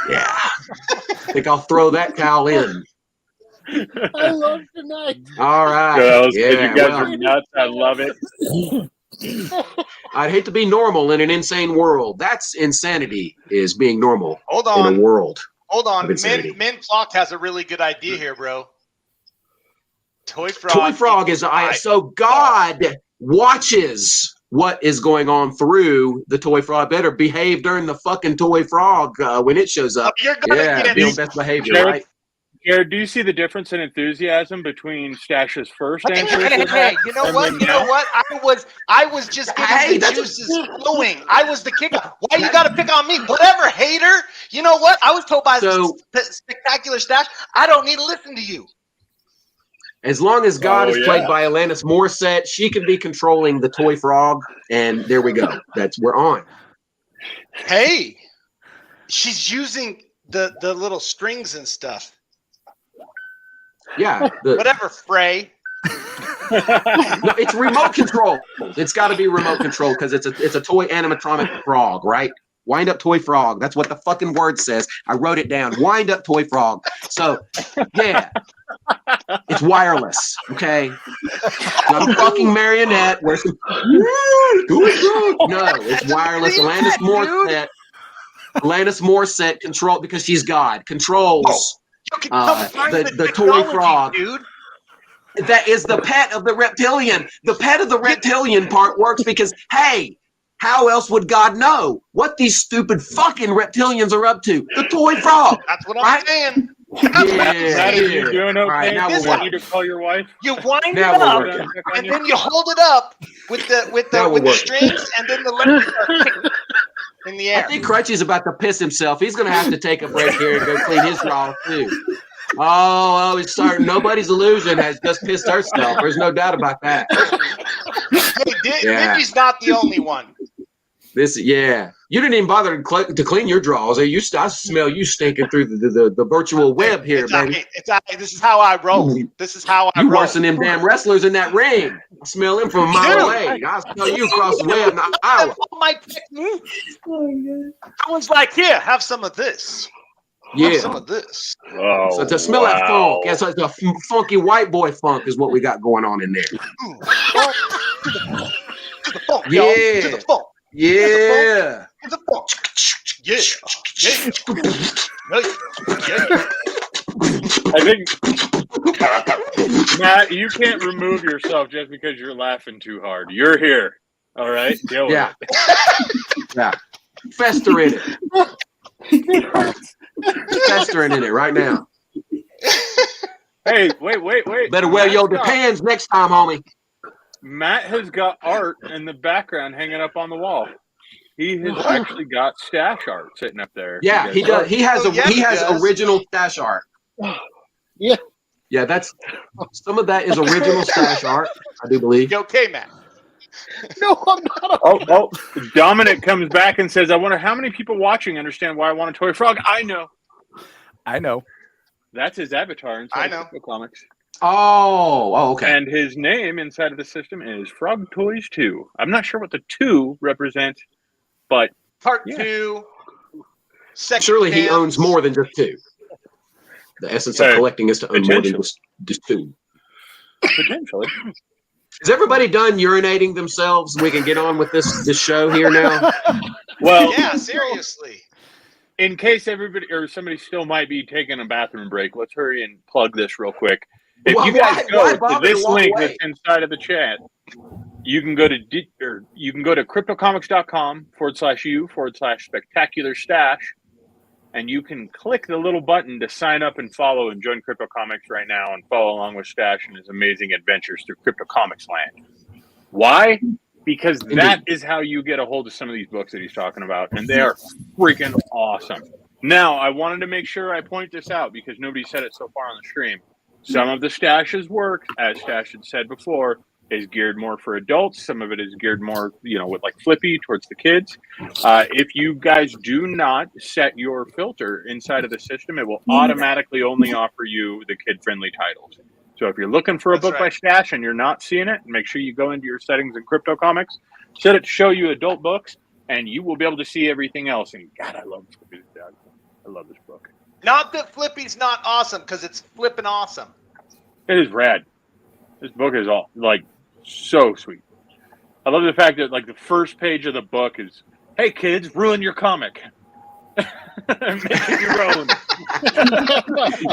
[SPEAKER 1] I think I'll throw that towel in.
[SPEAKER 2] I love tonight.
[SPEAKER 1] All right.
[SPEAKER 4] Girls, you
[SPEAKER 1] Yeah,
[SPEAKER 4] guys
[SPEAKER 1] well,
[SPEAKER 4] are nuts. I love it.
[SPEAKER 1] I'd hate to be normal in an insane world. That's insanity, is being normal
[SPEAKER 3] Hold
[SPEAKER 1] in
[SPEAKER 3] on.
[SPEAKER 1] a world.
[SPEAKER 3] Hold on.
[SPEAKER 1] of insanity.
[SPEAKER 3] Min Clock has a really good idea here, bro. Toy frog.
[SPEAKER 1] Toy frog is so God watches what is going on through the toy frog. Better behave during the fucking toy frog when it shows up.
[SPEAKER 3] You're gonna
[SPEAKER 1] Yeah,
[SPEAKER 3] get
[SPEAKER 1] be on best behavior,
[SPEAKER 4] Jared,
[SPEAKER 1] right?
[SPEAKER 4] Jared, do you see the difference in enthusiasm between Stache's first answer?
[SPEAKER 3] Hey, you know what? You know what? I was just getting the juices flowing. I was the kicker. Why you got to pick on me? Whatever, hater. You know what? I was told by Spectacular Stache, I don't need to listen to you.
[SPEAKER 1] As long as God is
[SPEAKER 4] yeah.
[SPEAKER 1] played by Alanis Morissette, she can be controlling the toy frog, and there we go. We're on.
[SPEAKER 3] Hey, she's using the little strings and stuff.
[SPEAKER 1] Yeah.
[SPEAKER 3] Whatever, Frey.
[SPEAKER 1] No, it's remote control. It's got to be remote control because it's a toy animatronic frog, right? Wind up toy frog. That's what the fucking word says. I wrote it down. Wind up toy frog. So, yeah, it's wireless. Okay, not a fucking marionette. No, it's wireless. Alanis Morissette control because she's God. Controls the toy frog,
[SPEAKER 3] dude.
[SPEAKER 1] That is the pet of the reptilian. The pet of the reptilian part works because, hey, How else would God know what these stupid fucking reptilians are up to? The toy frog.
[SPEAKER 3] That's what I'm saying.
[SPEAKER 4] Matt, are you doing okay?
[SPEAKER 1] All right, now
[SPEAKER 3] This
[SPEAKER 1] we're
[SPEAKER 4] I need to call your wife.
[SPEAKER 3] You wind
[SPEAKER 1] Now
[SPEAKER 3] it
[SPEAKER 1] we're
[SPEAKER 3] up,
[SPEAKER 1] working.
[SPEAKER 3] and then you hold it up with the strings, and then the legs are kicking in the
[SPEAKER 1] I
[SPEAKER 3] air.
[SPEAKER 1] think Crutchy's about to piss himself. He's going to have to take a break here and go clean his draw too. Oh, he's starting. Nobody's illusion has just pissed herself. There's no doubt about that.
[SPEAKER 3] Hey,
[SPEAKER 1] Yeah.
[SPEAKER 3] Dippy's not the only one.
[SPEAKER 1] You didn't even bother to clean your drawers. I smell you stinking through the virtual web here,
[SPEAKER 3] It's
[SPEAKER 1] baby.
[SPEAKER 3] this is how I roll. This is how I
[SPEAKER 1] You
[SPEAKER 3] roll.
[SPEAKER 1] worse than them damn wrestlers in that ring. I smell them from a mile away. I smell you across the web in Iowa.
[SPEAKER 3] My technique.
[SPEAKER 5] Oh my God.
[SPEAKER 3] I was like, here, have some of this. Have some
[SPEAKER 1] Yeah.
[SPEAKER 3] of this.
[SPEAKER 4] Oh,
[SPEAKER 1] So to smell that funk. Yeah, so it's a funky white boy funk is what we got going on in there.
[SPEAKER 3] To the funk, y'all.
[SPEAKER 1] Yeah.
[SPEAKER 3] To the funk.
[SPEAKER 1] Yeah.
[SPEAKER 3] To the funk. Yeah.
[SPEAKER 4] I think, Matt, you can't remove yourself just because you're laughing too hard. You're here. All right? Deal with
[SPEAKER 1] Yeah.
[SPEAKER 4] it.
[SPEAKER 1] Yeah. Festering it. Festering in it right now.
[SPEAKER 4] Hey, wait.
[SPEAKER 1] Better wear your
[SPEAKER 4] Matt's got-
[SPEAKER 1] depends next time, homie.
[SPEAKER 4] Matt has got art in the background hanging up on the wall. He has actually got stash art sitting up there.
[SPEAKER 1] Yeah, he does. He has
[SPEAKER 3] he
[SPEAKER 1] has
[SPEAKER 3] does.
[SPEAKER 1] original stash art.
[SPEAKER 2] Yeah.
[SPEAKER 1] Yeah, that's some of that is original stash art, I do believe.
[SPEAKER 3] You okay, Matt?
[SPEAKER 2] No, I'm not.
[SPEAKER 4] Oh, Dominic comes back and says, I wonder how many people watching understand why I want a toy frog. I know. That's his avatar inside of Comics.
[SPEAKER 1] Oh, okay.
[SPEAKER 4] And his name inside of the system is Frog Toys 2. I'm not sure what the 2 represents, but
[SPEAKER 3] Part 2. Second
[SPEAKER 1] Surely he
[SPEAKER 3] chance.
[SPEAKER 1] owns more than just two. The essence of collecting is to own more than just two.
[SPEAKER 4] potentially.
[SPEAKER 1] Is everybody done urinating themselves? We can get on with this show here now.
[SPEAKER 4] Well,
[SPEAKER 3] Yeah, seriously.
[SPEAKER 4] in case everybody or somebody still might be taking a bathroom break, let's hurry and plug this real quick. If you guys go to this link that's inside of the chat, you can go to cryptocomics.com/u/spectacular stache, and you can click the little button to sign up and follow and join Crypto Comics right now and follow along with Stache and his amazing adventures through Crypto Comics land. Why? Because that is how you get a hold of some of these books that he's talking about, and they are freaking awesome. Now, I wanted to make sure I point this out because nobody said it so far on the stream. Some of the Stache's work, as Stache had said before, is geared more for adults. Some of it is geared more, with like Flippy towards the kids. If you guys do not set your filter inside of the system, it will automatically only offer you the kid-friendly titles. So if you're looking for a book by Stache and you're not seeing it, make sure you go into your settings in Crypto Comics, set it to show you adult books, and you will be able to see everything else. And God, I love Flippy. I love this book.
[SPEAKER 3] Not that Flippy's not awesome, because it's flipping awesome.
[SPEAKER 4] It is rad. This book is all so sweet. I love the fact that the first page of the book is, "Hey kids, ruin your comic, make it your own."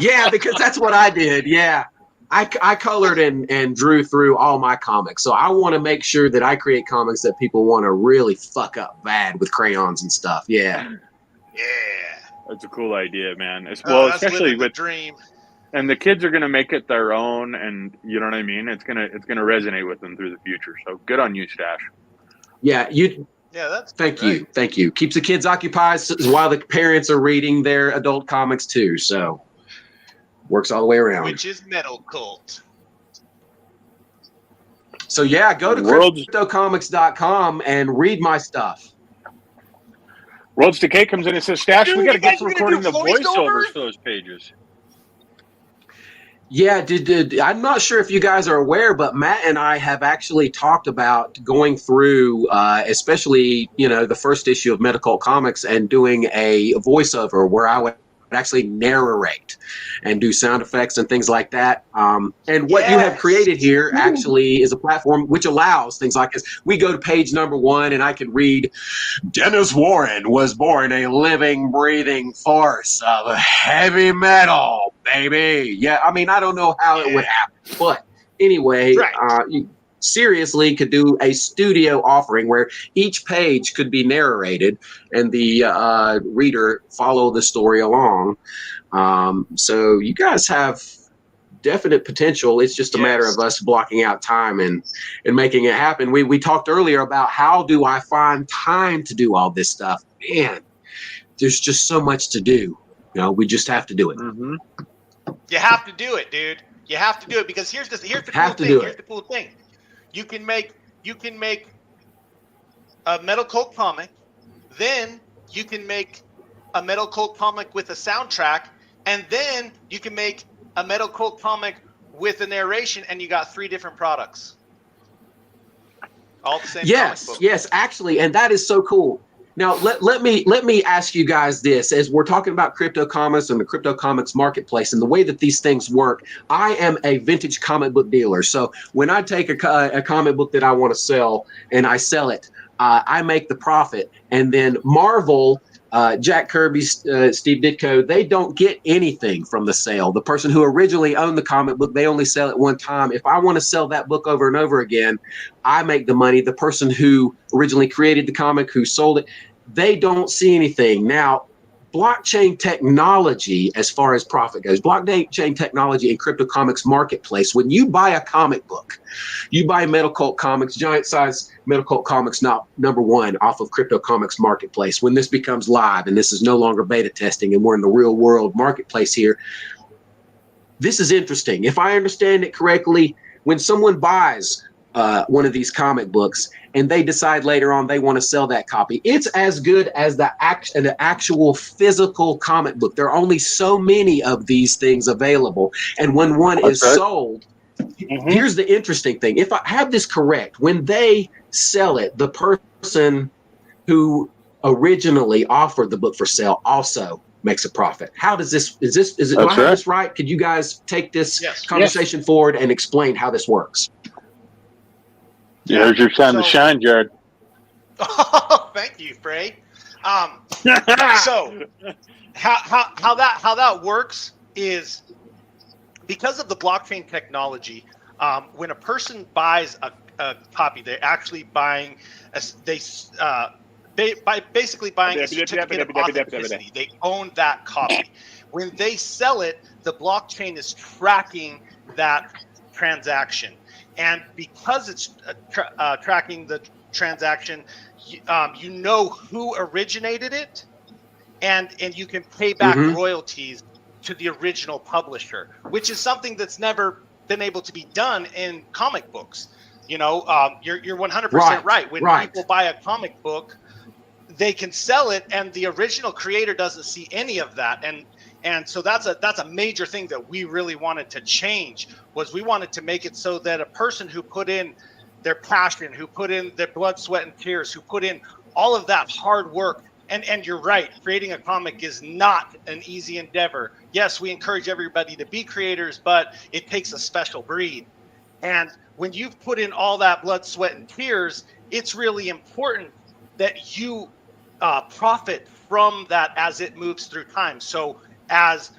[SPEAKER 1] Yeah, because that's what I did. Yeah, I colored and drew through all my comics, so I want to make sure that I create comics that people want to really fuck up bad with crayons and stuff. Yeah.
[SPEAKER 4] That's a cool idea, man.
[SPEAKER 3] That's
[SPEAKER 4] Especially
[SPEAKER 3] living the
[SPEAKER 4] with
[SPEAKER 3] dream.
[SPEAKER 4] and the kids are going to make it their own, and you know what I mean. It's gonna resonate with them through the future. So good on you, Stache.
[SPEAKER 1] Yeah,
[SPEAKER 3] that's
[SPEAKER 1] Thank you. Keeps the kids occupied while the parents are reading their adult comics too. So works all the way around.
[SPEAKER 3] Which is Metalcult.
[SPEAKER 1] So yeah, go to cryptocomics.com and read my stuff.
[SPEAKER 4] Worlds Decay comes in and says, "Stache, we got to get to recording the
[SPEAKER 3] voiceovers
[SPEAKER 4] voiceovers for those pages."
[SPEAKER 1] Yeah, I'm not sure if you guys are aware, but Matt and I have actually talked about going through, especially, the first issue of Metalcult Comics and doing a voiceover where I would actually narrate and do sound effects and things like that. And what you have created here actually is a platform which allows things like this. We go to page number 1 and I can read, "Dennis Warren was born a living, breathing force of heavy metal, baby." Yeah, I mean, I don't know how it would happen, but anyway, seriously could do a studio offering where each page could be narrated and the reader follow the story along. So you guys have definite potential. It's just a matter of us blocking out time and making it happen. We talked earlier about how do I find time to do all this stuff. Man, there's just so much to do. You know, we just have to do it.
[SPEAKER 3] Mm-hmm. You have to do it, dude. You have to do it because here's the cool thing. Here's the cool thing. You can make a Metalcult comic, then you can make a Metalcult comic with a soundtrack, and then you can make a Metalcult comic with a narration, and you got 3 different products. All the same.
[SPEAKER 1] Yes, actually, and that is so cool. Now let me ask you guys this, as we're talking about crypto comics and the crypto comics marketplace and the way that these things work. I am a vintage comic book dealer, so when I take a comic book that I want to sell and I sell it, I make the profit, and then Marvel, Jack Kirby, Steve Ditko, they don't get anything from the sale. The person who originally owned the comic book, they only sell it one time. If I want to sell that book over and over again, I make the money. The person who originally created the comic, who sold it, they don't see anything. Now, blockchain technology, as far as profit goes, blockchain technology and crypto comics marketplace, when you buy a comic book, you buy Metalcult comics, giant size Metalcult comics, number 1 off of crypto comics marketplace. When this becomes live and this is no longer beta testing and we're in the real world marketplace here, this is interesting. If I understand it correctly, when someone buys one of these comic books and they decide later on they want to sell that copy, it's as good as the actual physical comic book. There are only so many of these things available, and when one is sold, here's the interesting thing. If I have this correct, when they sell it, the person who originally offered the book for sale also makes a profit. How does this, do I have this right? Could you guys take this conversation forward and explain how this works?
[SPEAKER 4] There's your time to shine, Jared.
[SPEAKER 3] Oh, thank you, Frey. So how that works is because of the blockchain technology. When a person buys a copy, they're actually buying basically buying a certificate of authenticity. They own that copy. When they sell it, the blockchain is tracking that transaction. And because it's tracking the transaction, you know who originated it, and you can pay back royalties to the original publisher, which is something that's never been able to be done in comic books. You know, you're 100% right. When people buy a comic book, they can sell it, and the original creator doesn't see any of that. And so that's a major thing that we really wanted to change. Was we wanted to make it so that a person who put in their passion, who put in their blood, sweat, and tears, who put in all of that hard work, and you're right, creating a comic is not an easy endeavor. Yes, we encourage everybody to be creators, but it takes a special breed. And when you've put in all that blood, sweat, and tears, it's really important that you profit from that as it moves through time. So as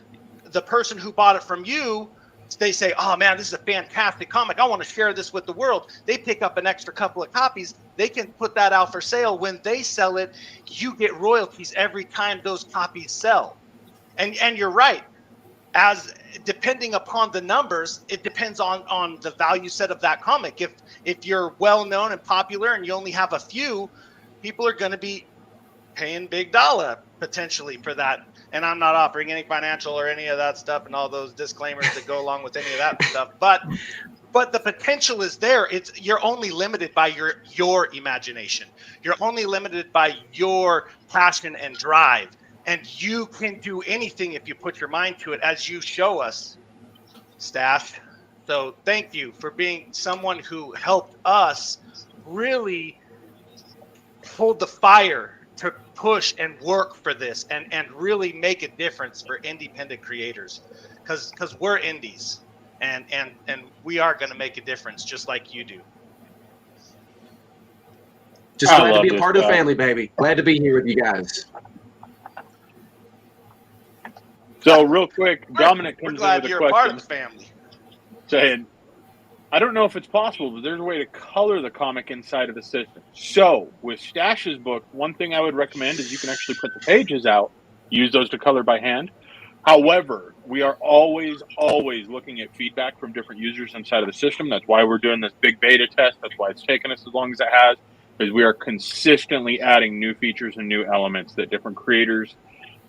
[SPEAKER 3] the person who bought it from you, they say, oh man, this is a fantastic comic, I want to share this with the world. They pick up an extra couple of copies. They can put that out for sale. When they sell it, you get royalties every time those copies sell. And you're right. As depending upon the numbers, it depends on the value set of that comic. If you're well known and popular and you only have a few, people are going to be paying big dollar potentially for that. And I'm not offering any financial or any of that stuff and all those disclaimers that go along with any of that stuff. But the potential is there. You're only limited by your imagination. You're only limited by your passion and drive. And you can do anything if you put your mind to it, as you show us, Stache. So thank you for being someone who helped us really hold the fire to push and work for this and really make a difference for independent creators, because we're indies and we are going to make a difference just like you do.
[SPEAKER 1] Just glad to be a part of the family, baby. Glad to be here with you guys.
[SPEAKER 4] So real quick, Dominic comes in with a question.
[SPEAKER 3] We're glad you're a part of the family.
[SPEAKER 4] Saying, I don't know if it's possible, but there's a way to color the comic inside of the system. So with Stache's book, one thing I would recommend is you can actually print the pages out, use those to color by hand. However, we are always looking at feedback from different users inside of the system. That's why we're doing this big beta test. That's why it's taken us as long as it has, because we are consistently adding new features and new elements that different creators,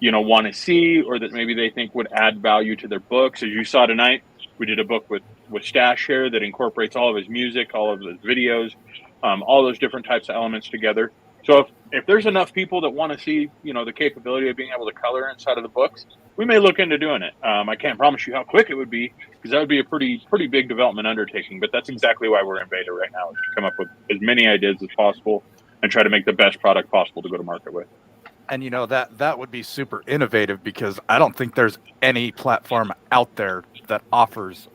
[SPEAKER 4] want to see, or that maybe they think would add value to their books. As you saw tonight, we did a book with Stache here that incorporates all of his music, all of his videos, all those different types of elements together. So if there's enough people that want to see, the capability of being able to color inside of the books, we may look into doing it. I can't promise you how quick it would be, because that would be a pretty big development undertaking. But that's exactly why we're in beta right now, is to come up with as many ideas as possible and try to make the best product possible to go to market with.
[SPEAKER 6] And that would be super innovative, because I don't think there's any platform out there that offers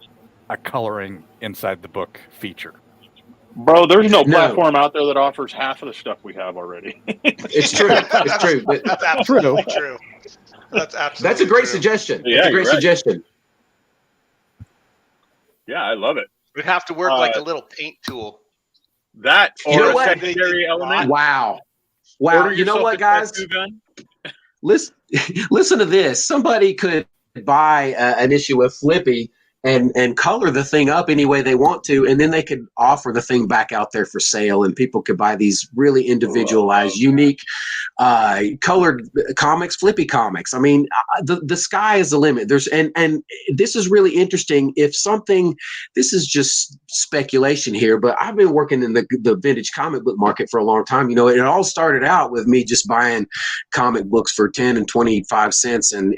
[SPEAKER 6] a coloring inside the book feature.
[SPEAKER 4] Bro, there's no platform out there that offers half of the stuff we have already.
[SPEAKER 1] It's true. It's true. But
[SPEAKER 3] That's absolutely true.
[SPEAKER 1] That's a great suggestion.
[SPEAKER 4] Yeah,
[SPEAKER 1] That's a great
[SPEAKER 4] you're right.
[SPEAKER 1] suggestion.
[SPEAKER 4] Yeah, I love it.
[SPEAKER 3] We'd have to work like a little paint tool.
[SPEAKER 4] That or
[SPEAKER 1] You know
[SPEAKER 4] a
[SPEAKER 1] what?
[SPEAKER 4] secondary element.
[SPEAKER 1] Wow.
[SPEAKER 4] Order
[SPEAKER 1] You know
[SPEAKER 4] yourself
[SPEAKER 1] what,
[SPEAKER 4] a
[SPEAKER 1] guys?
[SPEAKER 4] tattoo gun.
[SPEAKER 1] Listen to this. Somebody could buy an issue of Flippy and color the thing up any way they want to, and then they could offer the thing back out there for sale, and people could buy these really individualized, unique, colored comics, Flippy comics. I mean, the sky is the limit. And this is really interesting. This is just speculation here, but I've been working in the vintage comic book market for a long time. It all started out with me just buying comic books for 10 and 25 cents, and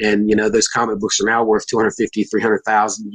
[SPEAKER 1] those comic books are now worth 250, 300,000,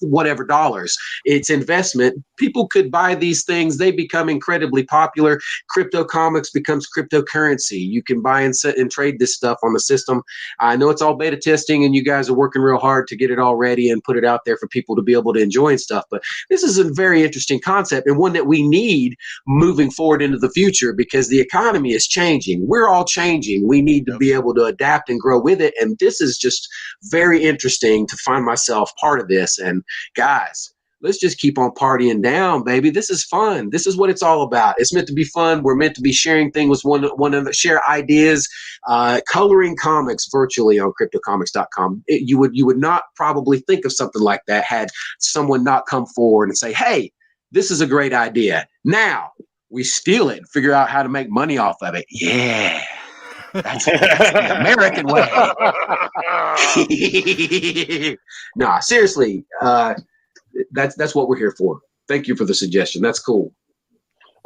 [SPEAKER 1] whatever dollars. It's investment. People could buy these things. They become incredibly popular. Crypto comics becomes cryptocurrency. You can buy and set and trade this stuff on the system. I know it's all beta testing, and you guys are working real hard to get it all ready and put it out there for people to be able to enjoy and stuff. But this is a very interesting concept, and one that we need moving forward into the future, because the economy is changing. We're all changing. We need to be able to adapt and grow with it. And this is just very interesting to find myself part of this. And guys, let's just keep on partying down, baby. This is fun. This is what it's all about. It's meant to be fun. We're meant to be sharing things with one another, share ideas, coloring comics virtually on cryptocomics.com. You would not probably think of something like that had someone not come forward and say, hey, this is a great idea. Now we steal it and figure out how to make money off of it. Yeah. That's the American way. Nah, seriously, that's what we're here for. Thank you for the suggestion. That's cool.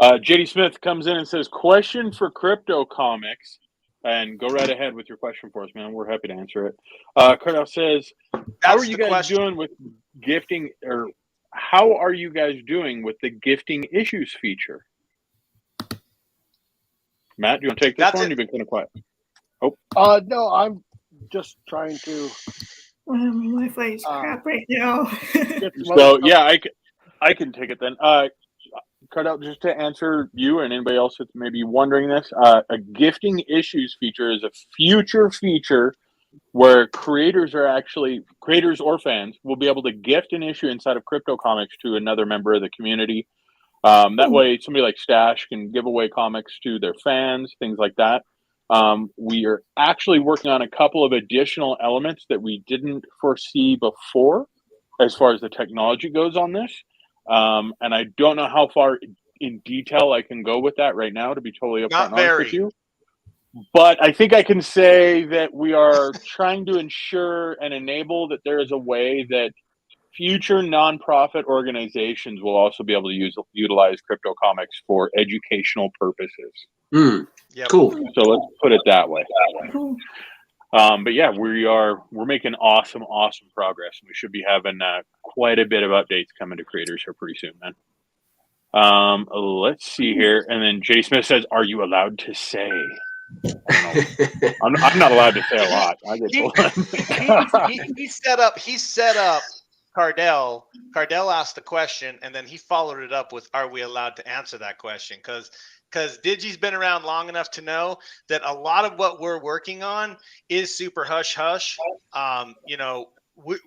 [SPEAKER 4] JD Smith comes in and says, question for Crypto Comics. And go right ahead with your question for us, man. We're happy to answer it. Cardell says, how are you guys doing with gifting, or how are you guys doing with the gifting issues feature? Matt, do you want to take this one? You've been kind of quiet.
[SPEAKER 2] Oh. No, I'm just trying to.
[SPEAKER 5] My Wi-Fi is crap right now.
[SPEAKER 4] So, yeah, I can take it then. Cardell, just to answer you and anybody else that's maybe wondering this, a gifting issues feature is a future feature where creators or fans will be able to gift an issue inside of Crypto Comics to another member of the community. That way, somebody like Stache can give away comics to their fans, things like that. We are actually working on a couple of additional elements that we didn't foresee before as far as the technology goes on this. And I don't know how far in detail I can go with that right now, to be totally upfront honest with you. But I think I can say that we are trying to ensure and enable that there is a way that future nonprofit organizations will also be able to utilize Crypto Comics for educational purposes.
[SPEAKER 1] Cool.
[SPEAKER 4] So let's put it that way.
[SPEAKER 5] Cool.
[SPEAKER 4] But yeah, we're making awesome progress. We should be having quite a bit of updates coming to creators here pretty soon, man. Let's see here. And then Jay Smith says, "Are you allowed to say?" I'm not allowed to say a lot. I get
[SPEAKER 3] He set up Cardell. Cardell asked the question, and then he followed it up with, "Are we allowed to answer that question?" Because Digi's been around long enough to know that a lot of what we're working on is super hush hush.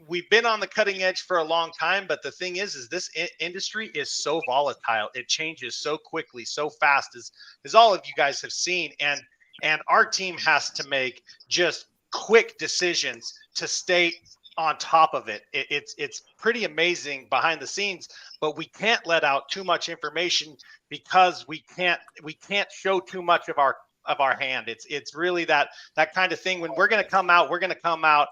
[SPEAKER 3] we've been on the cutting edge for a long time, but the thing is this industry is so volatile. It changes so quickly, so fast, as all of you guys have seen. And our team has to make just quick decisions to stay on top of it. It's pretty amazing behind the scenes, but we can't let out too much information because we can't show too much of our hand. It's really that kind of thing. When we're going to come out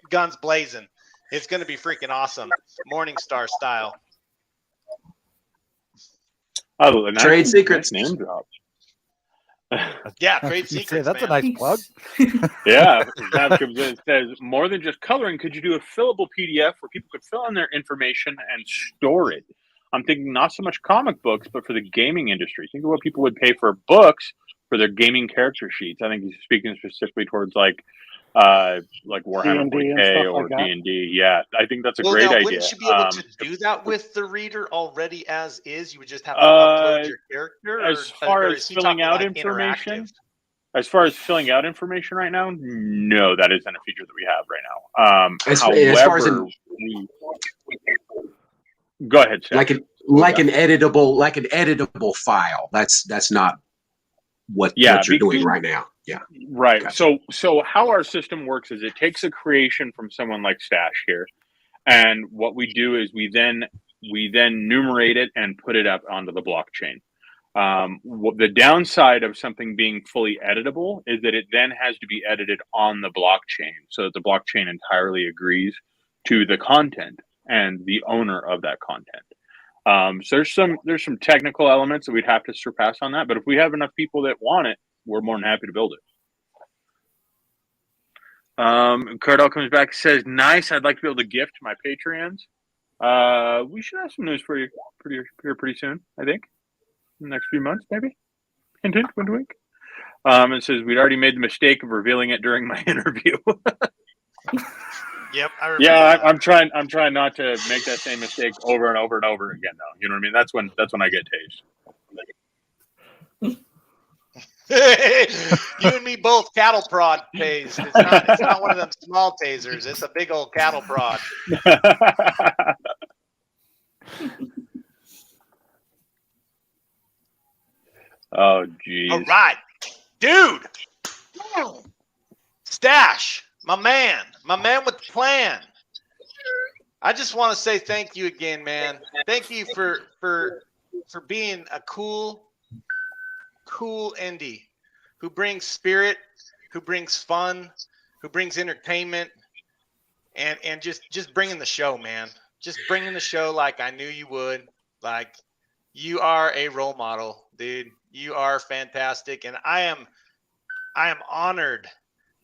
[SPEAKER 3] guns blazing. It's going to be freaking awesome. Morningstar style.
[SPEAKER 4] Oh,
[SPEAKER 1] Trade secrets.
[SPEAKER 4] Name drop.
[SPEAKER 3] Yeah, trade secrets.
[SPEAKER 6] That's a
[SPEAKER 3] man.
[SPEAKER 6] nice plug.
[SPEAKER 4] Yeah, it says more than just coloring. Could you do a fillable PDF where people could fill in their information and store it? I'm thinking not so much comic books, but for the gaming industry. Think of what people would pay for books for their gaming character sheets. I think he's speaking specifically towards like Warhammer
[SPEAKER 2] D&D and
[SPEAKER 4] 40K
[SPEAKER 2] stuff
[SPEAKER 4] or
[SPEAKER 2] like that.
[SPEAKER 4] D&D. Yeah, I think that's a
[SPEAKER 3] Well,
[SPEAKER 4] great
[SPEAKER 3] now,
[SPEAKER 4] idea.
[SPEAKER 3] wouldn't you be able to do that with the reader already as is? You would just have to upload your character?
[SPEAKER 4] As far
[SPEAKER 3] or
[SPEAKER 4] as
[SPEAKER 3] is he
[SPEAKER 4] filling
[SPEAKER 3] talking
[SPEAKER 4] out
[SPEAKER 3] like
[SPEAKER 4] information,
[SPEAKER 3] interactive?
[SPEAKER 4] as far as filling out information right now, no, that isn't a feature that we have right now.
[SPEAKER 1] As
[SPEAKER 4] However,
[SPEAKER 1] far as
[SPEAKER 4] go ahead, Steph.
[SPEAKER 1] like an editable file. That's not what you're doing right now. Yeah.
[SPEAKER 4] Right.
[SPEAKER 1] Gotcha.
[SPEAKER 4] So how our system works is it takes a creation from someone like Stache here, and what we do is we then numerate it and put it up onto the blockchain. The downside of something being fully editable is that it then has to be edited on the blockchain, so that the blockchain entirely agrees to the content and the owner of that content. So there's some technical elements that we'd have to surpass on that, but if we have enough people that want it, we're more than happy to build it. Cardell comes back and says, "Nice. I'd like to be able to gift my Patreons." We should have some news for you pretty soon. I think in the next few months, maybe. Hint, wink, wink. It says we'd already made the mistake of revealing it during my interview.
[SPEAKER 3] Yep. I remember
[SPEAKER 4] Yeah,
[SPEAKER 3] that.
[SPEAKER 4] I'm trying not to make that same mistake over and over and over again. Though, you know what I mean? That's when I get tased.
[SPEAKER 3] You and me both cattle prod tased. It's not one of them small tasers. It's a big old cattle prod.
[SPEAKER 4] Oh, geez.
[SPEAKER 3] All right, dude. Stache, my man with the plan. I just want to say thank you again, man. Thank you for being a cool indie who brings spirit, who brings fun, who brings entertainment, and just bringing the show, man. Just bringing the show like I knew you would. Like, you are a role model, dude. You are fantastic, and I am honored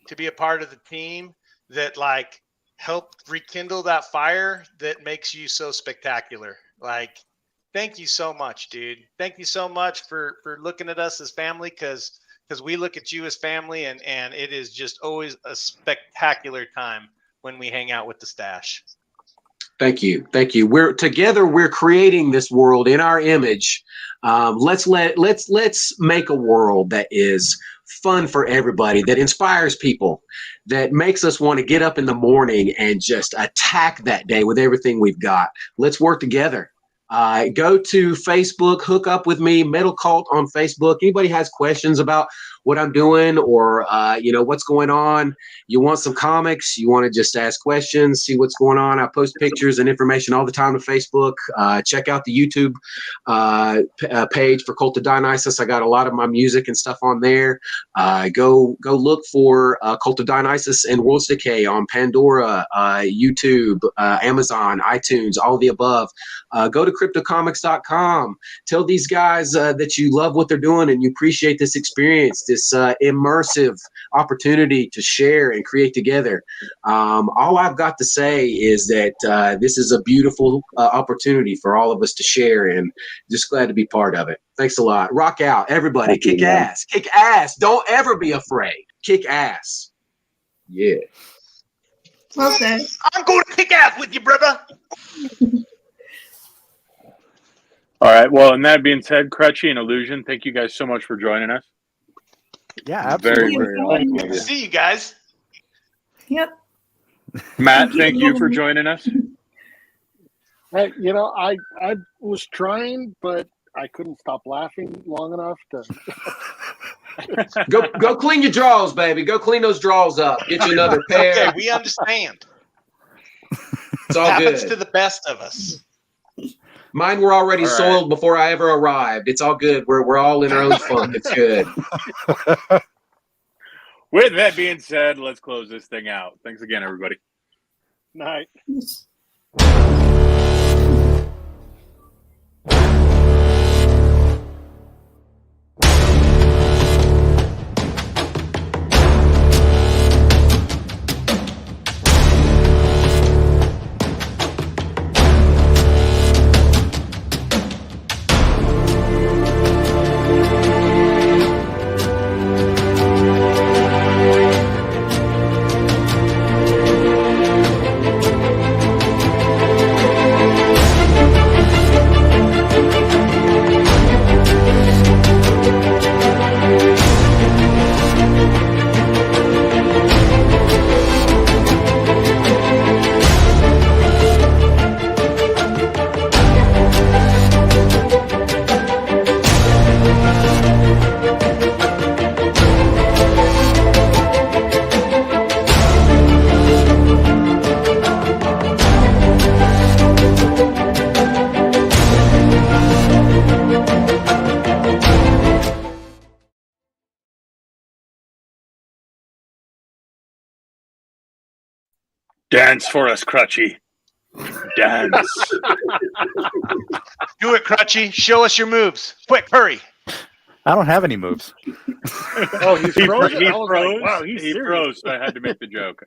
[SPEAKER 3] to be a part of the team that like helped rekindle that fire that makes you so spectacular. Like, thank you so much, dude. Thank you so much for looking at us as family, because we look at you as family, and it is just always a spectacular time when we hang out with the Stache.
[SPEAKER 1] Thank you. We're together. We're creating this world in our image. Let's make a world that is fun for everybody, that inspires people, that makes us want to get up in the morning and just attack that day with everything we've got. Let's work together. Go to Facebook, hook up with me, Metalcult on Facebook. Anybody has questions about what I'm doing or, what's going on, you want some comics, you want to just ask questions, see what's going on. I post pictures and information all the time to Facebook. Check out the YouTube page for Cult of Dionysus. I got a lot of my music and stuff on there. Go look for Cult of Dionysus and Worlds Decay on Pandora, YouTube, Amazon, iTunes, all of the above. Go to cryptocomics.com. Tell these guys that you love what they're doing and you appreciate this experience, this immersive opportunity to share and create together. All I've got to say is that this is a beautiful opportunity for all of us to share, and just glad to be part of it. Thanks a lot. Rock out, everybody. Kick ass. Kick ass. Don't ever be afraid. Kick ass. Yeah.
[SPEAKER 5] Well said.
[SPEAKER 3] I'm going to kick ass with you, brother.
[SPEAKER 4] All right. Well, and that being said, Crutchy and Illusion, thank you guys so much for joining us.
[SPEAKER 6] Yeah, absolutely.
[SPEAKER 4] Very, very awesome.
[SPEAKER 3] See you guys.
[SPEAKER 5] Yep.
[SPEAKER 4] Matt, thank you for joining us.
[SPEAKER 2] Hey, you know, I was trying, but I couldn't stop laughing long enough to.
[SPEAKER 1] Go clean your drawers, baby. Go clean those drawers up. Get you another pair.
[SPEAKER 3] Okay, we understand.
[SPEAKER 1] It's all
[SPEAKER 3] Happens
[SPEAKER 1] good.
[SPEAKER 3] to the best of us.
[SPEAKER 1] Mine were already
[SPEAKER 4] All right.
[SPEAKER 1] soiled before I ever arrived. It's all good. We're all in our own funk. It's good.
[SPEAKER 4] With that being said, let's close this thing out. Thanks again, everybody.
[SPEAKER 2] Night.
[SPEAKER 4] Dance for us, Crutchy. Dance.
[SPEAKER 3] Do it, Crutchy. Show us your moves. Quick, hurry.
[SPEAKER 6] I don't have any moves.
[SPEAKER 2] Oh, he's
[SPEAKER 4] He
[SPEAKER 2] frozen.
[SPEAKER 4] froze.
[SPEAKER 2] I was like, wow, he's
[SPEAKER 4] He
[SPEAKER 2] serious.
[SPEAKER 4] froze. So I had to make the joke.